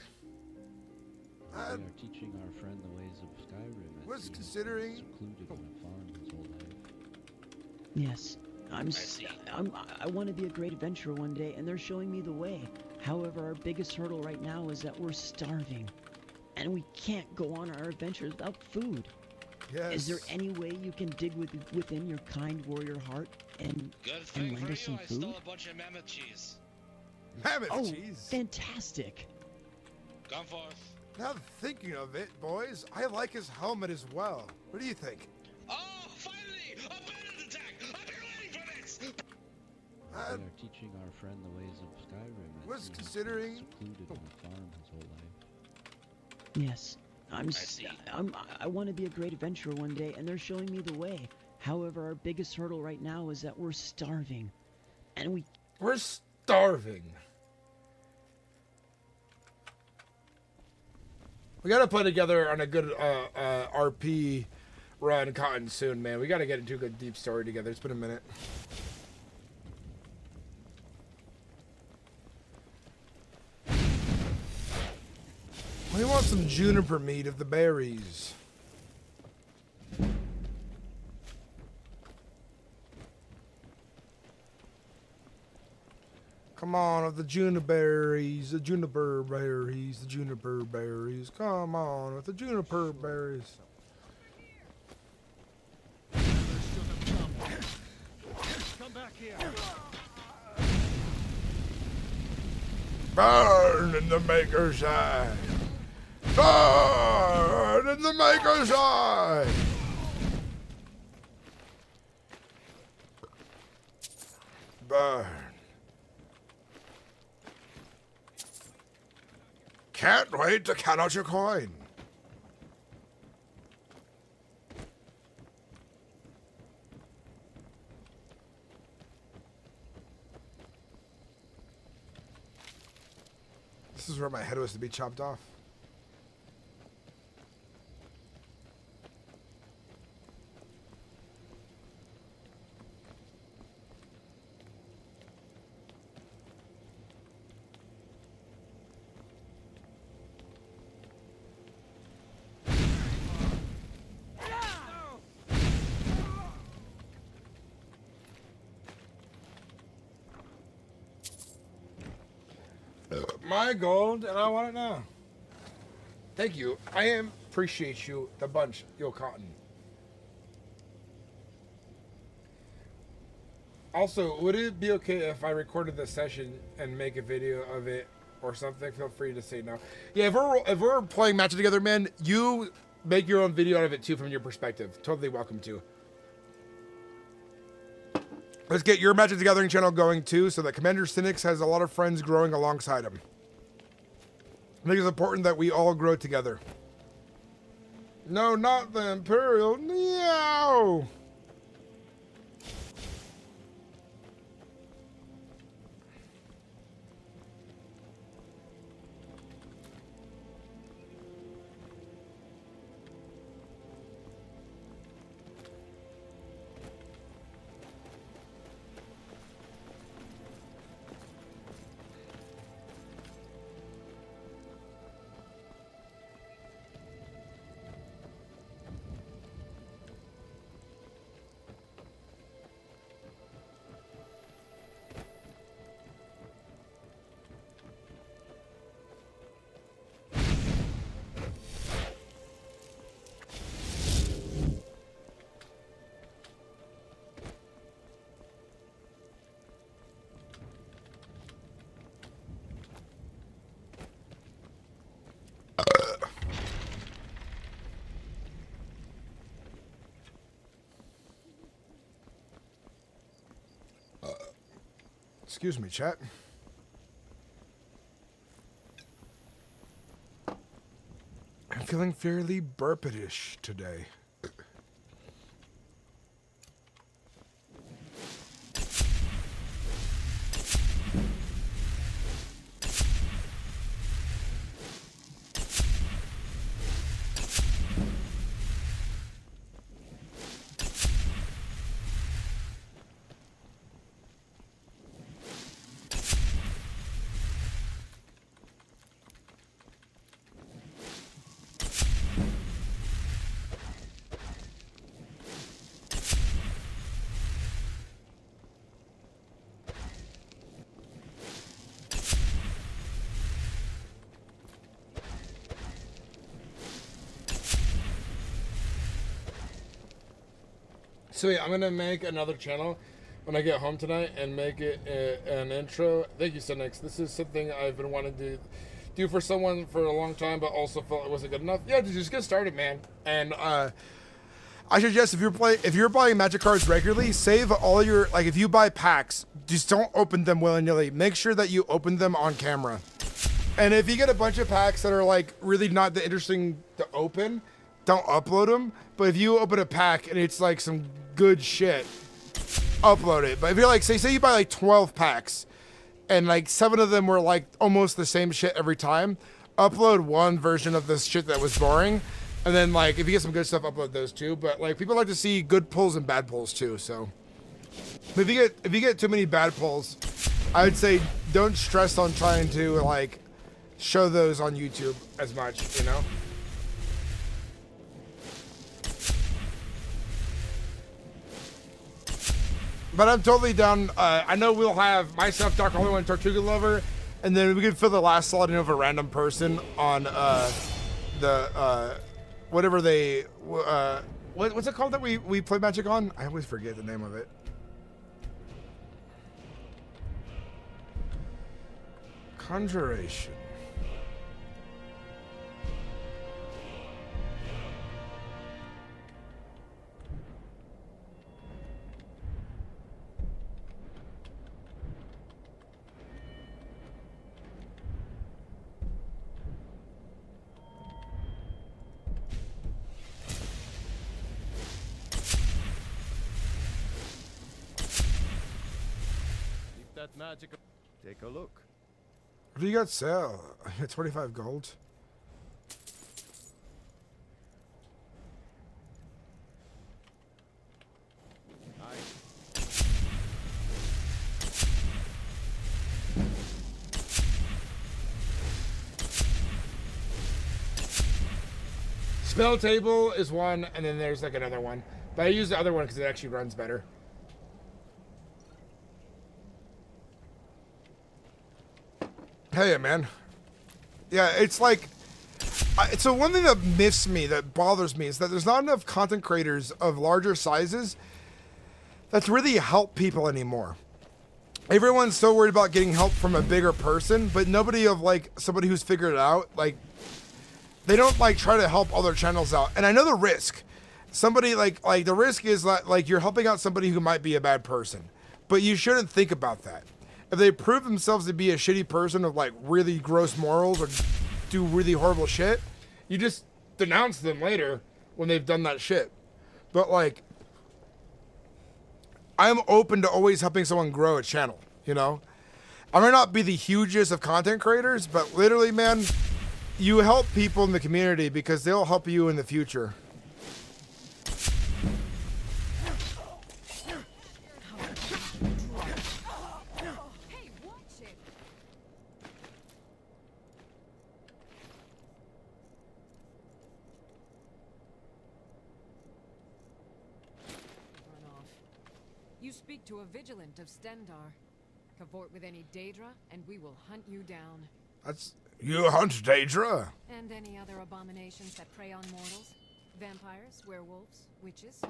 We are teaching our friend the ways of Skyrim. Was considering secluded on a farm his whole life. Yes, I want to be a great adventurer one day, and they're showing me the way. However, our biggest hurdle right now is that we're starving, and we can't go on our adventures without food. Yes. Is there any way you can dig within your kind warrior heart and lend us some food? I stole a bunch of mammoth cheese. Mammoth oh, cheese. Fantastic. Come forth. Now thinking of it, boys, I like his helmet as well. What do you think? Oh, finally! A bandit attack! I've been waiting for this! We are teaching our friend the ways of Skyrim. Was considering secluded on a farm his whole life. Yes, I want to be a great adventurer one day, and they're showing me the way. However, our biggest hurdle right now is that we're starving, and we're starving. We gotta play together on a good RP run, Cotton, soon, man. We gotta get into a good deep story together. It's been a minute. We want some juniper meat of the berries. Come on, with the juniper berries, the juniper berries, the juniper berries. Come on, with the juniper berries. Come back here. Burn in the Maker's eye. Burn in the Maker's eye. Burn. Can't wait to count out your coin. This is where my head was to be chopped off. My gold, and I want it now. Thank you. I appreciate you the bunch, Yo Cotton. Also, would it be okay if I recorded this session and make a video of it or something? Feel free to say no. Yeah, if we're playing matches together, man, you make your own video out of it too from your perspective. Totally welcome to. Let's get your Magic the Gathering channel going too, so that Commander Sinnix has a lot of friends growing alongside him. I think it's important that we all grow together. No, not the Imperial. No. Excuse me, chat. I'm feeling fairly burpitish today. So yeah, I'm gonna make another channel when I get home tonight and make it an intro. Thank you, Sinnix. This is something I've been wanting to do for someone for a long time, but also felt it wasn't good enough. Yeah, just get started, man. And I suggest if you're buying Magic cards regularly, save all your, like, if you buy packs, just don't open them willy-nilly. Make sure that you open them on camera. And if you get a bunch of packs that are like really not that interesting to open, don't upload them. But if you open a pack and it's like some good shit, upload it. But if you're like, say you buy like 12 packs and like 7 of them were like almost the same shit every time, upload one version of this shit that was boring. And then like, if you get some good stuff, upload those too. But like, people like to see good pulls and bad pulls too. So if you get too many bad pulls, I would say don't stress on trying to like show those on YouTube as much, you know? But I'm totally down. I know we'll have myself, Dark Holy One, Tortuga Lover, and then we can fill the last slot in of a random person on the whatever they what's it called that we play Magic on? I always forget the name of it. Conjuration. That magic. Take a look. What do you got sale? I got 25 gold. Spell table is one, and then there's like another one. But I use the other one because it actually runs better. Hell yeah, man. Yeah, it's like, so one thing that miffs me, that bothers me, is that there's not enough content creators of larger sizes that's really help people anymore. Everyone's so worried about getting help from a bigger person, but nobody of like somebody who's figured it out, like, they don't like try to help other channels out. And I know the risk. Somebody like the risk is like you're helping out somebody who might be a bad person, but you shouldn't think about that. If they prove themselves to be a shitty person of like really gross morals or do really horrible shit, you just denounce them later when they've done that shit. But like, I'm open to always helping someone grow a channel, you know? I may not be the hugest of content creators, but literally, man, you help people in the community because they'll help you in the future. Speak to a vigilant of Stendar. Cavort with any Daedra, and we will hunt you down. That's you hunt Daedra. And any other abominations that prey on mortals. Vampires, werewolves, witches.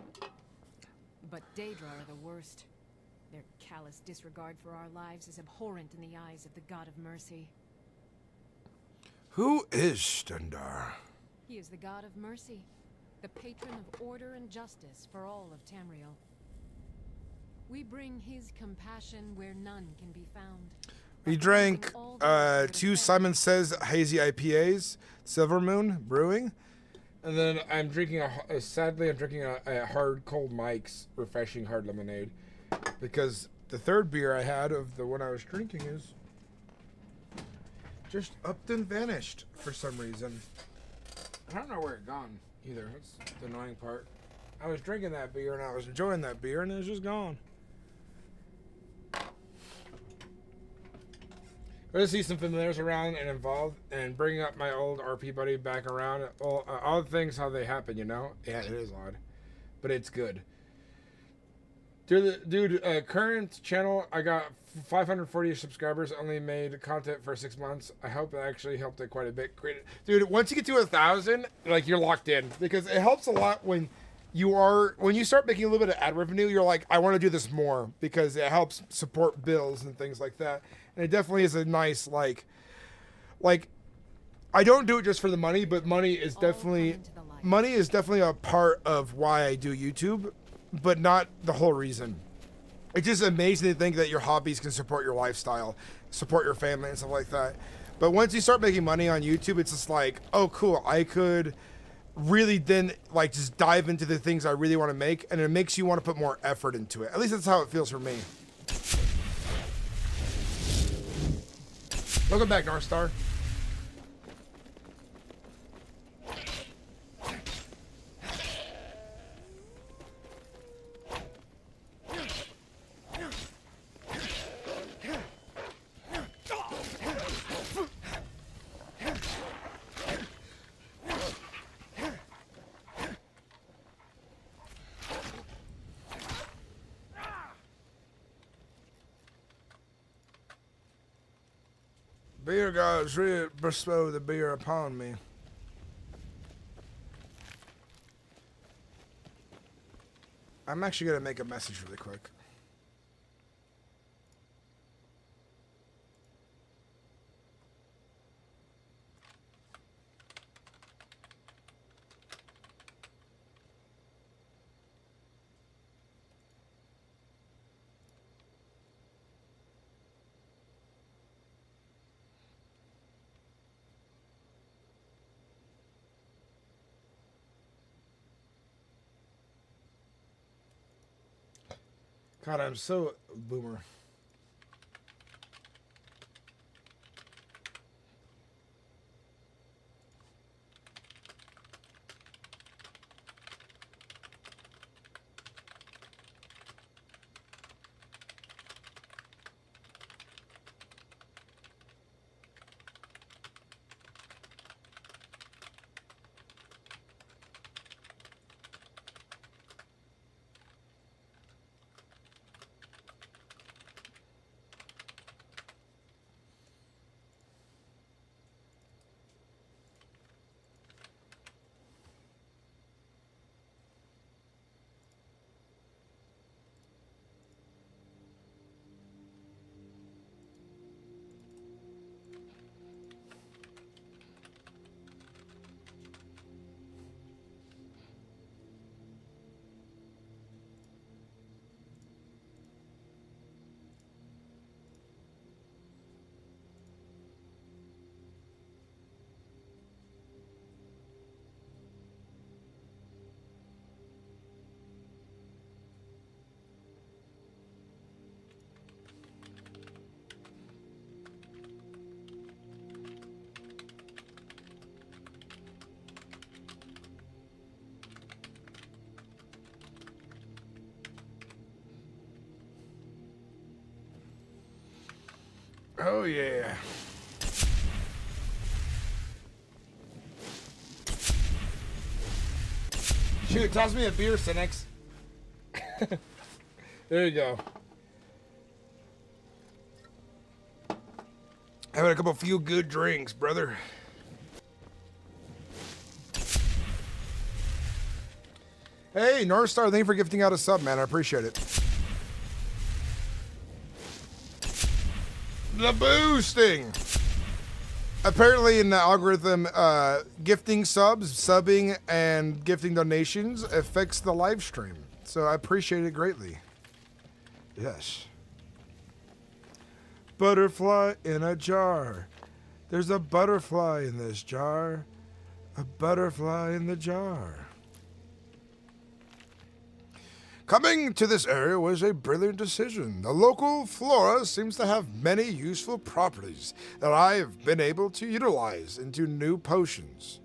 But Daedra are the worst. Their callous disregard for our lives is abhorrent in the eyes of the God of Mercy. Who is Stendar? He is the God of Mercy, the patron of order and justice for all of Tamriel. We bring his compassion where none can be found. We drank 2 Simon Says hazy IPAs, Silver Moon Brewing, and then I'm drinking sadly I'm drinking a hard cold Mike's refreshing hard lemonade, because the third beer I had of the one I was drinking is just upped and vanished for some reason. I don't know where it gone either. That's the annoying part. I was drinking that beer and I was enjoying that beer and it was just gone. We're gonna see some familiars around and involved, and bring up my old RP buddy back around. All things how they happen, you know. Yeah, it is odd, but it's good. Dude, current channel, I got 540 subscribers. Only made content for 6 months. I hope it actually helped it quite a bit. Dude, once you get to 1,000, like you're locked in, because it helps a lot when you start making a little bit of ad revenue. You're like, I want to do this more because it helps support bills and things like that. And it definitely is a nice, like, I don't do it just for the money, but money is definitely a part of why I do YouTube, but not the whole reason. It's just amazing to think that your hobbies can support your lifestyle, support your family and stuff like that. But once you start making money on YouTube, it's just like, oh, cool, I could really then, like, just dive into the things I really want to make, and it makes you want to put more effort into it. At least that's how it feels for me. Welcome back, North Star. Beer gods really bestow the beer upon me. I'm actually going to make a message really quick. God, I'm so boomer. Oh, yeah. Shoot, toss me a beer, Sinnix. There you go. Having a couple few good drinks, brother. Hey, North Star, thank you for gifting out a sub, man. I appreciate it. The boosting. Apparently in the algorithm, gifting subs, subbing, and gifting donations affects the live stream. So I appreciate it greatly. Yes. Butterfly in a jar. There's a butterfly in this jar. A butterfly in the jar. Coming to this area was a brilliant decision. The local flora seems to have many useful properties that I've been able to utilize into new potions.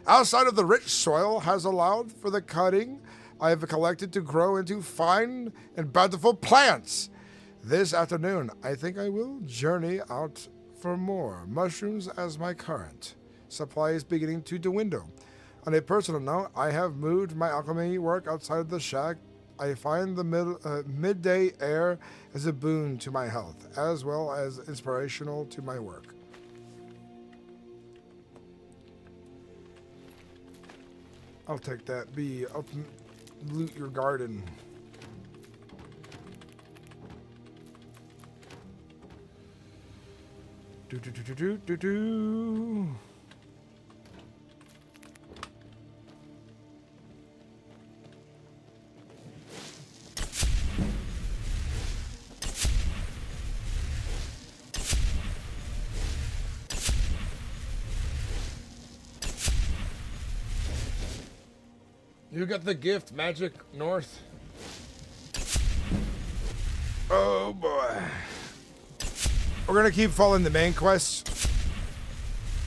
Outside of the rich soil has allowed for the cutting I have collected to grow into fine and bountiful plants. This afternoon, I think I will journey out for more mushrooms as my current supply is beginning to dwindle. On a personal note, I have moved my alchemy work outside of the shack. I find the midday air as a boon to my health, as well as inspirational to my work. I'll take that. B. Up, loot your garden. Do do do do do do do. You got the gift, Magic North. Oh boy. We're gonna keep following the main quests.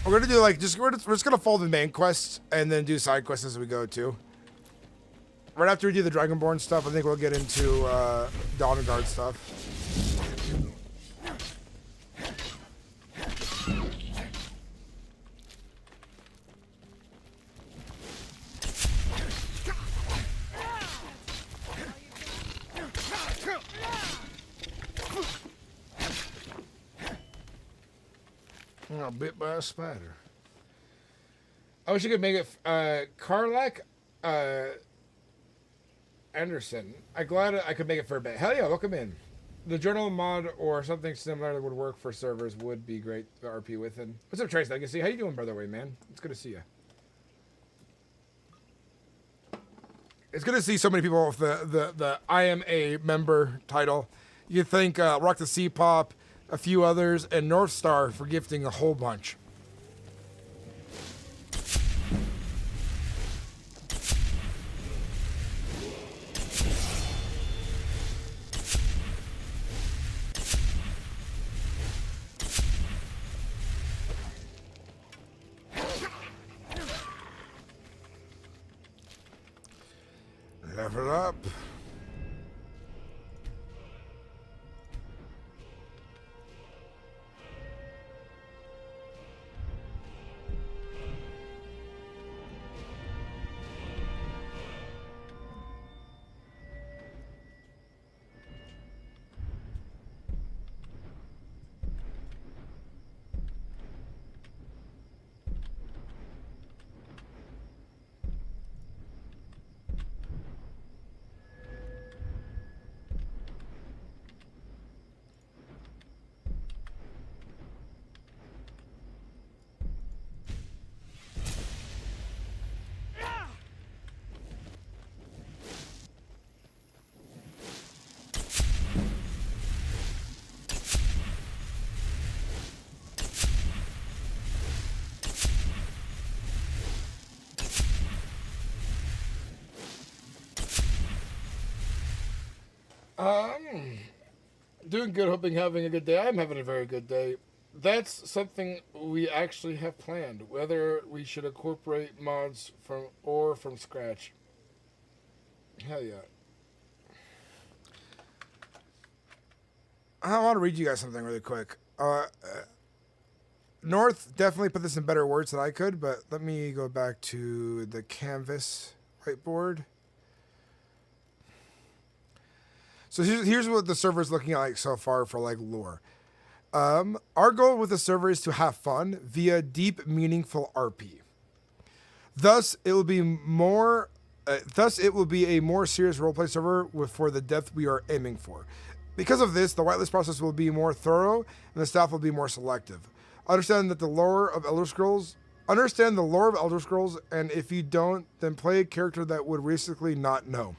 We're gonna do like we're just gonna follow the main quests and then do side quests as we go too. Right after we do the Dragonborn stuff, I think we'll get into Dawn Guard stuff. Oh, bit by a spider. I wish you could make it Karlak Anderson. I'm glad I could make it for a bit. Hell yeah, welcome in. The journal mod or something similar that would work for servers would be great to RP with. And what's up, Trace Legacy? How you doing, by the way, man? It's good to see you. It's good to see so many people with the I am a member title. You think Rock the Sea Pop, a few others, and North Star for gifting a whole bunch. Level up. Doing good, hoping having a good day. I'm having a very good day. That's something we actually have planned, whether we should incorporate mods from scratch. Hell yeah. I want to read you guys something really quick. North definitely put this in better words than I could, but let me go back to the canvas whiteboard. So here's what the server is looking like so far for like lore. Our goal with the server is to have fun via deep, meaningful RP. Thus, it will be a more serious roleplay server for the depth we are aiming for. Because of this, the whitelist process will be more thorough and the staff will be more selective. Understand the lore of Elder Scrolls, and if you don't, then play a character that would realistically not know.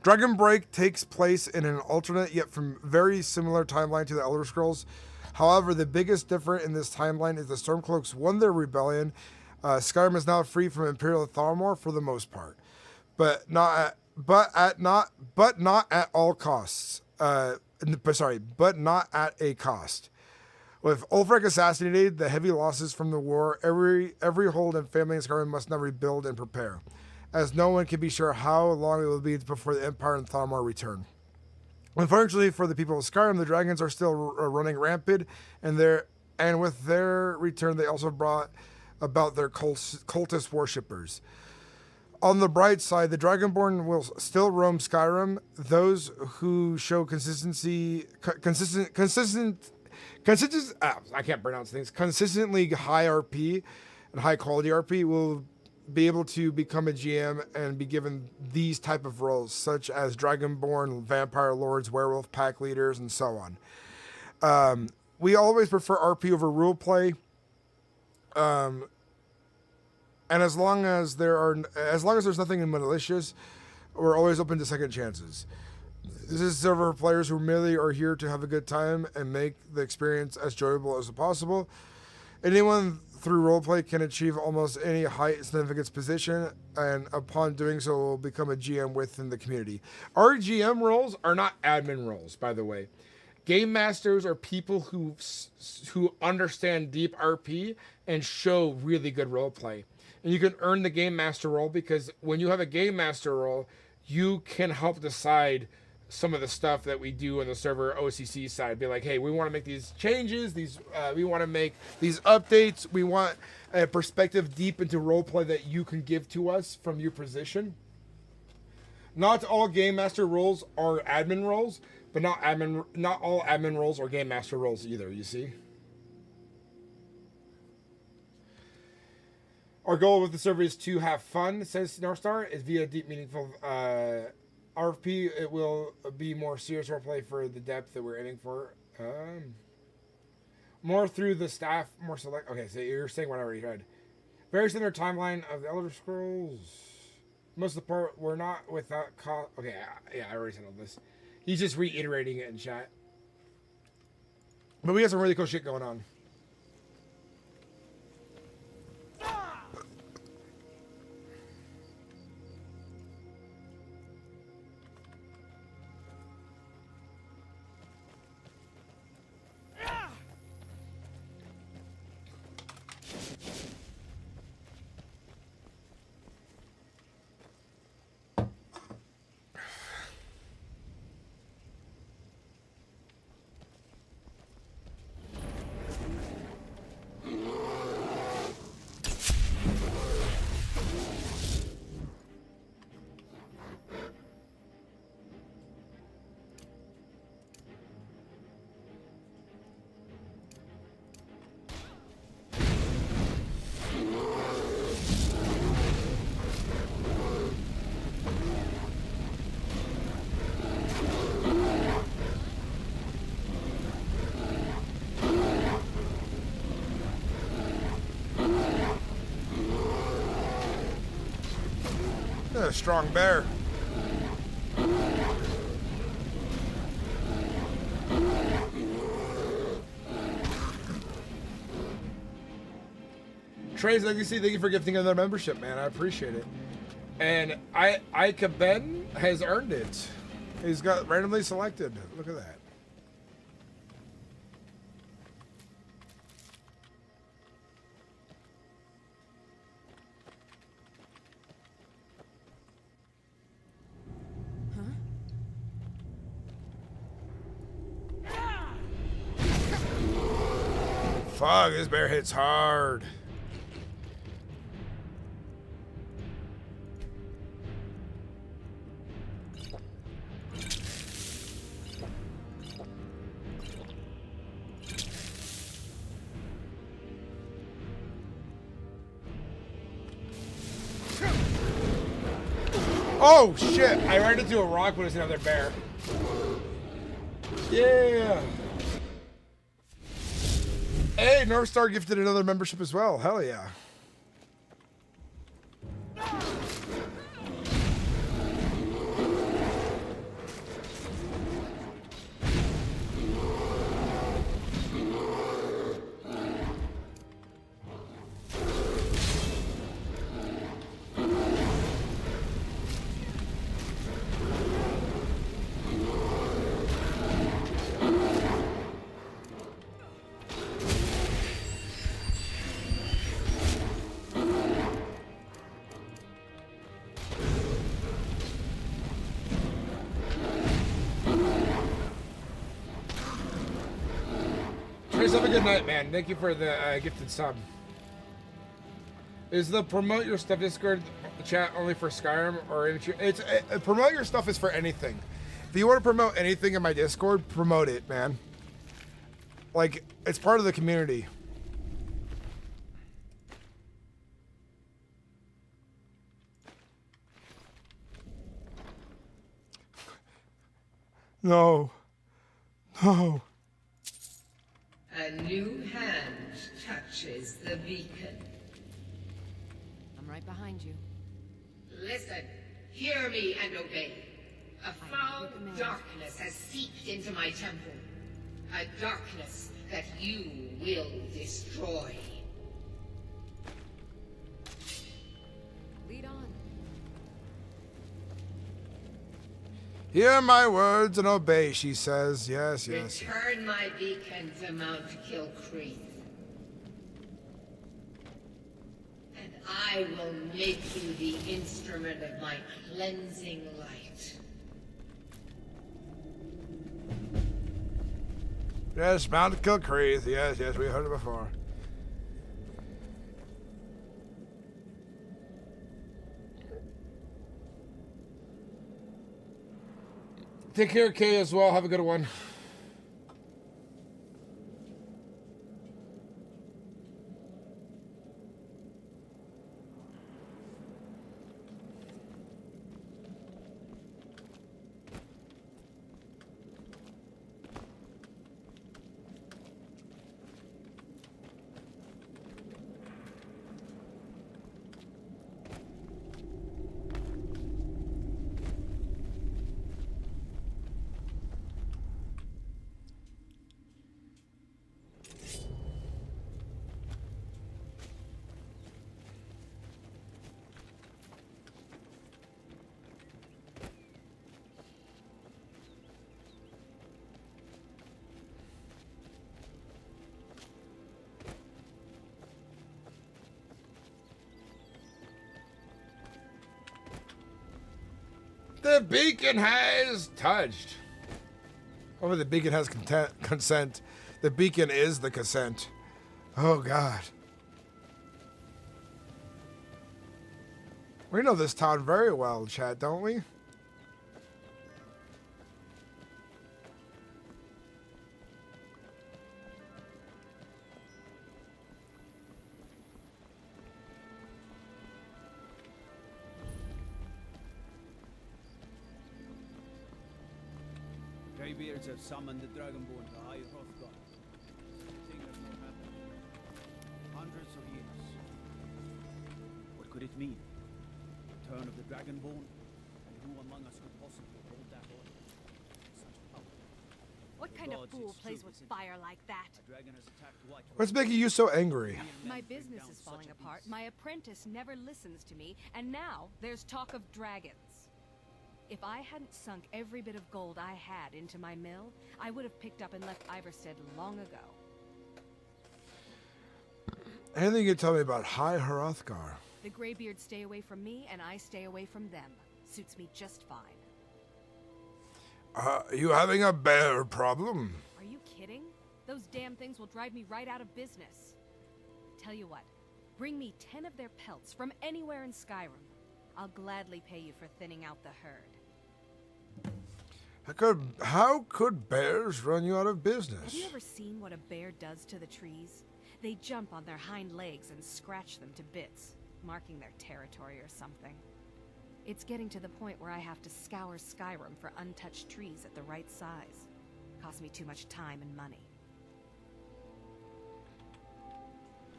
Dragon Break takes place in an alternate yet from very similar timeline to the Elder Scrolls. However, the biggest difference in this timeline is the Stormcloaks won their rebellion. Skyrim is now free from Imperial Thalmor for the most part, but not at all costs. But not at a cost. With Ulfric assassinated, the heavy losses from the war, every hold and family in Skyrim must now rebuild and prepare, as no one can be sure how long it will be before the Empire and Thalmor return. Unfortunately for the people of Skyrim, the dragons are still running rampant, and with their return, they also brought about their cultist worshippers. On the bright side, the Dragonborn will still roam Skyrim. Those who show consistently high RP and high quality RP will be able to become a GM and be given these type of roles, such as Dragonborn, Vampire Lords, Werewolf Pack Leaders, and so on. We always prefer RP over roleplay. And as long as there's nothing malicious, we're always open to second chances. This is server players who merely are here to have a good time and make the experience as enjoyable as possible. Anyone through roleplay can achieve almost any high significance position, and upon doing so will become a GM within the community. Our GM roles are not admin roles, by the way. Game masters are people who understand deep RP and show really good roleplay. And you can earn the game master role because when you have a game master role, you can help decide some of the stuff that we do on the server OCC side. Be like, hey, we want to make these changes. We want to make these updates. We want a perspective deep into roleplay that you can give to us from your position. Not all game master roles are admin roles, but not all admin roles are game master roles either. You see. Our goal with the server is to have fun, says Northstar, is via deep, meaningful RFP. It will be more serious roleplay for the depth that we're aiming for. More through the staff, more select. Okay, so you're saying what I already read. Very similar timeline of the Elder Scrolls. Most of the part, we're not without cost. Okay, yeah, I already said all this. He's just reiterating it in chat. But we got some really cool shit going on. A strong bear. Trey's Legacy, thank you for gifting another membership, man. I appreciate it. And Ika Ben has earned it. He's got randomly selected. Look at that. Fuck, this bear hits hard. Oh shit, I ran into a rock, but it's another bear. Yeah. Hey, Northstar gifted another membership as well. Hell yeah. Chris, have a good night, man. Thank you for the gifted sub. Is the promote your stuff Discord chat only for Skyrim or it's promote your stuff is for anything. If you want to promote anything in my Discord, promote it, man. Like, it's part of the community. No. No. A new hand touches the beacon. I'm right behind you. Listen, hear me and obey. A foul darkness has seeped into my temple. A darkness that you will destroy. Lead on. Hear my words and obey, she says. Yes, yes. Return my beacon to Mount Kilcreath. And I will make you the instrument of my cleansing light. Yes, Mount Kilcreath. Yes, yes, we heard it before. Take care, Kay, as well. Have a good one. The beacon has touched. Oh, the beacon has consent. The beacon is the consent. Oh, God. We know this town very well, chat, don't we? Greybeards have summoned the Dragonborn to High Hrothgar. Thing has not happened in hundreds of years. What could it mean? Return of the Dragonborn? And who among us could possibly hold that order? Such power. What kind of fool plays with fire like that? A dragon has attacked White. What's making you so angry? My business is falling apart. My apprentice never listens to me, and now there's talk of dragons. If I hadn't sunk every bit of gold I had into my mill, I would have picked up and left Iverstead long ago. Anything you can tell me about High Hrothgar? The Greybeards stay away from me, and I stay away from them. Suits me just fine. You having a bear problem? Are you kidding? Those damn things will drive me right out of business. Tell you what, bring me 10 of their pelts from anywhere in Skyrim. I'll gladly pay you for thinning out the herd. How could bears run you out of business? Have you ever seen what a bear does to the trees? They jump on their hind legs and scratch them to bits, marking their territory or something. It's getting to the point where I have to scour Skyrim for untouched trees at the right size. Costs me too much time and money.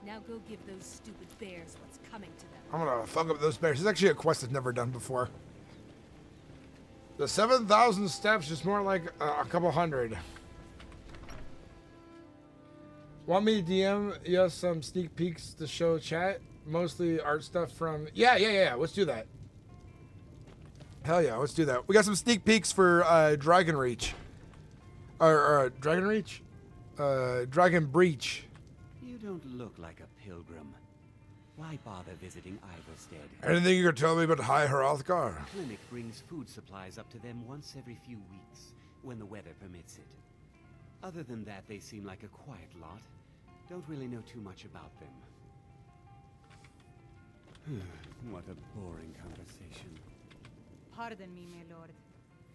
Now go give those stupid bears what's coming to them. I'm gonna fuck up those bears. It's actually a quest I've never done before. The 7,000 steps is more like a couple hundred. Want me to DM you some sneak peeks to show chat? Mostly art stuff from... Yeah. Let's do that. Hell yeah, let's do that. We got some sneak peeks for Dragon Reach. Dragon Reach? Dragon Breach. You don't look like a pilgrim. Why bother visiting Iverstead? Anything you can tell me about High Hrothgar? The clinic brings food supplies up to them once every few weeks, when the weather permits it. Other than that, they seem like a quiet lot. Don't really know too much about them. What a boring conversation. Pardon me, my lord.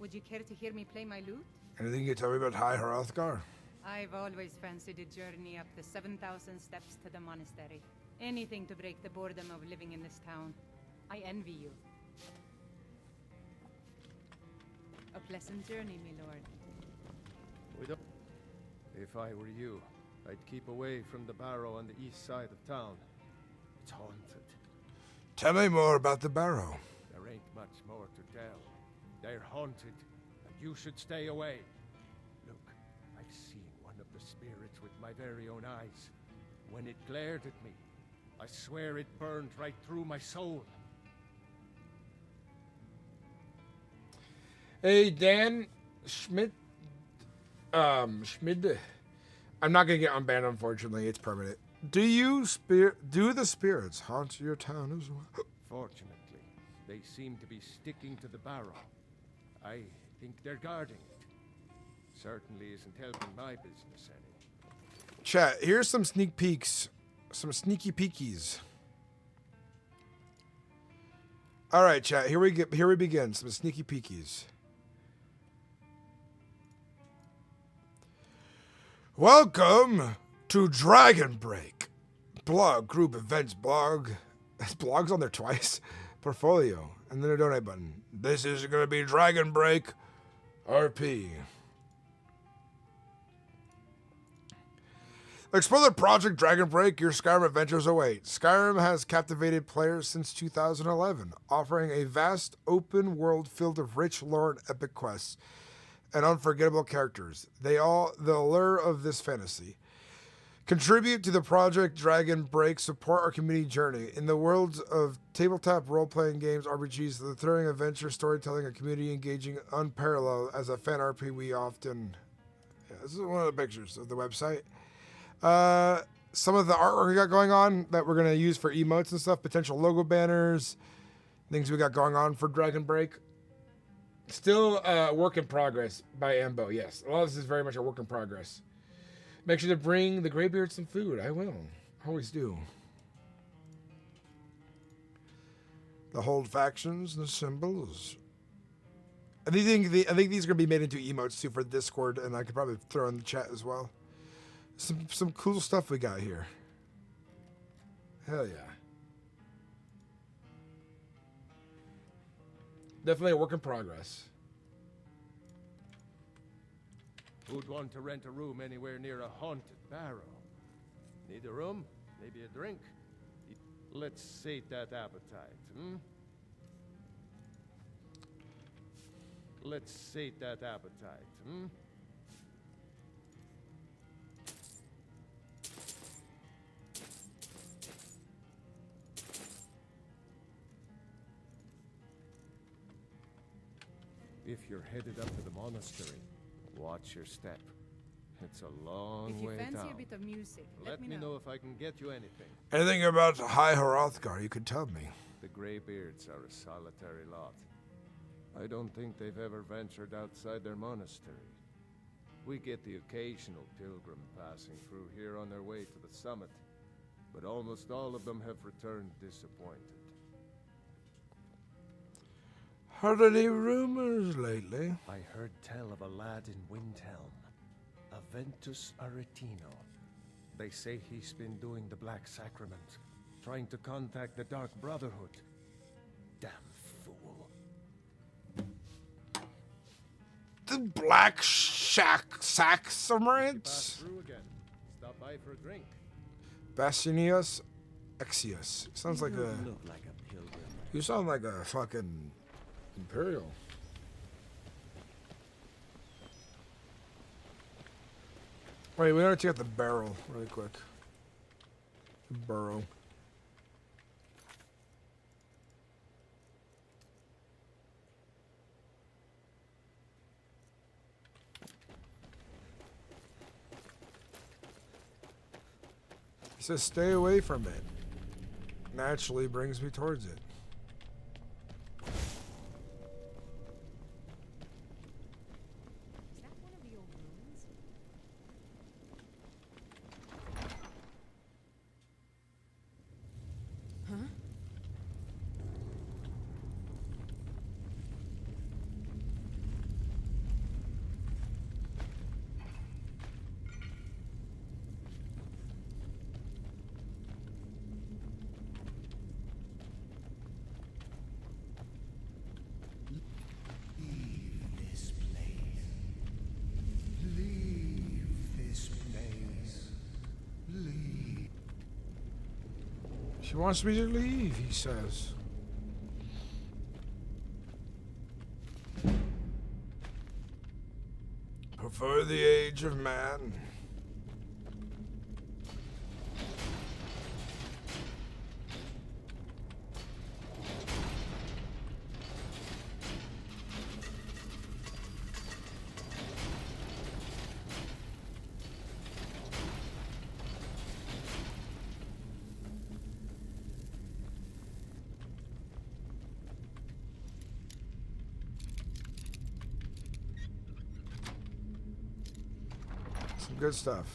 Would you care to hear me play my lute? Anything you can tell me about High Hrothgar? I've always fancied a journey up the 7,000 steps to the monastery. Anything to break the boredom of living in this town. I envy you. A pleasant journey, my lord. If I were you, I'd keep away from the barrow on the east side of town. It's haunted. Tell me more about the barrow. There ain't much more to tell. They're haunted, and you should stay away. Look, I've seen one of the spirits with my very own eyes. When it glared at me, I swear it burned right through my soul. Hey, Dan Schmidt. Schmid. I'm not gonna get unbanned, unfortunately. It's permanent. Do the spirits haunt your town as well? Fortunately, they seem to be sticking to the barrow. I think they're guarding it. Certainly isn't helping my business any. Chat, here's some sneak peeks. Some sneaky peekies. Alright, chat, here we begin. Some sneaky peekies. Welcome to Dragon Break. Blog, group, events, blog. Blogs on there twice. Portfolio. And then a donate button. This is going to be Dragon Break RP. Explore the project Dragon Break. Your Skyrim adventures await. Skyrim has captivated players since 2011, offering a vast open world filled with rich lore and epic quests and unforgettable characters. The allure of this fantasy. Contribute to the project Dragon Break. Support our community journey. In the worlds of tabletop role-playing games, RPGs, the thrilling adventure, storytelling, and community engaging unparalleled. As a fan RP, we often... Yeah, this is one of the pictures of the website. Some of the artwork we got going on that we're going to use for emotes and stuff. Potential logo banners. Things we got going on for Dragon Break. Still work in progress by Ambo, yes. A lot of this is very much a work in progress. Make sure to bring the Greybeard some food. I will. Always do. The hold factions, the symbols. I think these are going to be made into emotes too for Discord, and I could probably throw in the chat as well. Some cool stuff we got here. Hell yeah. Definitely a work in progress. Who'd want to rent a room anywhere near a haunted barrow? Need a room? Maybe a drink? Let's sate that appetite, hmm? Let's sate that appetite, hmm? If you're headed up to the monastery, watch your step. It's a long way down. If you fancy a bit of music, let me know if I can get you anything. Anything about High Hrothgar you could tell me. The Greybeards are a solitary lot. I don't think they've ever ventured outside their monastery. We get the occasional pilgrim passing through here on their way to the summit, but almost all of them have returned disappointed. Heard any rumors lately? I heard tell of a lad in Windhelm, Aventus Aretino. They say he's been doing the Black Sacrament, trying to contact the Dark Brotherhood. Damn fool. The Black Sacrament? Pass through again. Stop by for a drink. Bastianius Exius. Sounds like a... Look like a pilgrim. You sound like a fucking Imperial. Wait, we gotta check out the barrel really quick. The burrow. It says stay away from it. Naturally brings me towards it. She wants me to leave, he says. Prefer the age of man. Some good stuff.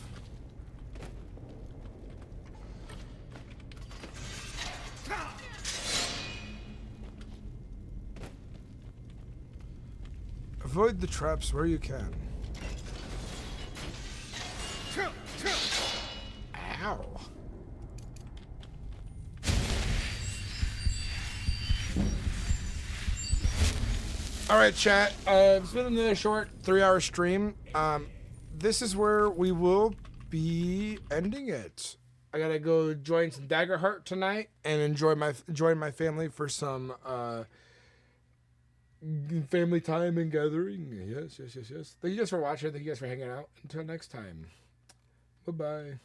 Avoid the traps where you can. Ow. All right, chat. It's been another short 3-hour stream. This is where we will be ending it. I gotta go join some Daggerheart tonight and join my family for some family time and gathering. Yes. Thank you guys for watching. Thank you guys for hanging out. Until next time. Bye-bye.